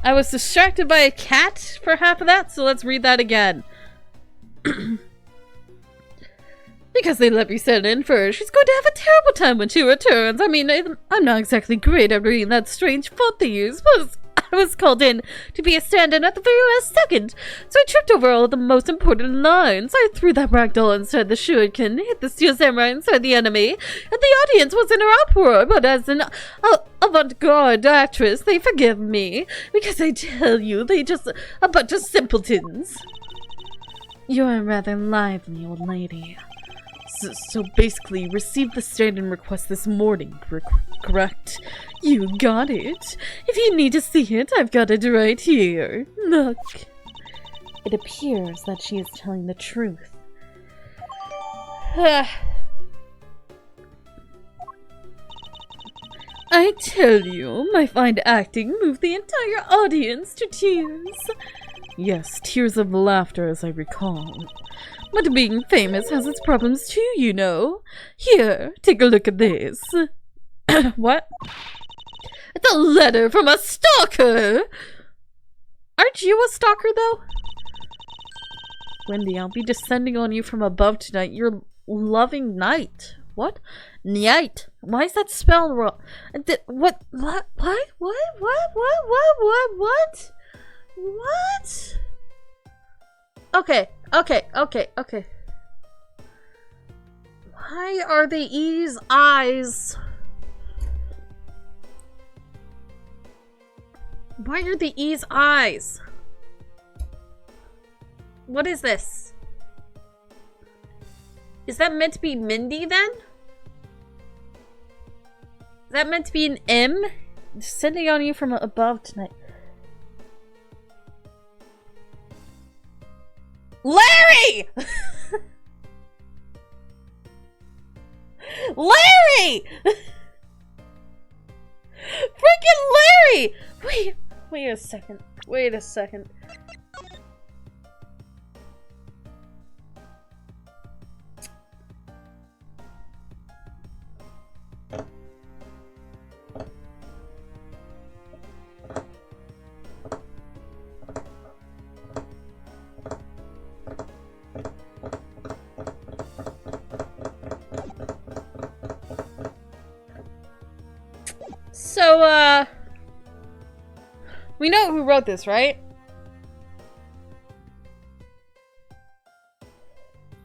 I was distracted by a cat for half of that, so let's read that again. Because they let me stand in for her. She's going to have a terrible time when she returns. I mean, I'm not exactly great at reading that strange font they use, but I was called in to be a stand-in at the very last second, so I tripped over all of the most important lines. I threw that ragdoll inside the shuriken, hit the steel samurai inside the enemy, and the audience was in an uproar, but as an avant-garde actress, they forgive me, because I tell you, they just a bunch of simpletons. You're a rather lively old lady. So basically, received the stand-in request this morning, correct? You got it. If you need to see it, I've got it right here. Look. It appears that she is telling the truth. I tell you, my fine acting moved the entire audience to tears. Yes, tears of laughter, as I recall. But being famous has its problems too, you know. Here, take a look at this. What? It's a letter from a stalker! Aren't you a stalker, though? Wendy, I'll be descending on you from above tonight. Your loving knight. What? Knight. Why is that spelled wrong? What? Okay. Why are the E's eyes? Why are the E's eyes? What is this? Is that meant to be Mindy then? Is that meant to be an M? Descending on you from above tonight. Larry! Larry! Freaking Larry! Wait a second. Wait a second. We know who wrote this, right?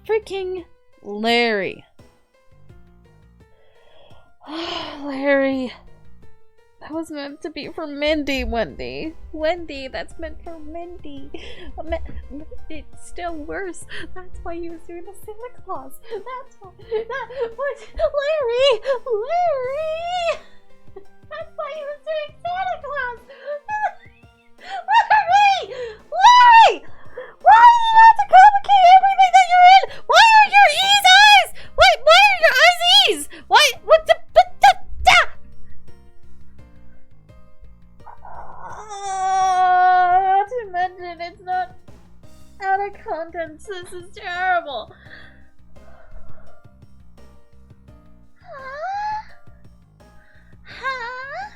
freaking Larry. Larry. That was meant to be for Mindy, Wendy. Wendy, that's meant for Mindy. It's still worse. That's why he was doing the Santa Claus. That's why. Larry! Larry! That's why he was doing Santa Claus! Larry! Larry! Why do you have to complicate everything that you're in? Why are your E's eyes? Why are your eyes E's? Why? What the? Not to mention, it's not out of context. This is terrible. Huh?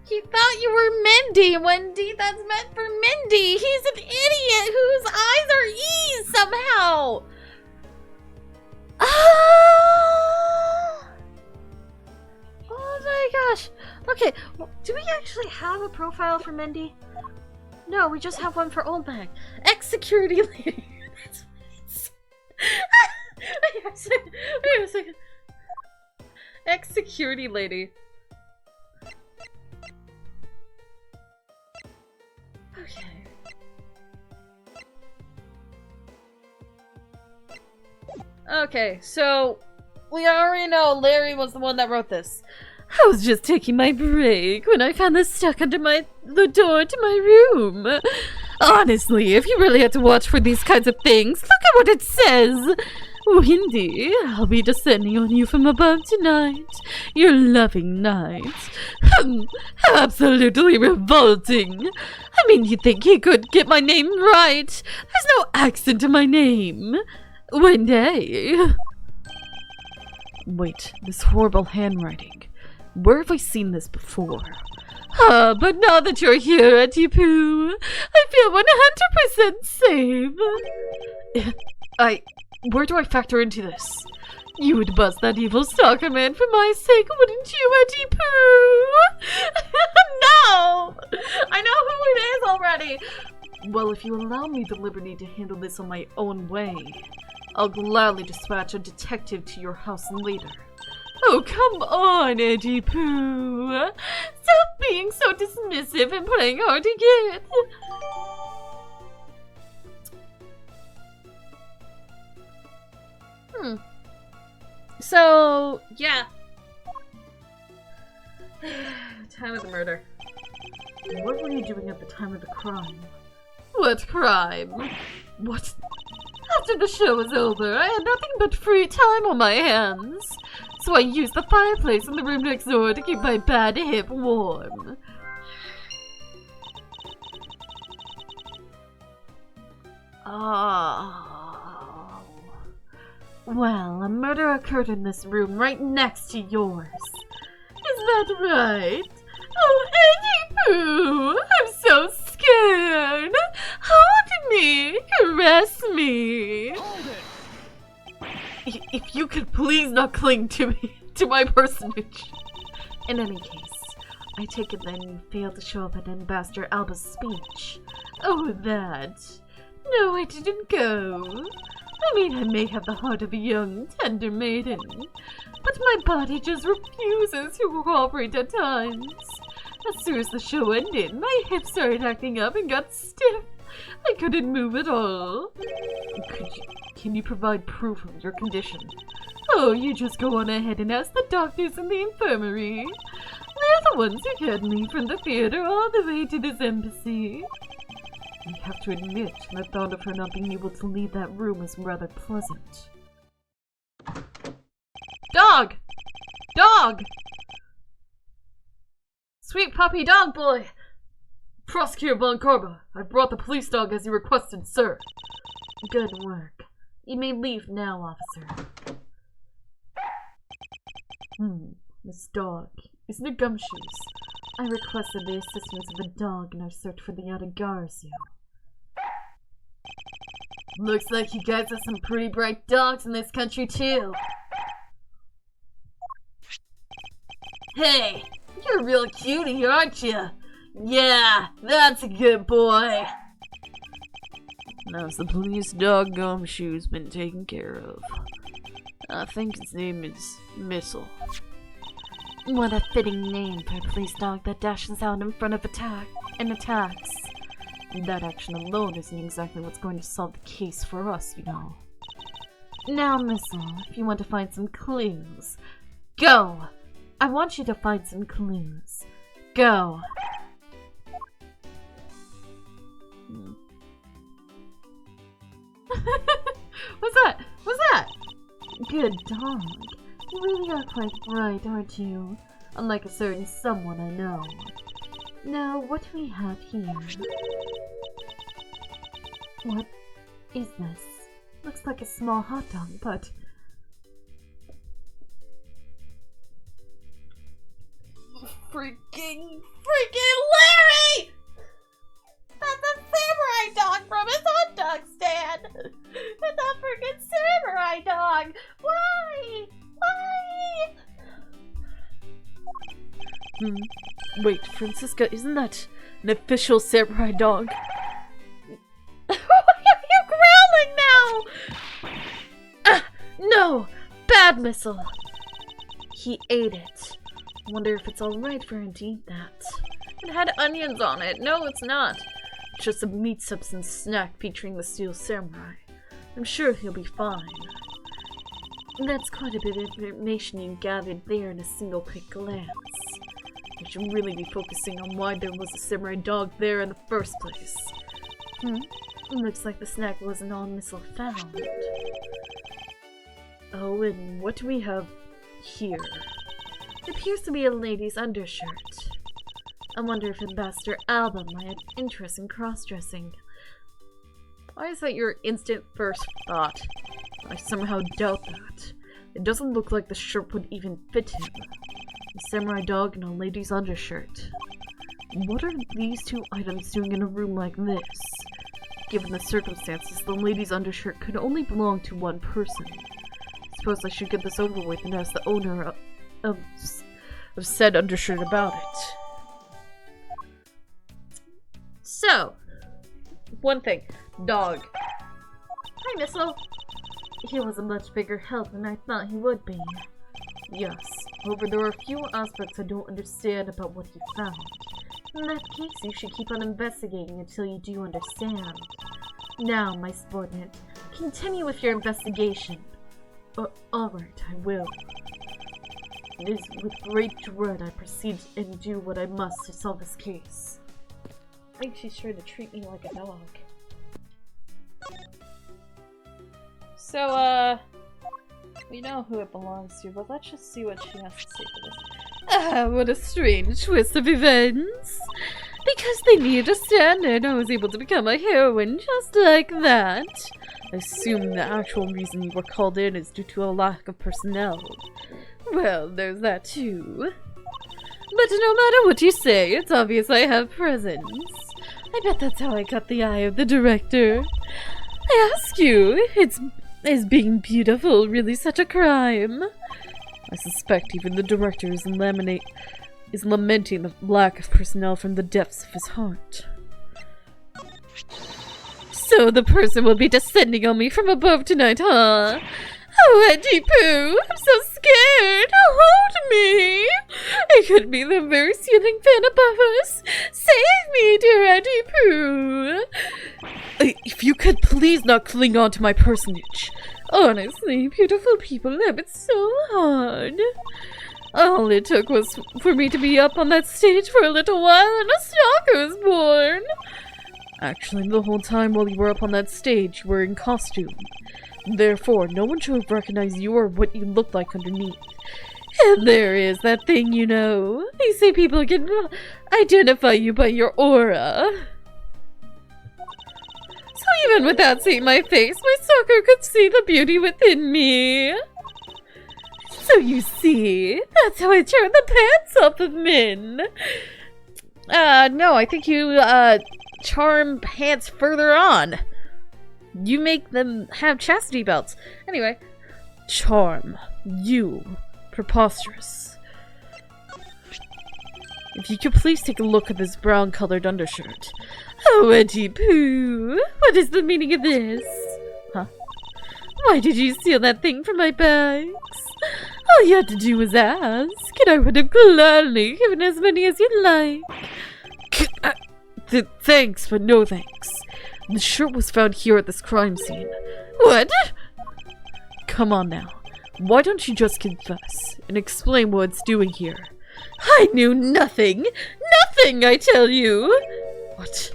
He thought you were Mindy, Wendy. That's meant for Mindy. He's an idiot whose eyes are E's somehow. Oh my gosh. Okay, well, do we actually have a profile for Mindy? No, we just have one for Old Bag. Ex-security lady. That's what it's... Wait a second. Ex-security lady. Okay. Okay, so we already know Larry was the one that wrote this. I was just taking my break when I found this stuck under the door to my room. Honestly, if you really had to watch for these kinds of things, look at what it says. Windy, I'll be descending on you from above tonight. Your loving night. Absolutely revolting. I mean, you'd think he could get my name right. There's no accent to my name. Wendy. Wait, this horrible handwriting. Where have I seen this before? But now that you're here, Auntie Pooh, I feel 100% safe. Where do I factor into this? You would bust that evil stalker man for my sake, wouldn't you, Auntie Pooh? No! I know who it is already! Well, if you allow me the liberty to handle this on my own way, I'll gladly dispatch a detective to your house later. Oh, come on, Edgy Pooh. Stop being so dismissive and playing hard to get. So, yeah. Time of the murder. What were you doing at the time of the crime? What crime? What? After the show was over, I had nothing but free time on my hands. So I used the fireplace in the room next door to keep my bad hip warm. Oh. Well, a murder occurred in this room right next to yours. Is that right? Oh, Edgy Pooh! I'm so scared! Hold me! Caress me! Hold it! If you could please not cling to me, to my personage. In any case, I take it then you failed to show up at Ambassador Alba's speech. Oh, that. No, I didn't go. I mean, I may have the heart of a young, tender maiden, but my body just refuses to cooperate at times. As soon as the show ended, my hips started acting up and got stiff. I couldn't move at all. Can you provide proof of your condition? Oh, you just go on ahead and ask the doctors in the infirmary. They're the ones who carried me from the theater all the way to this embassy. I have to admit, the thought of her not being able to leave that room is rather pleasant. Dog! Dog! Sweet puppy dog boy! Prosecutor Von Corba, I've brought the police dog as you requested, sir. Good work. You may leave now, officer. This dog. Isn't it Gumshoes? I requested the assistance of the dog in our search for the Yadagarzu. Looks like you guys have some pretty bright dogs in this country, too. Hey, you're a real cutie, aren't you? Yeah, that's a good boy. How's the police dog Gumshoe's been taken care of? I think his name is Missile. What a fitting name for a police dog that dashes out in front of and attacks. That action alone isn't exactly what's going to solve the case for us, you know. Now, Missile, if you want to find some clues, go! I want you to find some clues. Go! What's that? What's that? Good dog. You really are quite bright, aren't you? Unlike a certain someone I know. Now, what do we have here? What is this? Looks like a small hot dog, but... Freaking Larry! That's a samurai dog from his hot dog stand! It's a freaking samurai dog! Why? Wait, Francisca, isn't that an official samurai dog? Why are you growling now? No! Bad Missile! He ate it. Wonder if it's alright for him to eat that. It had onions on it. No, it's not. It's just a meat substance snack featuring the Steel Samurai. I'm sure he'll be fine. That's quite a bit of information you gathered there in a single quick glance. I should really be focusing on why there was a samurai dog there in the first place. Looks like the snack wasn't all Missile found. Oh, and what do we have here? It appears to be a lady's undershirt. I wonder if Ambassador Alba might have interest in cross-dressing. Why is that your instant first thought? I somehow doubt that. It doesn't look like the shirt would even fit him. A samurai dog and a lady's undershirt. What are these two items doing in a room like this? Given the circumstances, the lady's undershirt could only belong to one person. Suppose I should get this over with and ask the owner of said undershirt about it. So, one thing. Dog. Hi, Missile. He was a much bigger help than I thought he would be. Yes, however there are a few aspects I don't understand about what he found. In that case, you should keep on investigating until you do understand. Now, my subordinate, continue with your investigation. Alright, I will. It is with great dread I proceed and do what I must to solve this case. I think she's trying to treat me like a dog. So, we know who it belongs to, but let's just see what she has to say for this. Ah, what a strange twist of events! Because they needed a stand-in, I was able to become a heroine just like that. I assume the actual reason you were called in is due to a lack of personnel. Well, there's that too. But no matter what you say, it's obvious I have presence. I bet that's how I got the eye of the director. I ask you, is being beautiful really such a crime? I suspect even the director is lamenting the lack of personnel from the depths of his heart. So the person will be descending on me from above tonight, huh? Oh, Auntie Pooh, I'm so scared! Hold me! It could be the very ceiling fan above us! Save me, dear Auntie Pooh! If you could please not cling on to my personage. Honestly, beautiful people have it so hard. All it took was for me to be up on that stage for a little while and a stalker was born. Actually, the whole time while you were up on that stage, you were in costume. Therefore, no one should have recognized you or what you looked like underneath. And there is that thing, you know. They say people can identify you by your aura. So even without seeing my face, my stalker could see the beauty within me. So you see, that's how I turn the pants off of men. No, I think you, charm pants further on. You make them have chastity belts. Anyway, charm. You. Preposterous. If you could please take a look at this brown-colored undershirt. Oh, Edgy Poo! What is the meaning of this? Huh? Why did you steal that thing from my bags? All you had to do was ask, and I would have gladly given as many as you'd like. Thanks, but no thanks. The shirt was found here at this crime scene. What? Come on now. Why don't you just confess and explain what it's doing here? I knew nothing! Nothing, I tell you! What?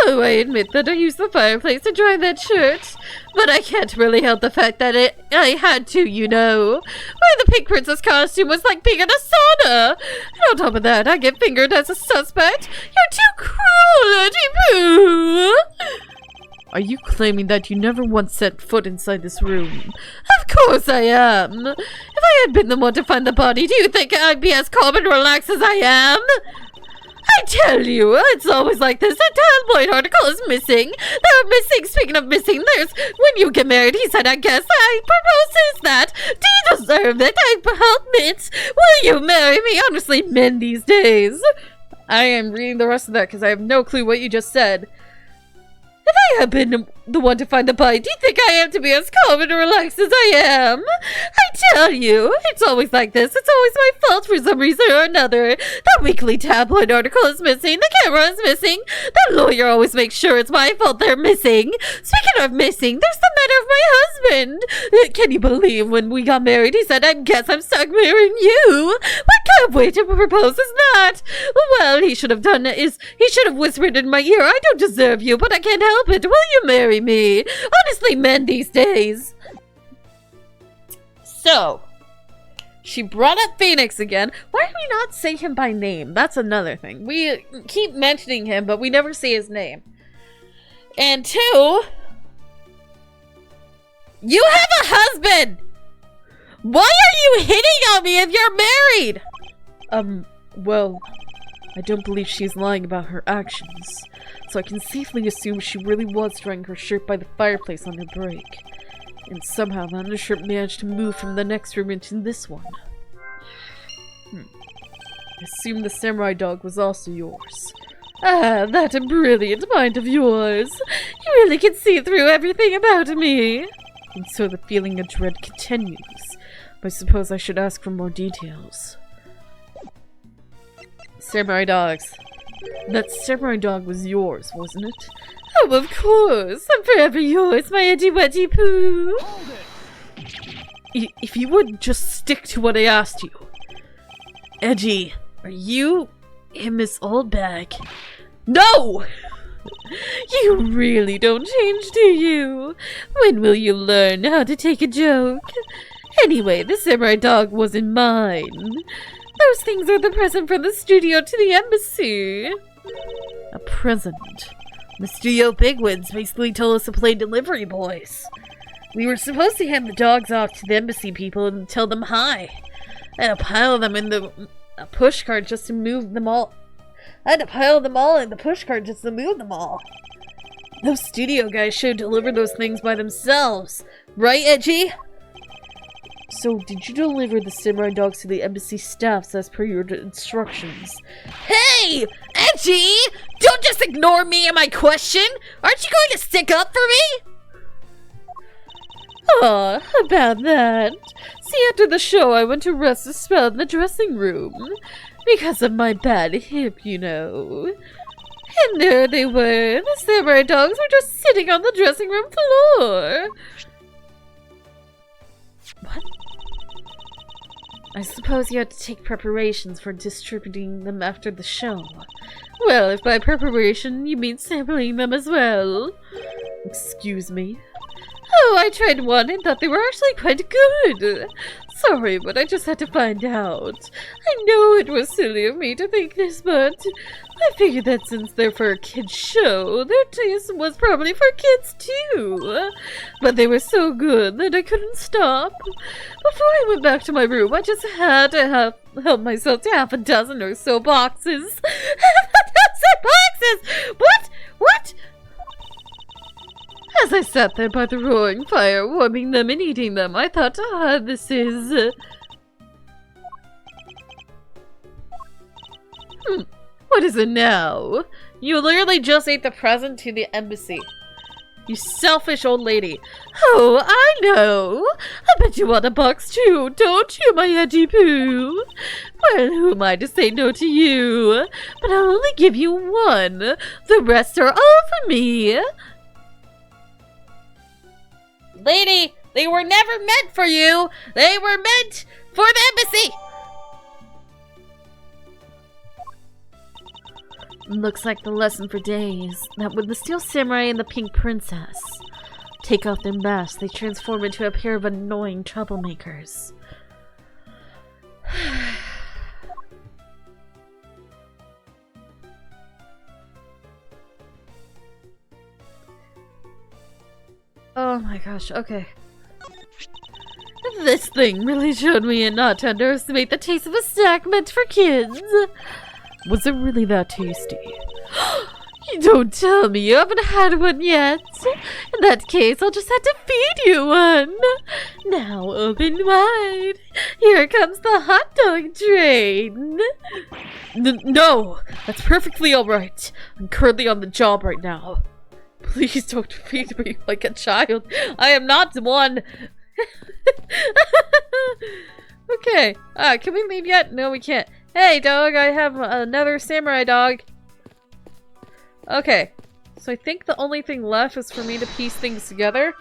Oh, I admit that I used the fireplace to dry that shirt, but I can't really help the fact that I had to, you know. Why, the Pink Princess costume was like being in a sauna! And on top of that, I get fingered as a suspect! You're too cruel, Edgy Poo! Are you claiming that you never once set foot inside this room? Of course I am! If I had been the one to find the body, do you think I'd be as calm and relaxed as I am? I tell you, it's always like this. A tabloid article is missing. They're missing. Speaking of missing, there's when you get married, he said, I guess I proposes that. Do you deserve it? I help it. Will you marry me? Honestly, men these days. I am reading the rest of that because I have no clue what you just said. If I had been the one to find the body, do you think I am to be as calm and relaxed as I am? I tell you, it's always like this. It's always my fault for some reason or another. The weekly tabloid article is missing. The camera is missing. The lawyer always makes sure it's my fault they're missing. Speaking of missing, there's the matter of my husband. Can you believe when we got married, he said, I guess I'm stuck marrying you. What kind of way to propose is that? Well, he should have done is, he should have whispered in my ear, I don't deserve you, but I can't help it. Will you marry me? Honestly, men these days. So, she brought up Phoenix again. Why do we not say him by name? That's another thing. We keep mentioning him, but we never say his name. And two, you have a husband! Why are you hitting on me if you're married? Well, I don't believe she's lying about her actions, so I can safely assume she really was drying her shirt by the fireplace on her break. And somehow the undershirt managed to move from the next room into this one. I assume the samurai dog was also yours. Ah, that a brilliant mind of yours! You really can see through everything about me! And so the feeling of dread continues. I suppose I should ask for more details. Samurai dogs. That samurai dog was yours, wasn't it? Oh, of course! I'm forever yours, my edgy poo! If you would just stick to what I asked you. Edgy, are you in this old bag? No! You really don't change, do you? When will you learn how to take a joke? Anyway, the samurai dog wasn't mine. Those things are the present from the studio to the embassy. A present? The studio bigwigs basically told us to play delivery boys. We were supposed to hand the dogs off to the embassy people and tell them hi. I had to pile them in the pushcart just to move them all. Those studio guys should deliver those things by themselves. Right, Edgy? So, did you deliver the samurai dogs to the embassy staffs as per your instructions? Hey! Edgy! Don't just ignore me and my question! Aren't you going to stick up for me? Oh, about that. See, after the show, I went to rest a spell in the dressing room. Because of my bad hip, you know. And there they were. The samurai dogs were just sitting on the dressing room floor. What? I suppose you had to take preparations for distributing them after the show. Well, if by preparation you mean sampling them as well. Excuse me? Oh, I tried one and thought they were actually quite good. Sorry, but I just had to find out. I know it was silly of me to think this, but I figured that since they're for a kid's show, their taste was probably for kids too. But they were so good that I couldn't stop. Before I went back to my room, I just had to help myself to half a dozen or so boxes. Half a dozen boxes! What? As I sat there by the roaring fire, warming them and eating them, I thought, this is... What is it now? You literally just ate the present to the embassy. You selfish old lady. Oh, I know. I bet you want a box too, don't you, my Auntie Pooh? Well, who am I to say no to you? But I'll only give you one. The rest are all for me. Lady, they were never meant for you. They were meant for the embassy. Looks like the lesson for days that when the Steel Samurai and the Pink Princess take off their masks, they transform into a pair of annoying troublemakers. Oh my gosh, okay. This thing really showed me not to underestimate the taste of a snack meant for kids. Was it really that tasty? You don't tell me you haven't had one yet. In that case, I'll just have to feed you one. Now open wide. Here comes the hot dog train. No, that's perfectly alright. I'm currently on the job right now. Please don't feed me like a child. I am not one. Okay, can we leave yet? No, we can't. Hey, dog, I have another samurai dog. Okay, so I think the only thing left is for me to piece things together.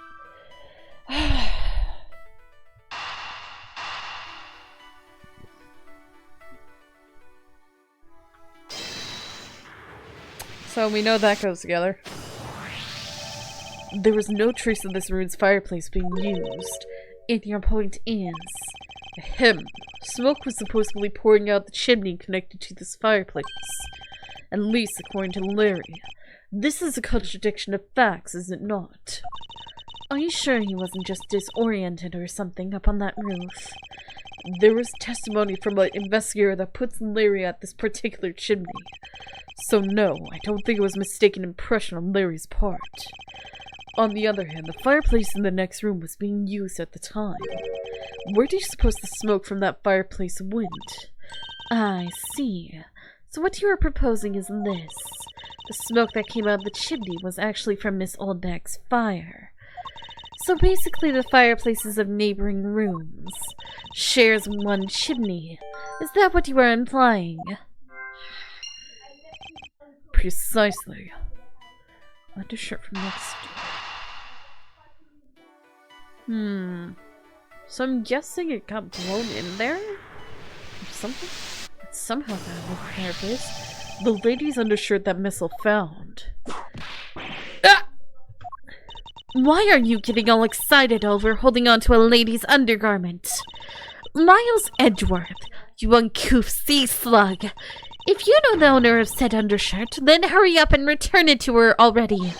So we know that goes together. There was no trace of this ruin's fireplace being used. And your point is... Smoke was supposedly pouring out the chimney connected to this fireplace. At least according to Larry. This is a contradiction of facts, is it not? Are you sure he wasn't just disoriented or something up on that roof? There was testimony from an investigator that puts Larry at this particular chimney. So no, I don't think it was mistaken impression on Larry's part. On the other hand, the fireplace in the next room was being used at the time. Where do you suppose the smoke from that fireplace went? I see. So what you are proposing is this. The smoke that came out of the chimney was actually from Miss Oldback's fire. So basically the fireplaces of neighboring rooms shares one chimney. Is that what you are implying? Precisely. Undershirt from next door. So I'm guessing it got blown in there? Or something? It somehow got in the fireplace. The lady's undershirt that Missile found. Ah! Why are you getting all excited over holding on to a lady's undergarment? Miles Edgeworth, you uncouth sea slug. If you know the owner of said undershirt, then hurry up and return it to her already.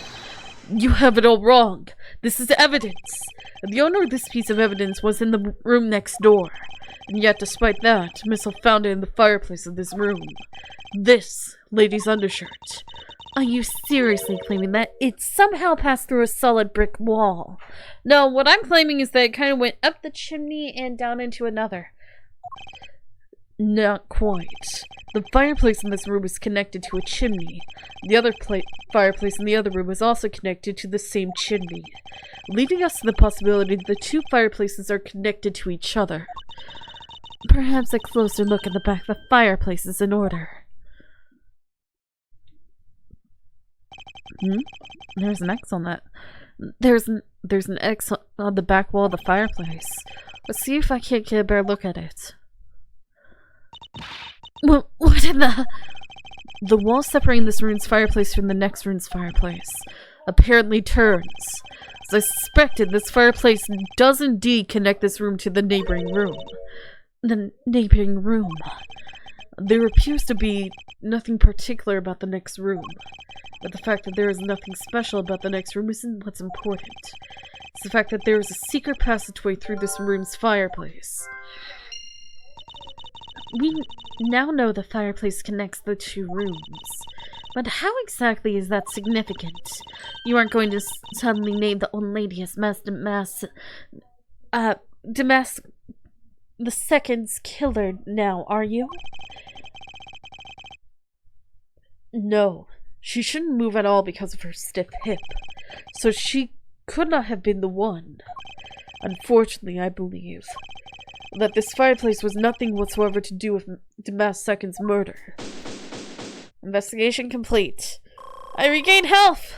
You have it all wrong. This is evidence. The owner of this piece of evidence was in the room next door. And yet, despite that, Missile found it in the fireplace of this room. This lady's undershirt. Are you seriously claiming that it somehow passed through a solid brick wall? No, what I'm claiming is that it kind of went up the chimney and down into another. Not quite. The fireplace in this room is connected to a chimney. The other fireplace in the other room is also connected to the same chimney, leading us to the possibility that the two fireplaces are connected to each other. Perhaps a closer look at the back of the fireplace is in order. There's an X on that. There's an X on the back wall of the fireplace. Let's see if I can't get a better look at it. What in the... The wall separating this room's fireplace from the next room's fireplace apparently turns. As I suspected, this fireplace does indeed connect this room to the neighboring room. The neighboring room. There appears to be nothing particular about the next room. But the fact that there is nothing special about the next room isn't what's important. It's the fact that there is a secret passageway through this room's fireplace. We now know the fireplace connects the two rooms. But how exactly is that significant? You aren't going to suddenly name the old lady as Damas the Second's killer now, are you? No, she shouldn't move at all because of her stiff hip, so she could not have been the one. Unfortunately, I believe that this fireplace was nothing whatsoever to do with Damas II's murder. Investigation complete. I regained health!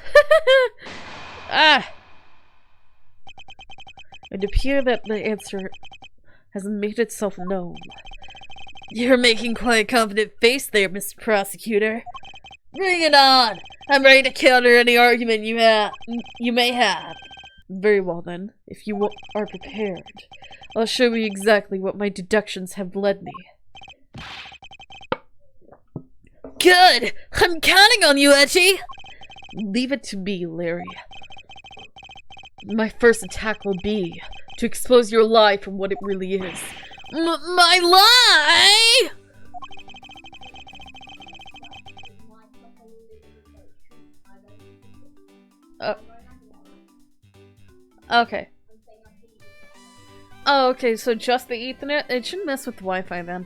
It appears that the answer has made itself known. You're making quite a confident face there, Mr. Prosecutor. Bring it on! I'm ready to counter any argument you may have. Very well then, if you are prepared, I'll show you exactly what my deductions have led me. Good! I'm counting on you, Edgy! Leave it to me, Larry. My first attack will be to expose your lie for what it really is. My lie?! Okay. Oh, okay, so just the Ethernet? It shouldn't mess with the Wi-Fi then.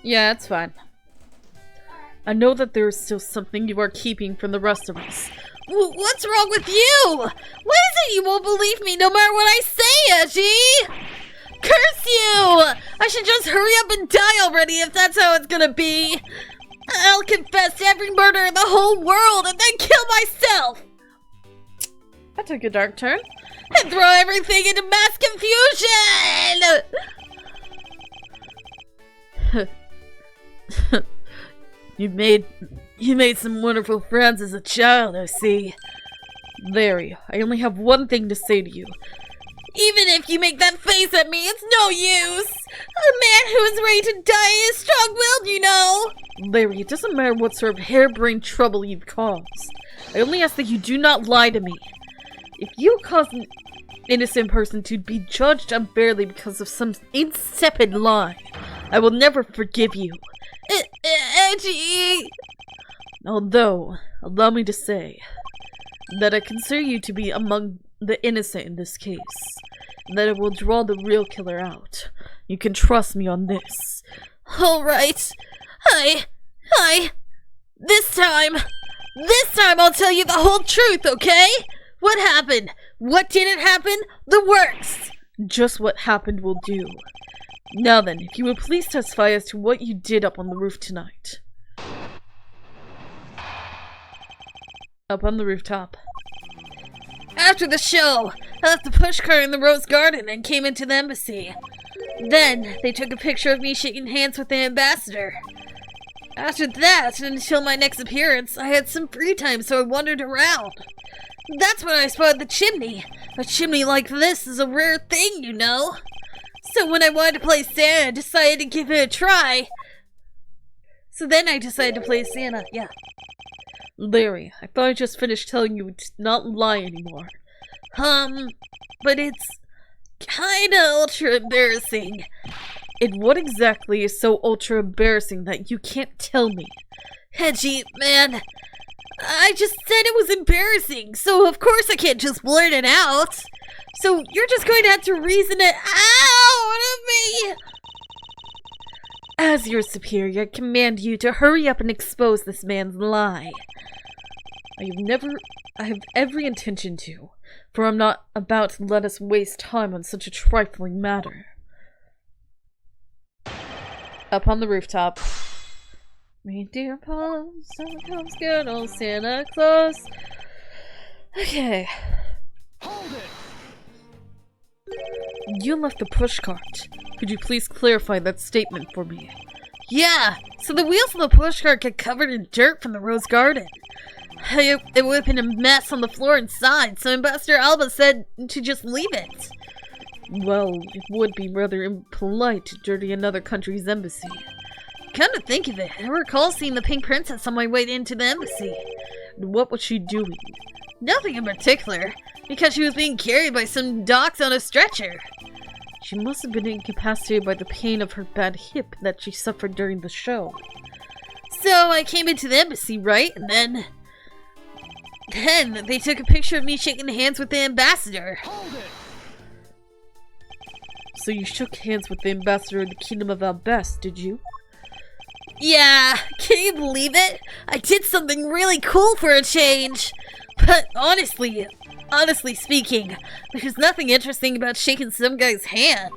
Yeah, it's fine. I know that there is still something you are keeping from the rest of us. What's wrong with you? Why is it you won't believe me no matter what I say, Edgy? Curse you! I should just hurry up and die already if that's how it's gonna be. I'll confess to every murder in the whole world and then kill myself! That took a dark turn. And throw everything into mass confusion! You made some wonderful friends as a child, I see. Larry, I only have one thing to say to you. Even if you make that face at me, it's no use! A man who is ready to die is strong-willed, you know! Larry, it doesn't matter what sort of harebrained trouble you've caused. I only ask that you do not lie to me. If you cause an innocent person to be judged unfairly because of some insipid lie, I will never forgive you. Edgy! Although, allow me to say that I consider you to be among the innocent in this case, and that it will draw the real killer out. You can trust me on this. Alright. This time I'll tell you the whole truth, okay? What happened? What didn't happen? The works! Just what happened will do. Now then, if you would please testify as to what you did up on the roof tonight. Up on the rooftop. After the show, I left the pushcart in the Rose Garden and came into the embassy. Then, they took a picture of me shaking hands with the ambassador. After that, until my next appearance, I had some free time, so I wandered around. That's when I spotted the chimney. A chimney like this is a rare thing, you know. So when I wanted to play Santa, I decided to give it a try. Then I decided to play Santa, yeah. Larry, I thought I just finished telling you to not lie anymore. But it's kinda ultra embarrassing. And what exactly is so ultra embarrassing that you can't tell me? Edgy, man, I just said it was embarrassing, so of course I can't just blurt it out. So you're just going to have to reason it out of me! As your superior, I command you to hurry up and expose this man's lie. I have every intention to, for I'm not about to let us waste time on such a trifling matter. Up on the rooftop. Reindeer palms, summer comes good, old Santa Claus. Okay. Hold it! You left the pushcart. Could you please clarify that statement for me? Yeah, so the wheels of the pushcart get covered in dirt from the Rose Garden. It would have been a mess on the floor inside, so Ambassador Alba said to just leave it. Well, it would be rather impolite to dirty another country's embassy. Come to think of it, I recall seeing the Pink Princess on my way into the embassy. What was she doing? Nothing in particular, because she was being carried by some docs on a stretcher. She must have been incapacitated by the pain of her bad hip that she suffered during the show. So I came into the embassy, right? And then they took a picture of me shaking hands with the ambassador. Hold it! So you shook hands with the ambassador of the Kingdom of Albest, did you? Yeah, can you believe it? I did something really cool for a change. But honestly speaking, there's nothing interesting about shaking some guy's hand.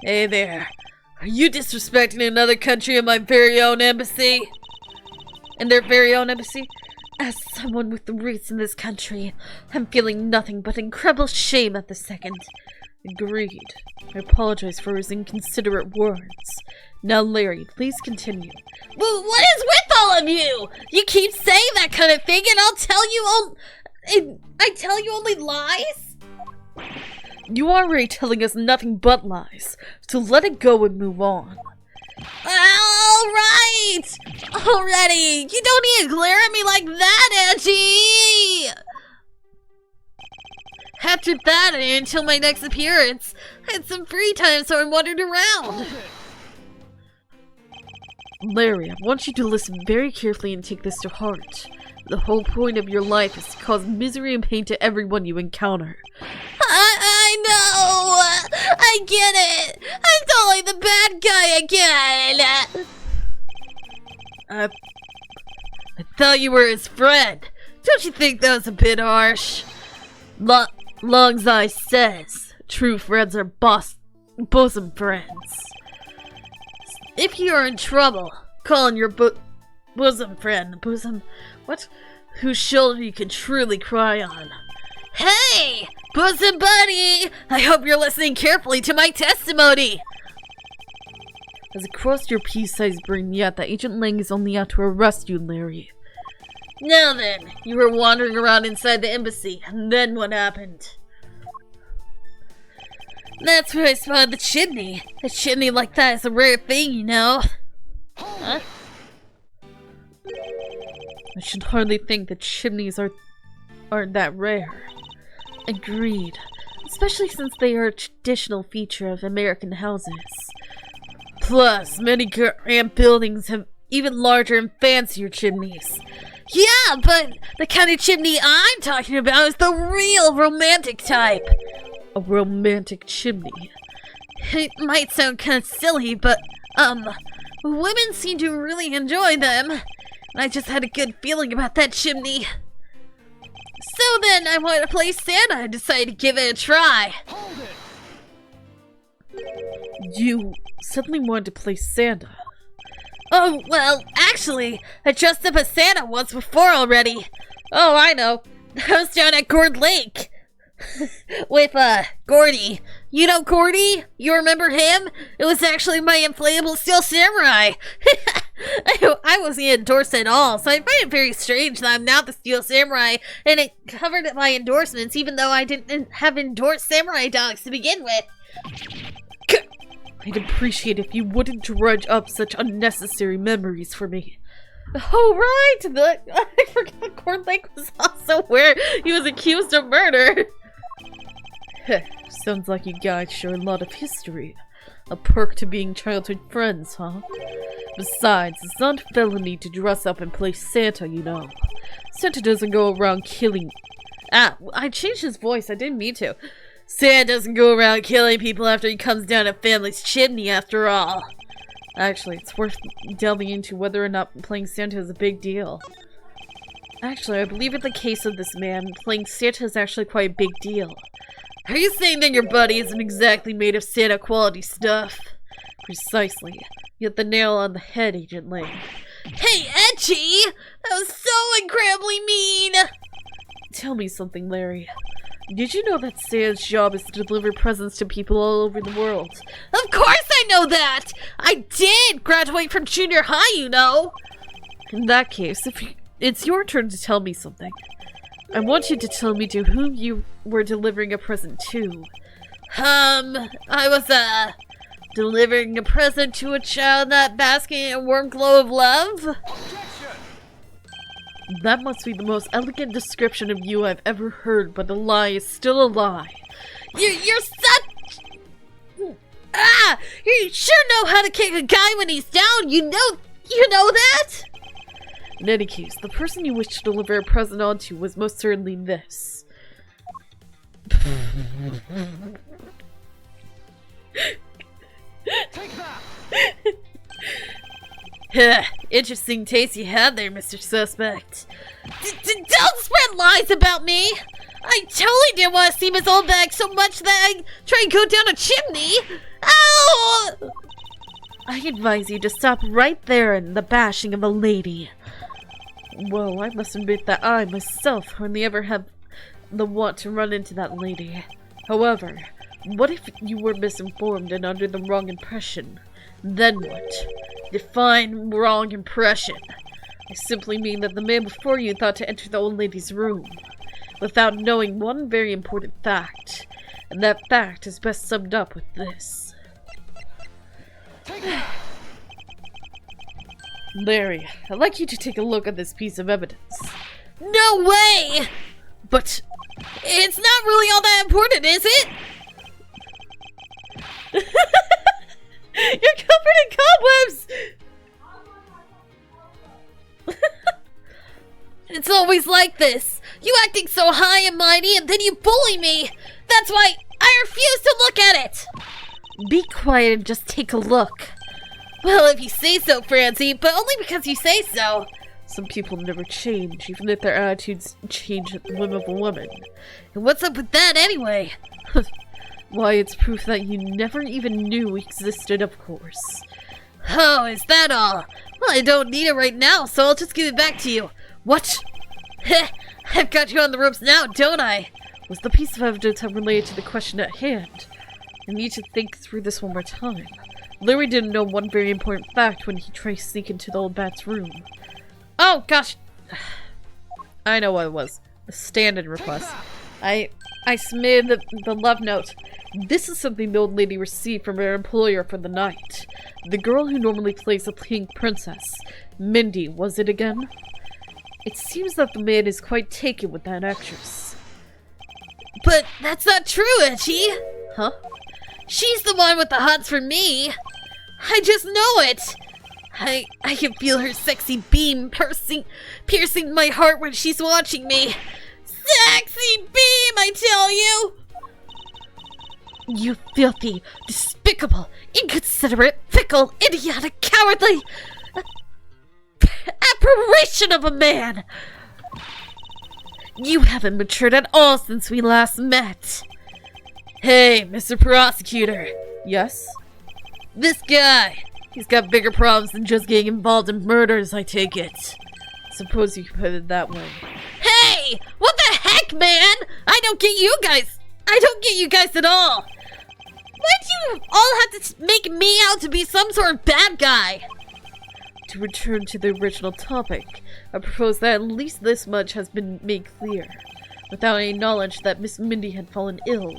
Hey there. Are you disrespecting another country in my very own embassy? In their very own embassy? As someone with the roots in this country, I'm feeling nothing but incredible shame at the second. Agreed. I apologize for his inconsiderate words. Now, Larry, please continue. Well, what is with all of you? You keep saying that kind of thing, and I tell you only lies? You are already telling us nothing but lies, so let it go and move on. Alright! Already! You don't need to glare at me like that, Edgy! After that, and until my next appearance, I had some free time, so I wandered around. Larry, I want you to listen very carefully and take this to heart. The whole point of your life is to cause misery and pain to everyone you encounter. I know! I get it! I'm totally the bad guy again! I thought you were his friend. Don't you think that was a bit harsh? Long's Eye says, true friends are bosom friends. If you are in trouble, call on your bosom friend. Whose shoulder you can truly cry on. Hey! Bosom buddy! I hope you're listening carefully to my testimony! As it crossed your pea-sized brain yet that Agent Lang is only out to arrest you, Larry. Now then, you were wandering around inside the embassy, and then what happened? That's where I spotted the chimney. A chimney like that is a rare thing, you know. Huh? I should hardly think that chimneys aren't that rare. Agreed. Especially since they are a traditional feature of American houses. Plus, many grand buildings have even larger and fancier chimneys. Yeah, but the kind of chimney I'm talking about is the real romantic type. A romantic chimney. It might sound kind of silly, but, women seem to really enjoy them. And I just had a good feeling about that chimney. So then I wanted to play Santa and decided to give it a try. You suddenly wanted to play Santa. Oh, well, actually, I dressed up as Santa once before already. Oh, I know. I was down at Gord Lake. With, Gordy. You know Gordy? You remember him? It was actually my inflatable steel samurai. I wasn't endorsed at all, so I find it very strange that I'm now the steel samurai, and it covered my endorsements even though I didn't have endorsed samurai dogs to begin with. I'd appreciate if you wouldn't dredge up such unnecessary memories for me. Oh, right! I forgot Gord Lake was also where he was accused of murder. Sounds like you guys share a lot of history. A perk to being childhood friends, huh? Besides, it's not a felony to dress up and play Santa, you know. Santa doesn't go around killing... I changed his voice, I didn't mean to. Santa doesn't go around killing people after he comes down a family's chimney, after all. Actually, it's worth delving into whether or not playing Santa is a big deal. Actually, I believe in the case of this man, playing Santa is actually quite a big deal. Are you saying that your buddy isn't exactly made of Santa quality stuff? Precisely. You hit the nail on the head, Agent Lang. Hey, Etchy! That was so incredibly mean! Tell me something, Larry. Did you know that Santa's job is to deliver presents to people all over the world? Of course I know that! I did graduate from junior high, you know! In that case, it's your turn to tell me something. I want you to tell me to whom you were delivering a present to. I was, delivering a present to a child not basking in a warm glow of love? That must be the most elegant description of you I've ever heard, but a lie is still a lie. You're such... You sure know how to kick a guy when he's down, you know that? In any case, the person you wish to deliver a present onto was most certainly this. Take that! Interesting taste you had there, Mr. Suspect. Don't spread lies about me! I totally didn't want to see Miss Oldbag so much that I try and go down a chimney! Ow! I advise you to stop right there in the bashing of a lady. Well, I must admit that I, myself, hardly ever have the want to run into that lady. However, what if you were misinformed and under the wrong impression? Then what? Define wrong impression. I simply mean that the man before you thought to enter the old lady's room, without knowing one very important fact, and that fact is best summed up with this. Larry, I'd like you to take a look at this piece of evidence. No way! But it's not really all that important, is it? You're covered in cobwebs! It's always like this. You acting so high and mighty and then you bully me. That's why I refuse to look at it. Be quiet and just take a look. Well, if you say so, Francie, but only because you say so. Some people never change, even if their attitudes change at the whim of a woman. And what's up with that anyway? Why, it's proof that you never even knew existed, of course. Oh, is that all? Well, I don't need it right now, so I'll just give it back to you. What? Heh, I've got you on the ropes now, don't I? Was the piece of evidence related to the question at hand? I need to think through this one more time. Larry didn't know one very important fact when he tried to sneak into the old bat's room. Oh, gosh. I know what it was. A standard request. I submitted the love note. This is something the old lady received from her employer for the night. The girl who normally plays the pink princess. Mindy, was it again? It seems that the man is quite taken with that actress. But that's not true, Edgy. Huh? She's the one with the hots for me. I just know it. I can feel her sexy beam piercing my heart when she's watching me. Sexy beam, I tell you! You filthy, despicable, inconsiderate, fickle, idiotic, cowardly apparition of a man! You haven't matured at all since we last met. Hey, Mr. Prosecutor. Yes? This guy, he's got bigger problems than just getting involved in murders, I take it. Suppose you could put it that way. Hey! What the heck, man? I don't get you guys. I don't get you guys at all. Why do you all have to make me out to be some sort of bad guy? To return to the original topic, I propose that at least this much has been made clear. Without any knowledge that Miss Mindy had fallen ill,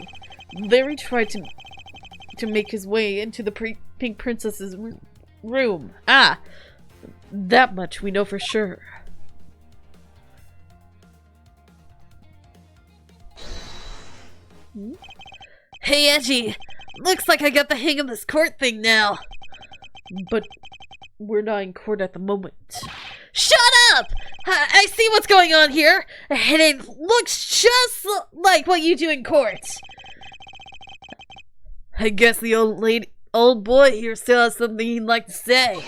Larry tried to make his way into the Pink Princess's room. Ah! That much we know for sure. Hey, Edgy. Looks like I got the hang of this court thing now. But we're not in court at the moment. Shut up! I see what's going on here, and it looks just like what you do in court. I guess the old boy here still has something he'd like to say.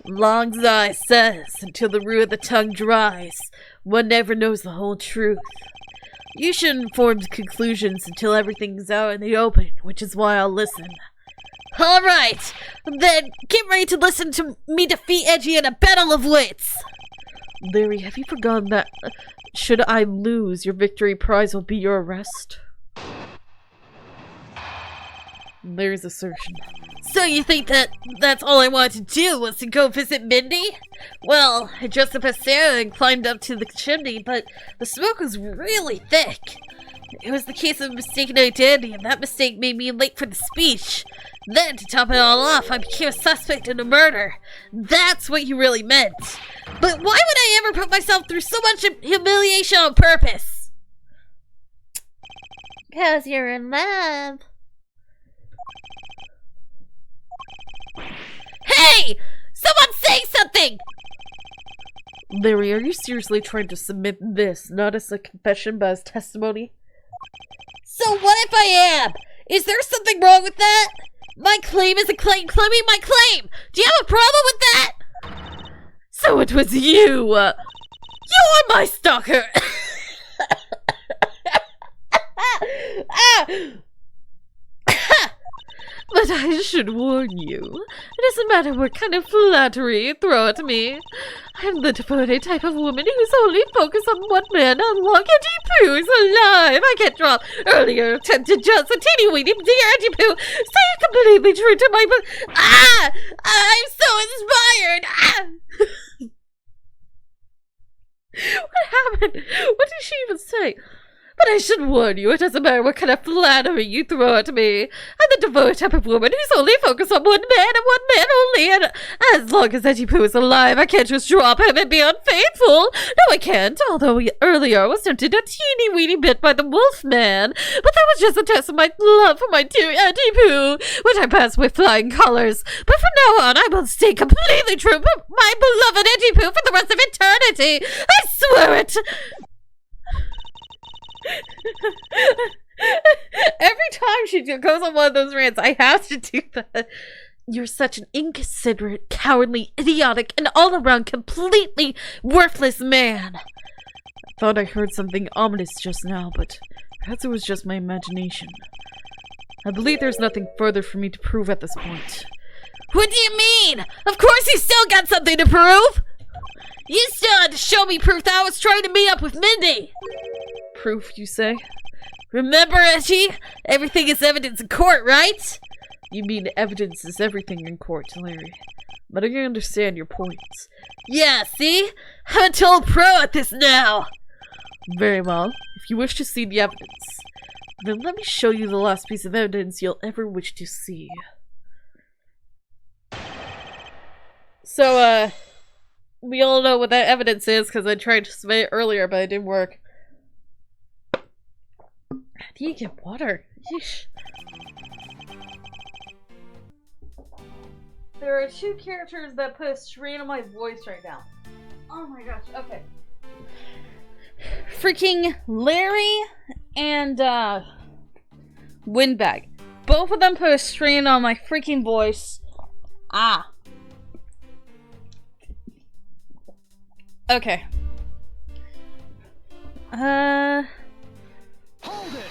Long Zai says, until the root of the tongue dries, one never knows the whole truth. You shouldn't form conclusions until everything's out in the open, which is why I'll listen. Alright, then get ready to listen to me defeat Edgy in a battle of wits! Larry, have you forgotten that should I lose, your victory prize will be your arrest? Larry's assertion. So you think that that's all I wanted to do was to go visit Mindy? Well, I dressed up as Sarah and climbed up to the chimney, but the smoke was really thick. It was the case of mistaken identity, and that mistake made me late for the speech. Then, to top it all off, I became a suspect in a murder. That's what you really meant. But why would I ever put myself through so much humiliation on purpose? 'Cause you're in love. Hey! Someone say something! Larry, are you seriously trying to submit this, not as a confession, but as testimony? So what if I am? Is there something wrong with that? My claim is a claim. Claiming my claim. Do you have a problem with that? So it was you! You are my stalker! But I should warn you, it doesn't matter what kind of flattery you throw at me. I'm the devoted type of woman who's only focused on one man as long as Deepoo is alive. I can't drop earlier attempted just a teeny weeny dear Deepoo. Stay completely true to my I'm so inspired! What happened? What did she even say? But I should warn you, it doesn't matter what kind of flattery you throw at me. I'm the devoted type of woman who's only focused on one man and one man only, and as long as Edgeworth is alive, I can't just drop him and be unfaithful. No, I can't, although earlier I was tempted a teeny weeny bit by the wolf man, but that was just a test of my love for my dear Deepoo, which I passed with flying colors. But from now on, I will stay completely true to my beloved Deepoo for the rest of eternity. I swear it! Every time she goes on one of those rants, I have to do that. You're such an inconsiderate, cowardly, idiotic, and all-around completely worthless man. I thought I heard something ominous just now, but perhaps it was just my imagination. I believe there's nothing further for me to prove at this point. What do you mean? Of course you still got something to prove! You still had to show me proof that I was trying to meet up with Mindy! Proof, you say? Remember, Edgy? Everything is evidence in court, right? You mean evidence is everything in court, Larry. But I understand your points. Yeah, see? I'm a total pro at this now! Very well. If you wish to see the evidence, then let me show you the last piece of evidence you'll ever wish to see. So, we all know what that evidence is because I tried to say it earlier, but it didn't work. How do you get water? Yeesh. There are two characters that put a strain on my voice right now. Oh my gosh, okay. Freaking Larry and, Windbag. Both of them put a strain on my freaking voice. Ah. Okay. Hold it!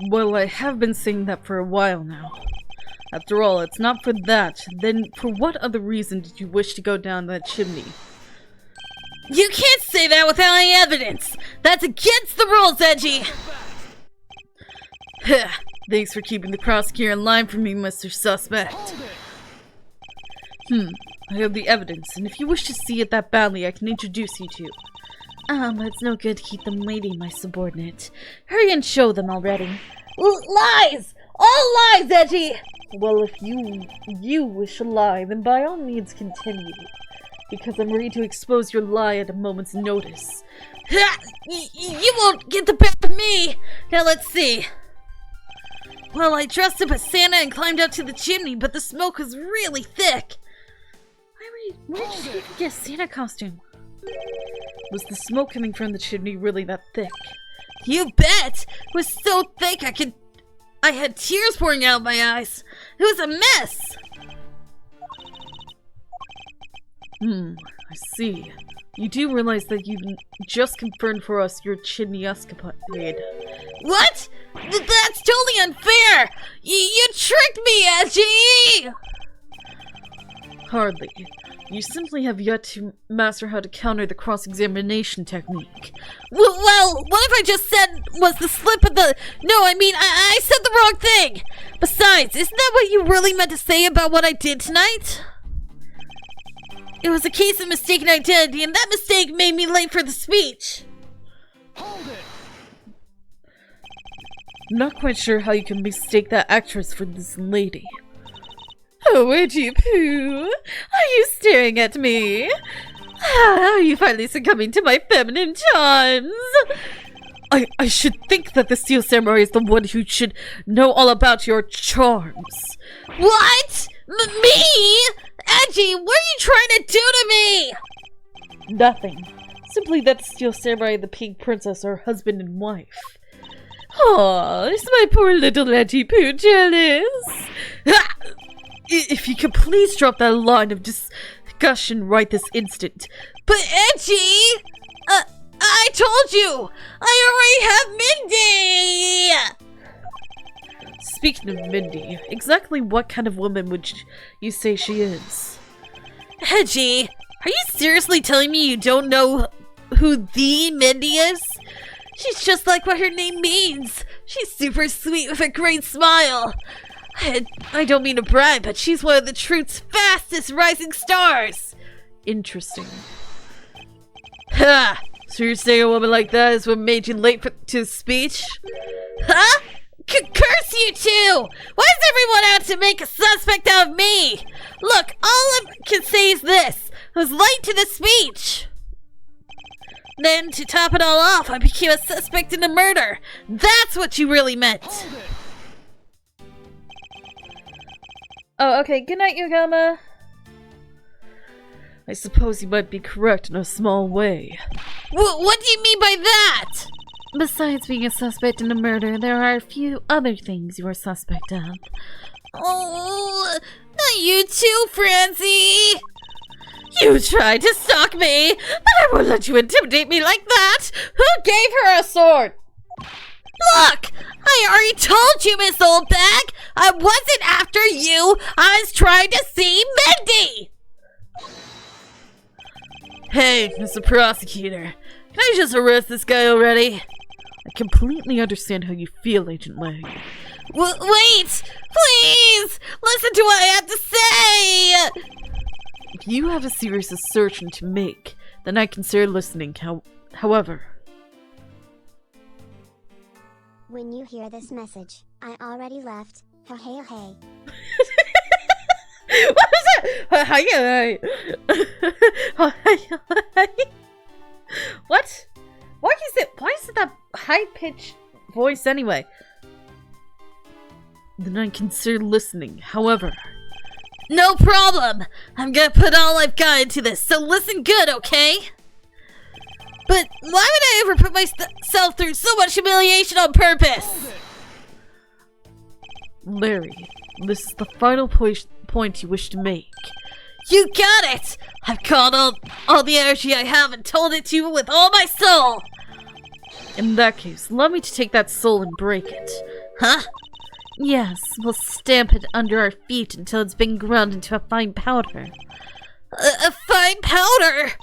Well, I have been saying that for a while now. After all, it's not for that. Then for what other reason did you wish to go down that chimney? You can't say that without any evidence! That's against the rules, Edgy! Thanks for keeping the prosecutor in line for me, Mr. Suspect. I have the evidence, and if you wish to see it that badly, I can introduce you to. But it's no good to keep them waiting, my subordinate. Hurry and show them already. Lies! All lies, Edgy! Well, if you wish to lie, then by all means continue. Because I'm ready to expose your lie at a moment's notice. You won't get the best of me! Now let's see. Well, I dressed up as Santa and climbed up to the chimney, but the smoke was really thick. Where did you get a Santa costume? Was the smoke coming from the chimney really that thick? You bet! It was so thick I had tears pouring out of my eyes. It was a mess! I see. You do realize that you just confirmed for us your chimney escapade. What? That's totally unfair! You tricked me, Edgy! Hardly. You simply have yet to master how to counter the cross-examination technique. Well, what if I just said was the slip of the... No, I mean, I said the wrong thing! Besides, isn't that what you really meant to say about what I did tonight? It was a case of mistaken identity, and that mistake made me late for the speech. Hold it! I'm not quite sure how you can mistake that actress for this lady. Oh, Edgy Poo! Are you staring at me? Are you finally succumbing to my feminine charms? I should think that the Steel Samurai is the one who should know all about your charms. What? Me? Edgy, what are you trying to do to me? Nothing. Simply that the Steel Samurai and the Pink Princess are husband and wife. Aw, is my poor little Edgy Poo jealous? Ah! If you could please drop that line of discussion right this instant. But Edgy! I told you! I already have Mindy! Speaking of Mindy, exactly what kind of woman would you say she is? Edgy, are you seriously telling me you don't know who the Mindy is? She's just like what her name means. She's super sweet with a great smile. I don't mean to brag, but she's one of the truth's fastest rising stars. Interesting. Ha! So you're saying a woman like that is what made you late to speech? Huh? Curse you two! Why is everyone out to make a suspect out of me? Look, all I can say is this. I was late to the speech. Then, to top it all off, I became a suspect in a murder. That's what you really meant. Oh, okay. Good night, Yogama. I suppose you might be correct in a small way. What do you mean by that? Besides being a suspect in a murder, there are a few other things you are suspect of. Oh, not you too, Francie. You tried to stalk me, but I won't let you intimidate me like that. Who gave her a sword? Look, I already told you, Miss Oldbag. I wasn't after you. I was trying to see Mindy. Hey, Mr. Prosecutor, can I just arrest this guy already? I completely understand how you feel, Agent Lang. Wait! Please! Listen to what I have to say! If you have a serious assertion to make, then I consider listening. However... When you hear this message, I already left. Hey, hey, hey. What is it? Hi. What? Why is it that high-pitched voice anyway? Then I consider listening. However... No problem! I'm gonna put all I've got into this, so listen good, okay? But why would I ever put myself through so much humiliation on purpose? Larry, this is the final point you wish to make. You got it! I've called all the energy I have and told it to you with all my soul! In that case, allow me to take that soul and break it. Huh? Yes, we'll stamp it under our feet until it's been ground into a fine powder. A fine powder?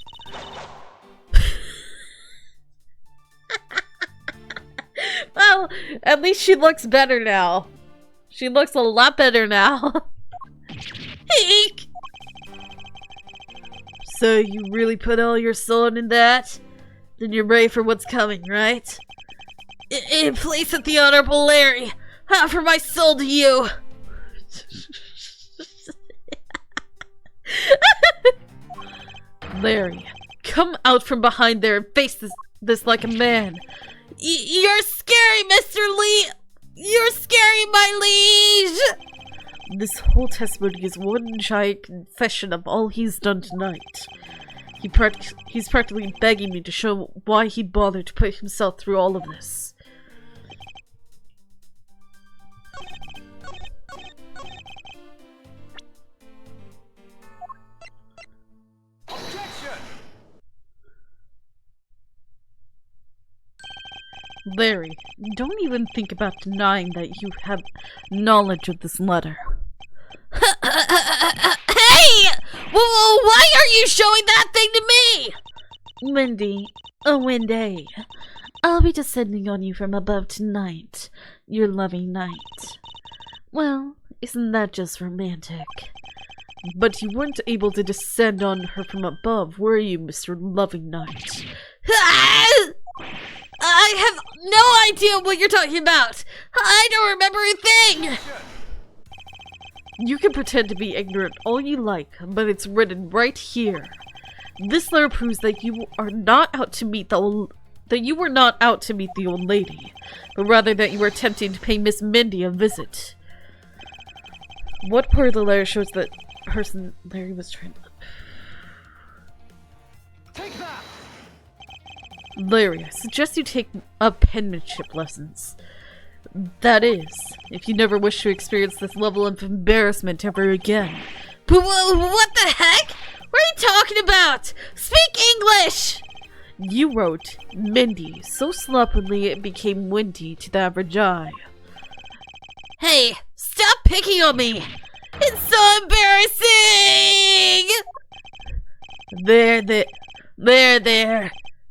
Well, at least she looks better now. She looks a lot better now. Eek! So you really put all your soul into that? Then you're ready for what's coming, right? In place of the Honorable Larry, I offer my soul to you. Larry, come out from behind there and face this like a man. You're scary, Mr. Lee! You're scary, my liege! This whole testimony is one giant confession of all he's done tonight. He's practically begging me to show why he bothered to put himself through all of this. Larry, don't even think about denying that you have knowledge of this letter. Hey! Why are you showing that thing to me? Wendy, oh Wendy, I'll be descending on you from above tonight, your loving knight. Well, isn't that just romantic? But you weren't able to descend on her from above, were you, Mr. Loving Knight? I have no idea what you're talking about. I don't remember a thing. You can pretend to be ignorant all you like, but it's written right here. This letter proves that you are not out to meet the old lady, but rather that you were attempting to pay Miss Mindy a visit. What part of the letter shows that person Larry was trying to... Take that! Larry, I suggest you take up penmanship lessons. That is, if you never wish to experience this level of embarrassment ever again. But what the heck? What are you talking about? Speak English! You wrote Mindy so sloppily it became windy to the average eye. Hey, stop picking on me! It's so embarrassing! There.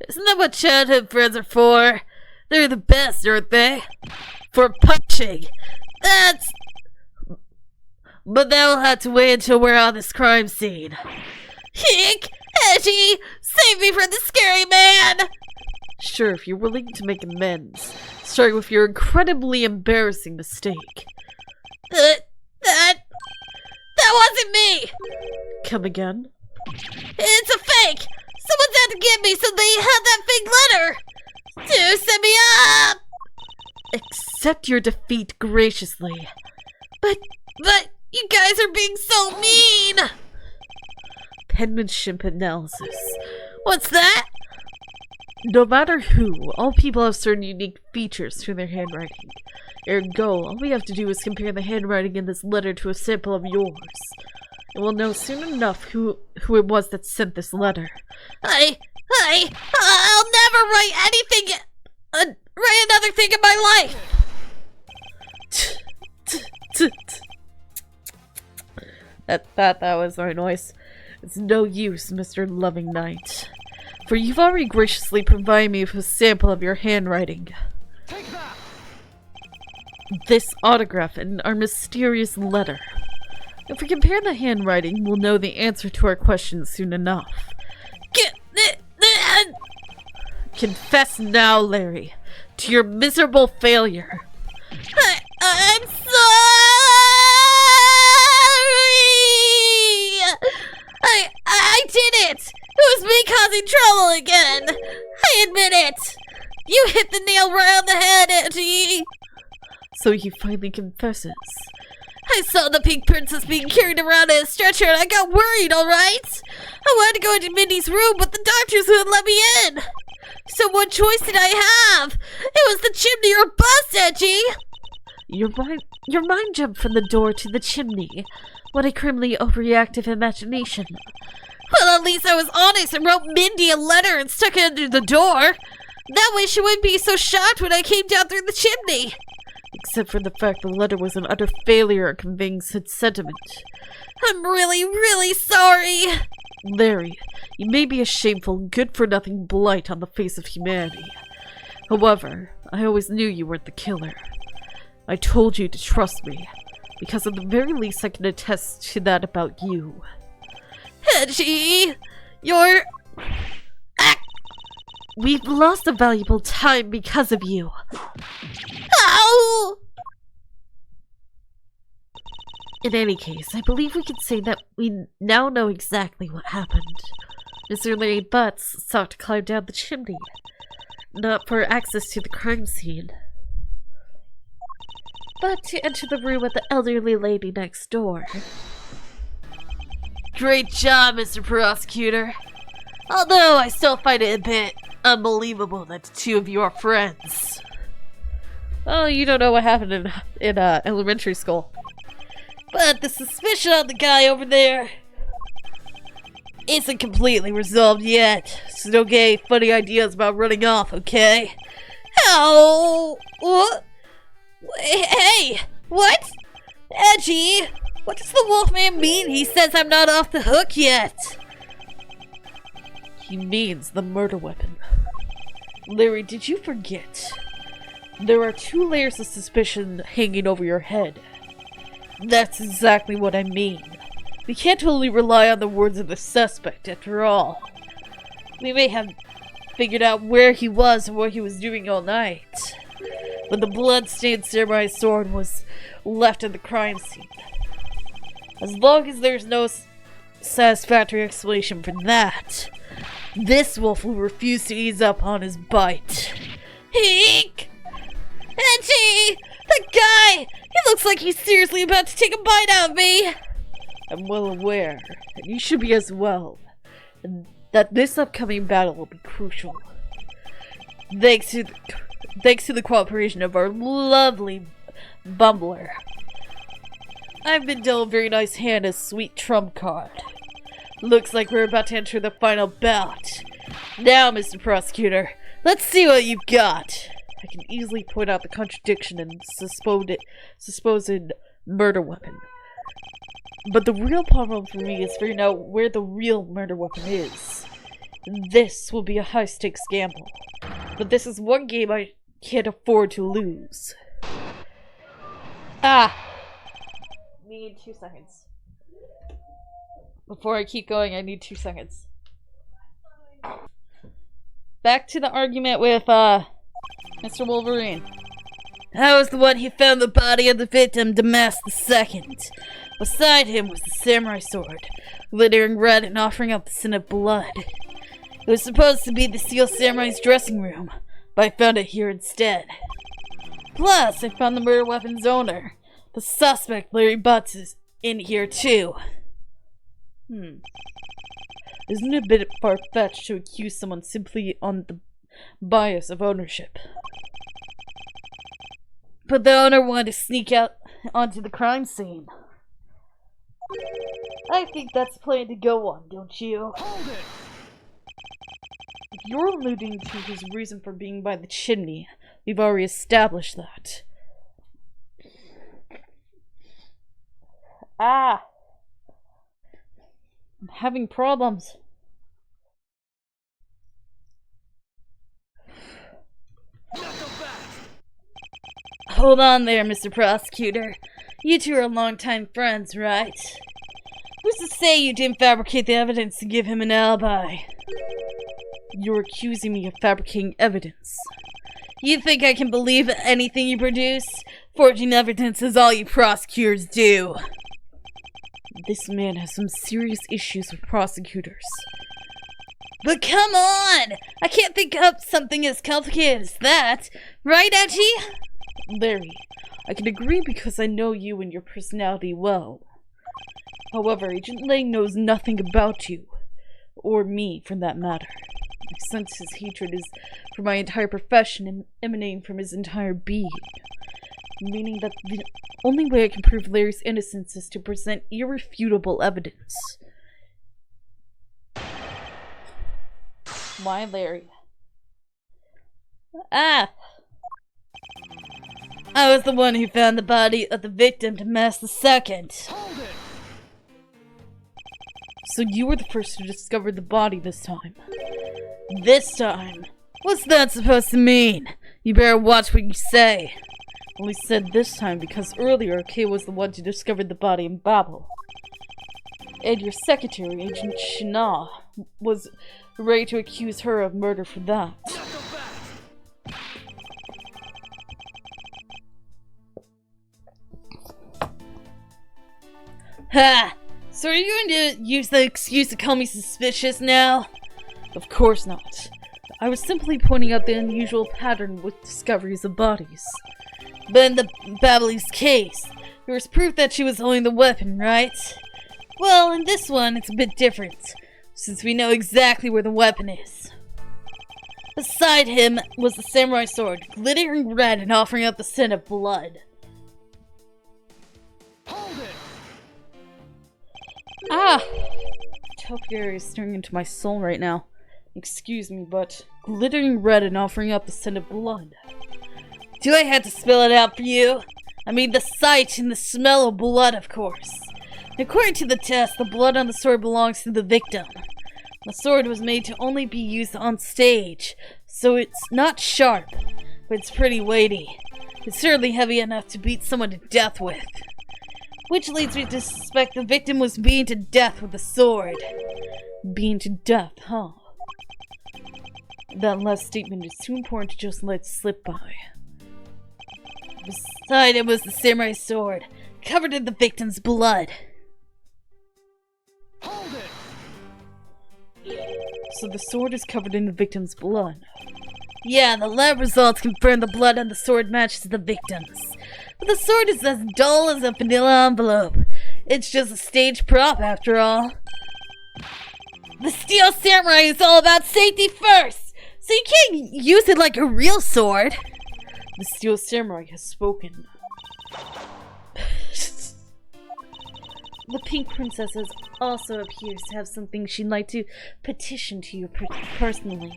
Isn't that what childhood friends are for? They're the best, aren't they? For punching. But that'll have to wait until we're on this crime scene. Hick! Edgy! Save me from the scary man! Sure, if you're willing to make amends, starting with your incredibly embarrassing mistake. That wasn't me! Come again? It's a fake! Someone's out to get me, so they had that fake letter! To set me up! Accept your defeat graciously. But you guys are being so mean! Penmanship analysis. What's that? No matter who, all people have certain unique features to their handwriting. Ergo, all we have to do is compare the handwriting in this letter to a sample of yours. And we'll know soon enough who it was that sent this letter. I'll never write anything, write another thing in my life! That was our noise. It's no use, Mr. Loving Knight. For you've already graciously provided me with a sample of your handwriting. Take that! This autograph and our mysterious letter. If we compare the handwriting, we'll know the answer to our questions soon enough. Confess now, Larry, to your miserable failure. I'm sorry! I did it! It was me causing trouble again! I admit it! You hit the nail right on the head, Edgy! So he finally confesses. I saw the pink princess being carried around in a stretcher and I got worried, alright? I wanted to go into Mindy's room, but the doctors wouldn't let me in! So what choice did I have? It was the chimney or bust, Edgy! Your mind jumped from the door to the chimney. What a criminally overreactive imagination. Well, at least I was honest and wrote Mindy a letter and stuck it under the door. That way she wouldn't be so shocked when I came down through the chimney. Except for the fact the letter was an utter failure at conveying such sentiment. I'm really, really sorry. Larry, you may be a shameful, good-for-nothing blight on the face of humanity. However, I always knew you weren't the killer. I told you to trust me, because at the very least I can attest to that about you. Edgy, you're... We've lost a valuable time because of you. Ow! In any case, I believe we can say that we now know exactly what happened. Mr. Larry Butts sought to climb down the chimney, not for access to the crime scene, but to enter the room with the elderly lady next door. Great job, Mr. Prosecutor. Although I still find it a bit unbelievable that the two of you are friends. Oh, you don't know what happened in elementary school. But the suspicion on the guy over there isn't completely resolved yet. So don't get any funny ideas about running off, okay? Ow! What? Hey! What? Edgy! What does the Wolfman mean? He says I'm not off the hook yet. He means the murder weapon. Larry, did you forget? There are 2 layers of suspicion hanging over your head. That's exactly what I mean. We can't only rely on the words of the suspect, after all. We may have figured out where he was and what he was doing all night, but the blood-stained samurai sword was left at the crime scene. As long as there's no satisfactory explanation for that, this wolf will refuse to ease up on his bite. Eek! Edgy! The guy! He looks like he's seriously about to take a bite out of me! I'm well aware, and you should be as well, that this upcoming battle will be crucial. Thanks to thanks to the cooperation of our lovely bumbler. I've been dealt a very nice hand as sweet trump card. Looks like we're about to enter the final bout. Now, Mr. Prosecutor, let's see what you've got. I can easily point out the contradiction in the supposed murder weapon. But the real problem for me is figuring out where the real murder weapon is. This will be a high-stakes gamble. But this is one game I can't afford to lose. Need 2 seconds. Before I keep going, I need 2 seconds. Back to the argument with, Mr. Wolverine. I was the one who found the body of the victim, Damas II. Beside him was the samurai sword, glittering red and offering up the sin of blood. It was supposed to be the Steel Samurai's dressing room, but I found it here instead. Plus, I found the murder weapon's owner. The suspect, Larry Butts, is in here too. Isn't it a bit far-fetched to accuse someone simply on the bias of ownership? But the owner wanted to sneak out onto the crime scene. I think that's a plan to go on, don't you? Hold it! If you're alluding to his reason for being by the chimney, we've already established that. I'm having problems. Hold on there, Mr. Prosecutor. You two are longtime friends, right? Who's to say you didn't fabricate the evidence to give him an alibi? You're accusing me of fabricating evidence. You think I can believe anything you produce? Forging evidence is all you prosecutors do. This man has some serious issues with prosecutors. But come on! I can't think up something as complicated as that. Right, Edgy? Larry, I can agree because I know you and your personality well. However, Agent Lang knows nothing about you. Or me, for that matter. I sense his hatred is for my entire profession and emanating from his entire being. Meaning that the only way I can prove Larry's innocence is to present irrefutable evidence. Why Larry? I was the one who found the body of the victim, Damas II. Hold it! So you were the first to discover the body this time. This time? What's that supposed to mean? You better watch what you say. Only said this time because earlier Kay was the one to discover the body in Babel. And your secretary, Agent Shina, was ready to accuse her of murder for that. Ha! So are you going to use the excuse to call me suspicious now? Of course not. I was simply pointing out the unusual pattern with discoveries of bodies. But in the Babel's case, there was proof that she was holding the weapon, right? Well, in this one, it's a bit different, since we know exactly where the weapon is. Beside him was the samurai sword, glittering red and offering up the scent of blood. Hold it! Topiary is staring into my soul right now. Excuse me, but glittering red and offering up the scent of blood. Do I have to spell it out for you? I mean the sight and the smell of blood, of course. According to the test, the blood on the sword belongs to the victim. The sword was made to only be used on stage, so it's not sharp, but it's pretty weighty. It's certainly heavy enough to beat someone to death with. Which leads me to suspect the victim was beaten to death with a sword. Beaten to death, huh? That last statement is too important to just let slip by. Beside it was the samurai sword, covered in the victim's blood. Hold it! So the sword is covered in the victim's blood. Yeah, the lab results confirm the blood on the sword matches the victim's. But the sword is as dull as a vanilla envelope. It's just a stage prop, after all. The Steel Samurai is all about safety first, so you can't use it like a real sword. The Steel Samurai has spoken. The Pink Princess also appears to have something she'd like to petition to you personally.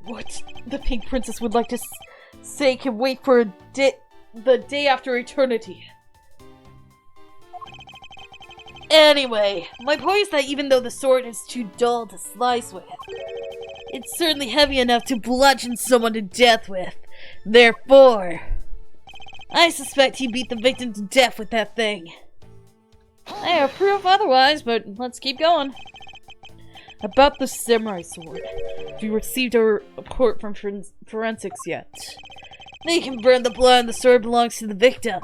What the Pink Princess would like to say can wait for the day after eternity. Anyway, my point is that even though the sword is too dull to slice with, it's certainly heavy enough to bludgeon someone to death with. Therefore, I suspect he beat the victim to death with that thing. I have proof otherwise, but let's keep going. About the samurai sword, have you received a report from forensics yet? They confirmed the blood on the sword belongs to the victim.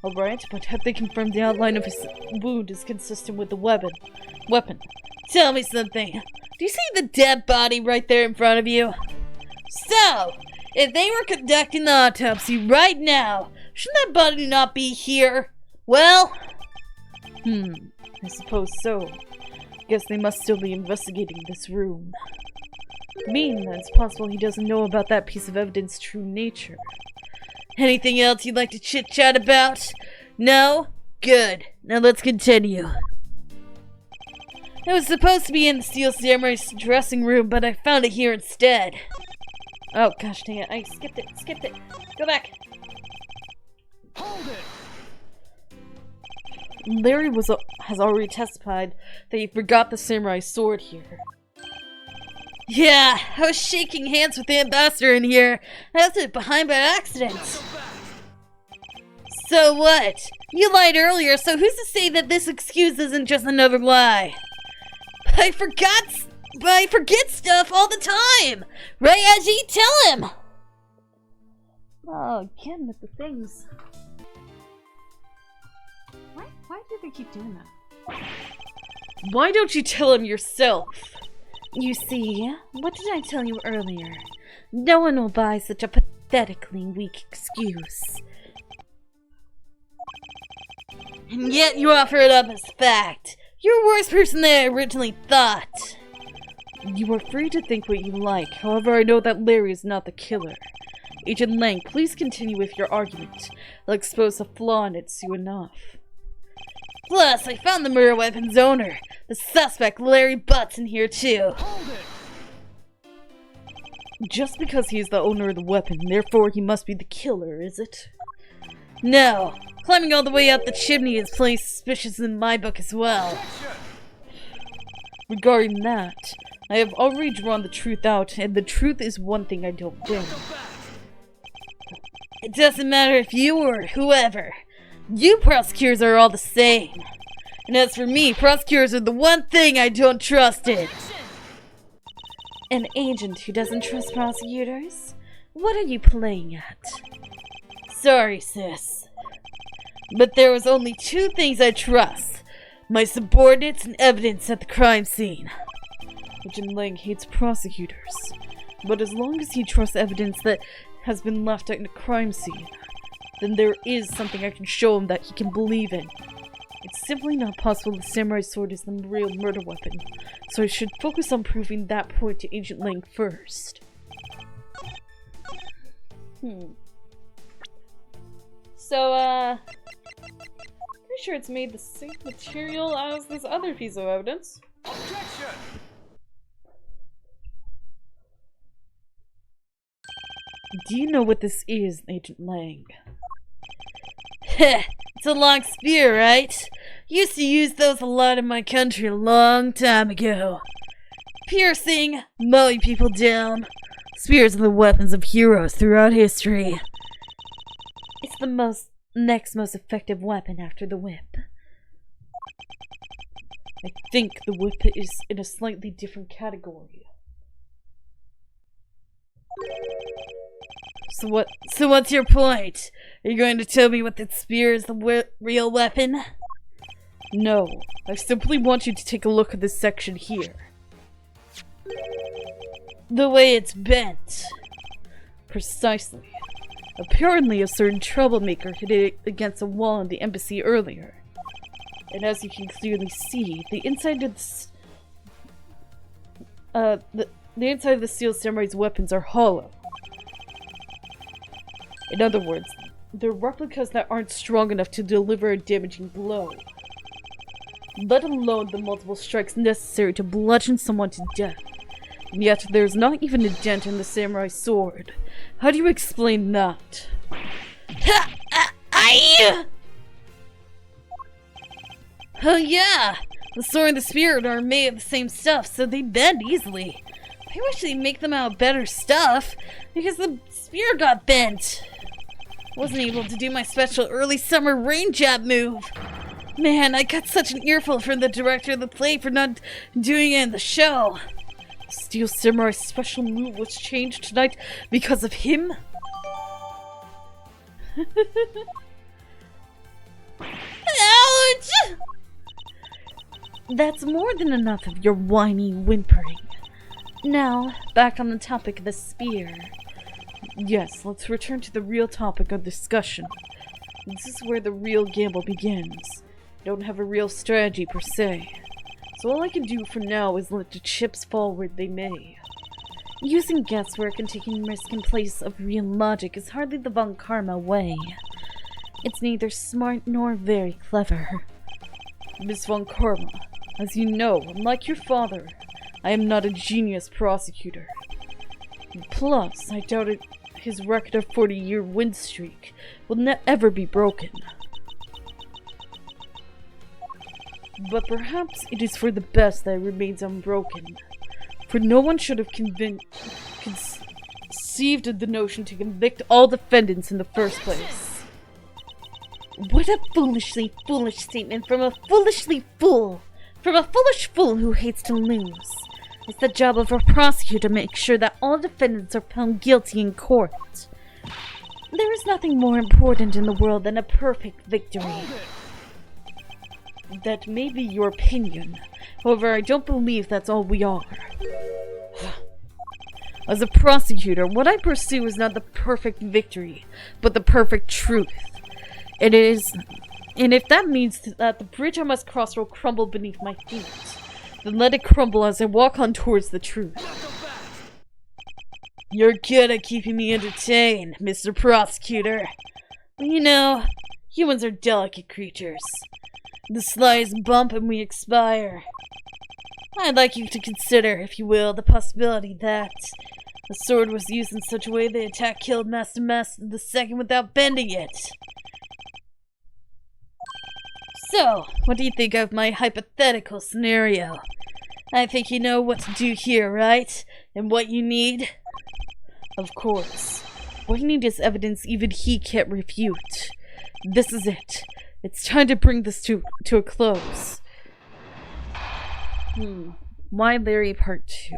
Alright, but have they confirmed the outline of his wound is consistent with the weapon? Tell me something. Do you see the dead body right there in front of you? So, if they were conducting the autopsy right now, shouldn't that body not be here? Well... I suppose so. Guess they must still be investigating this room. It's possible he doesn't know about that piece of evidence's true nature. Anything else you'd like to chit-chat about? No? Good. Now let's continue. It was supposed to be in the Steel Samurai's dressing room, but I found it here instead. Oh, gosh dang it. I skipped it. Go back. Hold it! Larry has already testified that he forgot the samurai sword here. Yeah, I was shaking hands with the ambassador in here. I left it behind by accident. So what? You lied earlier, so who's to say that this excuse isn't just another lie? But I forget stuff all the time! Right, Edgy? Tell him! Oh, again with the things. Why do they keep doing that? Why don't you tell him yourself? You see, what did I tell you earlier? No one will buy such a pathetically weak excuse. And yet you offer it up as fact. You're a worse person than I originally thought. You are free to think what you like. However, I know that Larry is not the killer. Agent Lang, please continue with your argument. I'll expose a flaw in it soon enough. Plus, I found the murder weapon's owner. The suspect, Larry Butt's, in here too. Just because he is the owner of the weapon, therefore he must be the killer, is it? No. Climbing all the way up the chimney is plainly suspicious in my book as well. Regarding that, I have already drawn the truth out, and the truth is one thing I don't bring. It doesn't matter if you or whoever. You prosecutors are all the same. And as for me, prosecutors are the one thing I don't trust in. An agent who doesn't trust prosecutors? What are you playing at? Sorry, sis. But there was only two things I trust. My subordinates and evidence at the crime scene. Agent Lang hates prosecutors. But as long as he trusts evidence that has been left at the crime scene, then there is something I can show him that he can believe in. It's simply not possible the samurai sword is the real murder weapon, so I should focus on proving that point to Agent Lang first. So, pretty sure it's made the same material as this other piece of evidence. Objection! Do you know what this is, Agent Lang? It's a long spear, right? Used to use those a lot in my country a long time ago. Piercing, mowing people down. Spears are the weapons of heroes throughout history. It's the next most effective weapon after the whip. I think the whip is in a slightly different category. So what's your point? Are you going to tell me what that spear is the real weapon? No, I simply want you to take a look at this section here. The way it's bent. Precisely. Apparently a certain troublemaker hit it against a wall in the embassy earlier. And as you can clearly see, the inside of the inside of the Steel Samurai's weapons are hollow. In other words, they're replicas that aren't strong enough to deliver a damaging blow, let alone the multiple strikes necessary to bludgeon someone to death. And yet there's not even a dent in the samurai sword. How do you explain that? Oh yeah! The sword and the spear are made of the same stuff, so they bend easily. I wish they'd make them out of better stuff, because the spear got bent. Wasn't able to do my special early summer rain jab move. Man, I got such an earful from the director of the play for not doing it in the show. Steel Samurai's special move was changed tonight because of him? Ouch! That's more than enough of your whiny whimpering. Now, back on the topic of the spear. Yes, let's return to the real topic of discussion. This is where the real gamble begins. I don't have a real strategy per se. So all I can do for now is let the chips fall where they may. Using guesswork and taking risk in place of real logic is hardly the Von Karma way. It's neither smart nor very clever. Miss Von Karma, as you know, unlike your father, I am not a genius prosecutor. Plus, I doubt his record of 40-year win streak will ever be broken. But perhaps it is for the best that it remains unbroken, for no one should have conceived of the notion to convict all defendants in the first place. What a foolishly foolish statement from a foolish fool who hates to lose. It's the job of a prosecutor to make sure that all defendants are found guilty in court. There is nothing more important in the world than a perfect victory. That may be your opinion. However, I don't believe that's all we are. As a prosecutor, what I pursue is not the perfect victory, but the perfect truth. And if that means that the bridge I must cross will crumble beneath my feet, then let it crumble as I walk on towards the truth. You're good at keeping me entertained, Mr. Prosecutor. You know, humans are delicate creatures. The slightest bump and we expire. I'd like you to consider, if you will, the possibility that the sword was used in such a way the attack killed Master II without bending it. So, what do you think of my hypothetical scenario? I think you know what to do here, right? And what you need? Of course. What you need is evidence even he can't refute. This is it. It's time to bring this to a close. Why Larry Part 2?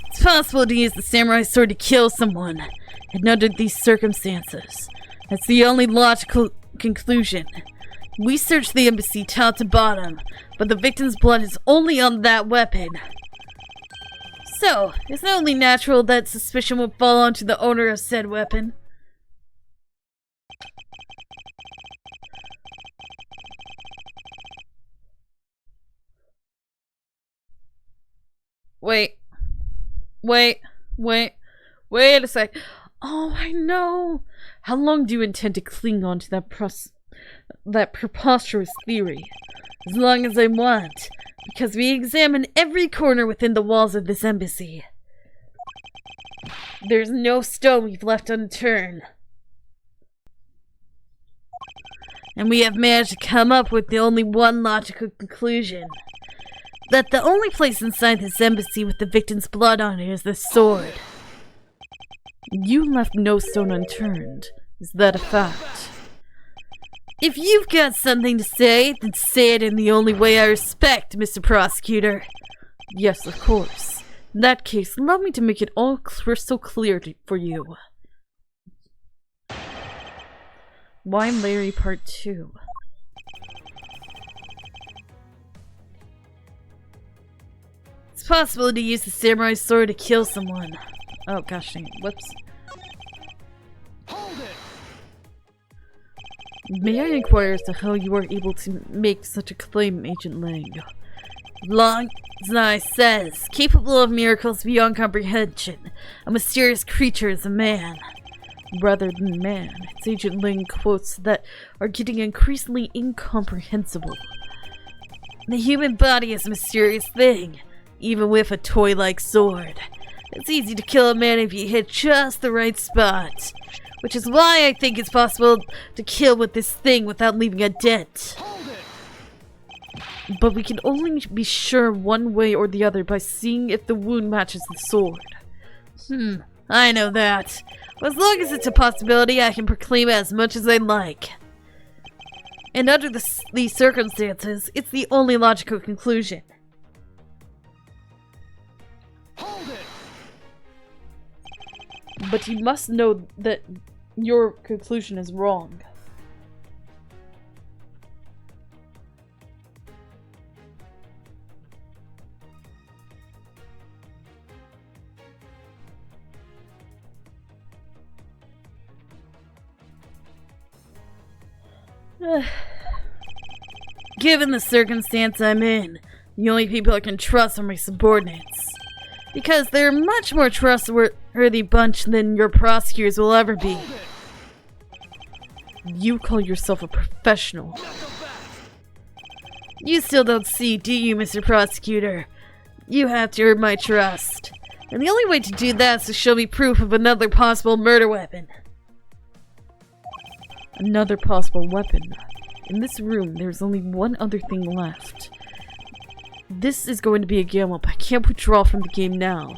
It's possible to use the samurai sword to kill someone, and under these circumstances, that's the only logical conclusion. We searched the embassy top to bottom, but the victim's blood is only on that weapon. So, it's not only natural that suspicion would fall onto the owner of said weapon. Wait a sec. Oh, I know. How long do you intend to cling on to that preposterous theory? As long as I want, because we examined every corner within the walls of this embassy. There's no stone we've left unturned. And we have managed to come up with the only one logical conclusion. That the only place inside this embassy with the victim's blood on it is the sword. You left no stone unturned. Is that a fact? If you've got something to say, then say it in the only way I respect, Mr. Prosecutor. Yes, of course. In that case, allow me to make it all crystal clear for you. Why Larry Part 2? It's possible to use the samurai sword to kill someone. Oh gosh dang it. Whoops. Hold it! May I inquire as to how you are able to make such a claim, Agent Lang? Long Zai says, capable of miracles beyond comprehension, a mysterious creature is a man. rather than man. It's Agent Ling quotes that are getting increasingly incomprehensible. The human body is a mysterious thing, even with a toy-like sword. It's easy to kill a man if you hit just the right spot, which is why I think it's possible to kill with this thing without leaving a dent. But we can only be sure one way or the other by seeing if the wound matches the sword. I know that. But as long as it's a possibility, I can proclaim it as much as I like. And under these circumstances, it's the only logical conclusion. But you must know that your conclusion is wrong. Given the circumstance I'm in, the only people I can trust are my subordinates. Because they're a much more trustworthy bunch than your prosecutors will ever be. You call yourself a professional. You still don't see, do you, Mr. Prosecutor? You have to earn my trust. And the only way to do that is to show me proof of another possible murder weapon. Another possible weapon. In this room, there's only one other thing left. This is going to be a gamble, but I can't withdraw from the game now.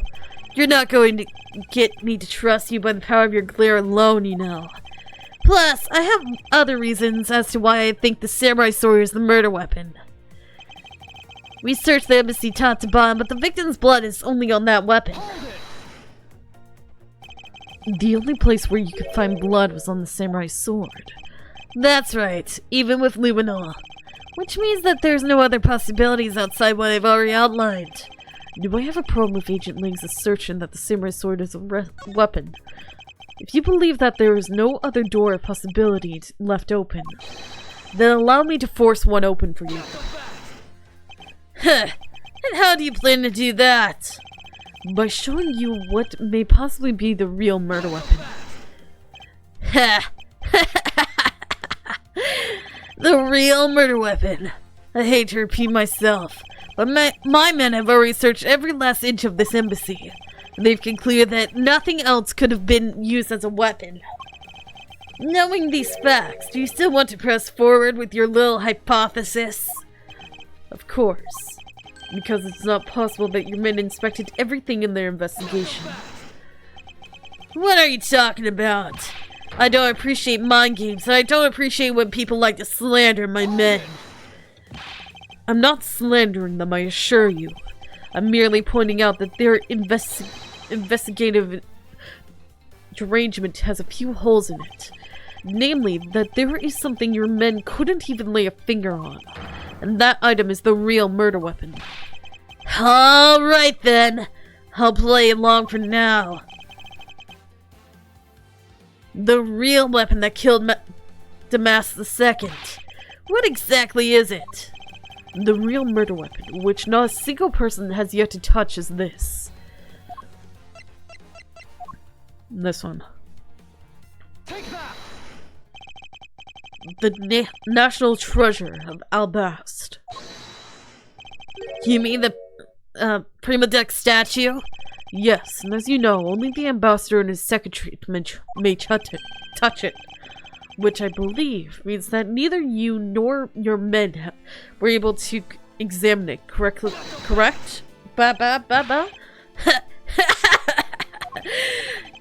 You're not going to get me to trust you by the power of your glare alone, you know. Plus, I have other reasons as to why I think the samurai sword is the murder weapon. We searched the embassy top to bottom, but the victim's blood is only on that weapon. The only place where you could find blood was on the samurai sword. That's right, even with luminol. Which means that there's no other possibilities outside what I've already outlined. Do I have a problem with Agent Ling's assertion that the samurai sword is a weapon? If you believe that there is no other door of possibilities left open, then allow me to force one open for you. Huh. And how do you plan to do that? By showing you what may possibly be the real murder weapon. Ha! The real murder weapon. I hate to repeat myself, but my men have already searched every last inch of this embassy. They've concluded that nothing else could have been used as a weapon. Knowing these facts, do you still want to press forward with your little hypothesis? Of course. Because it's not possible that your men inspected everything in their investigation. What are you talking about? I don't appreciate mind games, and I don't appreciate when people like to slander my men. I'm not slandering them, I assure you. I'm merely pointing out that their investigative derangement has a few holes in it. Namely, that there is something your men couldn't even lay a finger on. And that item is the real murder weapon. Alright then. I'll play along for now. The real weapon that killed Damas II. What exactly is it? The real murder weapon, which not a single person has yet to touch, is this. This one. Take that! The national treasure of Albast. You mean the Prima Deck statue? Yes, and as you know, only the ambassador and his secretary may touch it. Which I believe means that neither you nor your men were able to examine it correctly. Correct? Ba.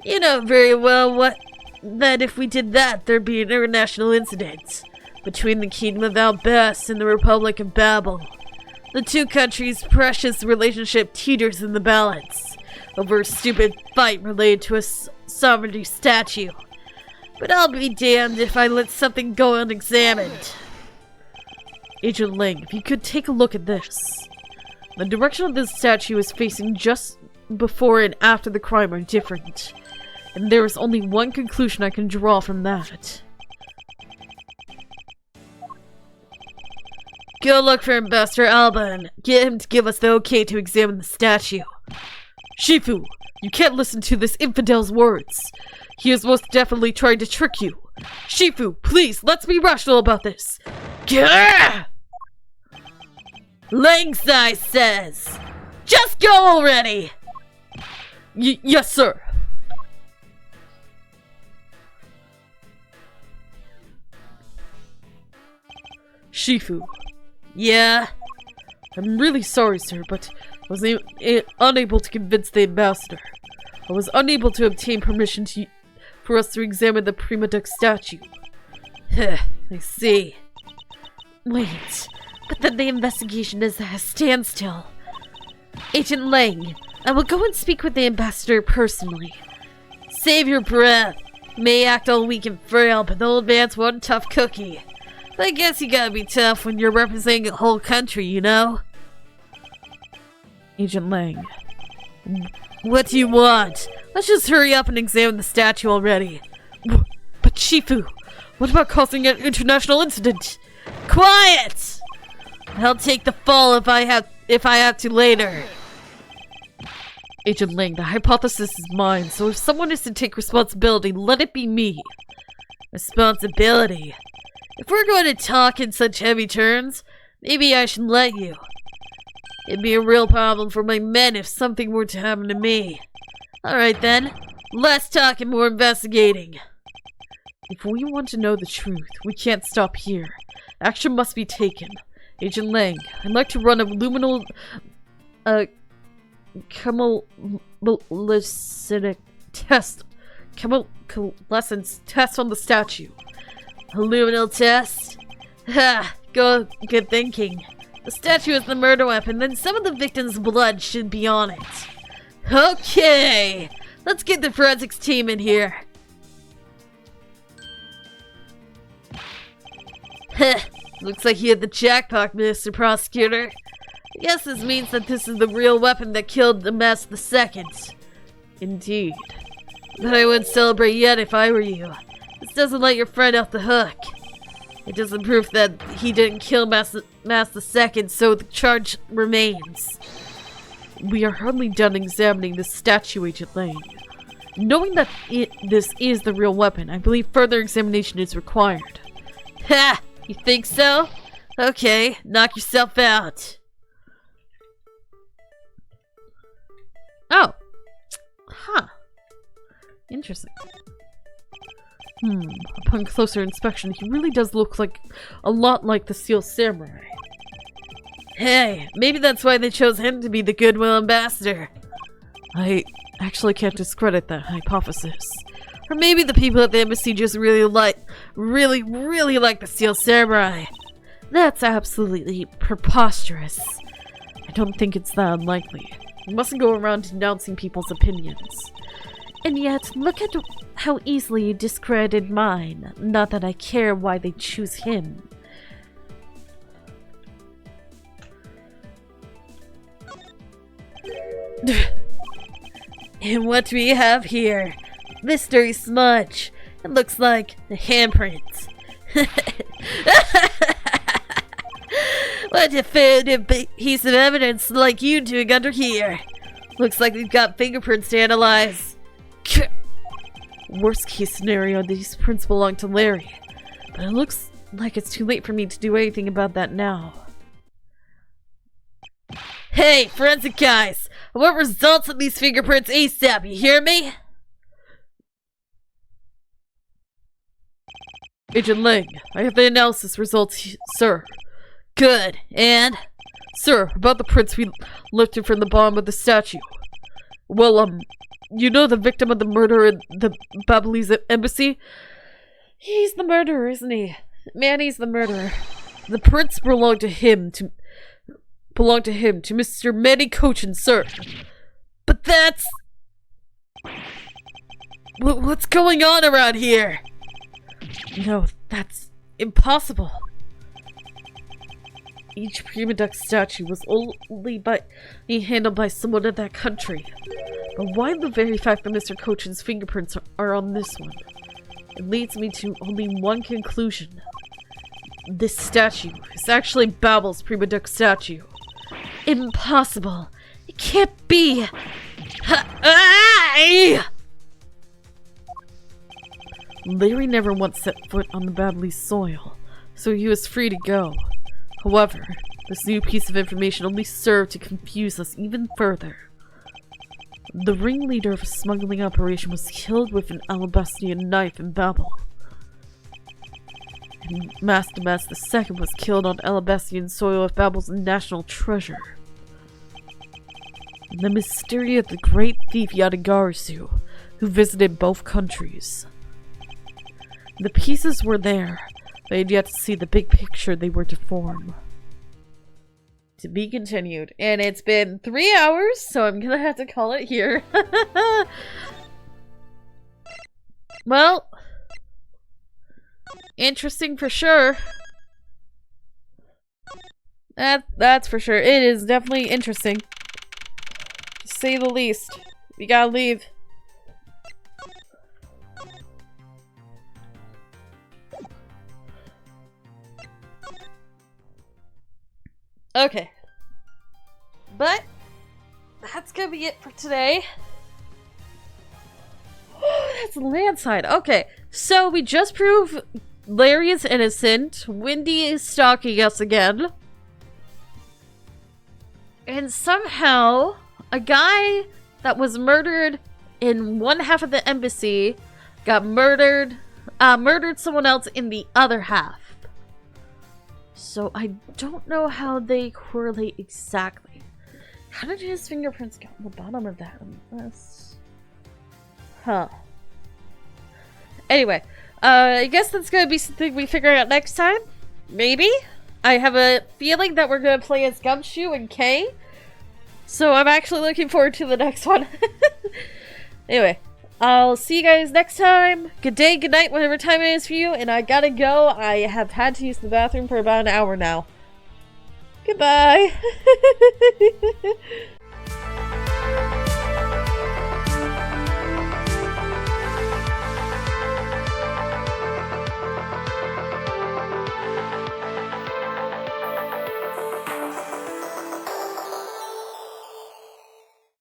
You know very well that if we did that, there'd be an international incident between the Kingdom of Albast and the Republic of Babel. The two countries' precious relationship teeters in the balance over a stupid fight related to a sovereignty statue. But I'll be damned if I let something go unexamined. Agent Ling, if you could take a look at this. The direction of this statue is facing just before and after the crime are different. And there is only one conclusion I can draw from that. Go look for Ambassador Alba and get him to give us the okay to examine the statue. Shifu, you can't listen to this infidel's words. He is most definitely trying to trick you. Shifu, please, let's be rational about this. Gah! Langsai says, just go already! Yes, sir. Shifu. Yeah? I'm really sorry, sir, but I was unable to convince the ambassador. I was unable to obtain permission for us to examine the Prima Duck statue. I see. Wait, but then the investigation is at a standstill. Agent Lang, I will go and speak with the ambassador personally. Save your breath. May act all weak and frail, but the old man's one tough cookie. But I guess you gotta be tough when you're representing a whole country, you know? Agent Lang. What do you want? Let's just hurry up and examine the statue already. But Shifu, what about causing an international incident? Quiet! I'll take the fall if I have to later. Agent Lang, the hypothesis is mine, so if someone is to take responsibility, let it be me. Responsibility? If we're going to talk in such heavy terms, maybe I should let you. It'd be a real problem for my men if something were to happen to me. Alright then, less talk and more investigating. If we want to know the truth, we can't stop here. Action must be taken. Agent Lang, I'd like to run a luminal... chemiluminescent test. Chemiluminescence test on the statue. A luminal test? Ha! Good thinking. The statue is the murder weapon, then some of the victim's blood should be on it. Okay! Let's get the forensics team in here. Heh, looks like you hit the jackpot, Mr. Prosecutor. I guess this means that this is the real weapon that killed the Master II. Indeed. But I wouldn't celebrate yet if I were you. This doesn't let your friend off the hook. It doesn't prove that he didn't kill Master II, so the charge remains. We are hardly done examining this statue, Agent Lang. Knowing that this is the real weapon, I believe further examination is required. Ha! You think so? Okay, knock yourself out. Oh. Huh. Interesting. Upon closer inspection, he really does look like a lot like the Steel Samurai. Hey, maybe that's why they chose him to be the Goodwill Ambassador. I actually can't discredit that hypothesis. Or maybe the people at the embassy just really like the Steel Samurai. That's absolutely preposterous. I don't think it's that unlikely. You mustn't go around denouncing people's opinions. And yet, look at how easily you discredited mine. Not that I care why they choose him. And what do we have here? Mystery smudge. It looks like a handprint. What a definitive piece of evidence like you doing under here. Looks like we've got fingerprints to analyze. Worst case scenario, these prints belong to Larry. But it looks like it's too late for me to do anything about that now. Hey, forensic guys! I want results of these fingerprints ASAP, you hear me? Agent Lang, I have the analysis results, sir. Good, and? Sir, about the prints we lifted from the bottom of the statue. Well, you know the victim of the murder in the Babylonia embassy? He's the murderer, isn't he? Manny's the murderer. The prints belong to him, to Mr. Manny Cochin, sir. But that's... What's going on around here? No, that's impossible. Each Prima Duck statue was only handled by someone in that country. But why the very fact that Mr. Cochin's fingerprints are on this one? It leads me to only one conclusion. This statue is actually Babble's Prima Duck statue. Impossible. It can't be. Larry never once set foot on the Babbly soil, so he was free to go. However, this new piece of information only served to confuse us even further. The ringleader of a smuggling operation was killed with an alabastrian knife in Babel. And Master Mass II was killed on alabastrian soil of Babel's national treasure. And the mystery of the great thief Yadagarasu, who visited both countries. The pieces were there, but I had yet to see the big picture they were to form. To be continued. And it's been 3 hours, so I'm gonna have to call it here. Well, interesting for sure. That's for sure. It is definitely interesting. To say the least. We gotta leave. Okay. But that's gonna be it for today. That's a landslide. Okay, so we just proved Larry is innocent. Wendy is stalking us again. And somehow, a guy that was murdered in one half of the embassy got murdered someone else in the other half. So I don't know how they correlate exactly. How did his fingerprints get on the bottom of that? Huh. Anyway, I guess that's gonna be something we figure out next time. Maybe? I have a feeling that we're gonna play as Gumshoe and Kay. So I'm actually looking forward to the next one. Anyway, I'll see you guys next time. Good day, good night, whatever time it is for you. And I gotta go. I have had to use the bathroom for about an hour now. Goodbye.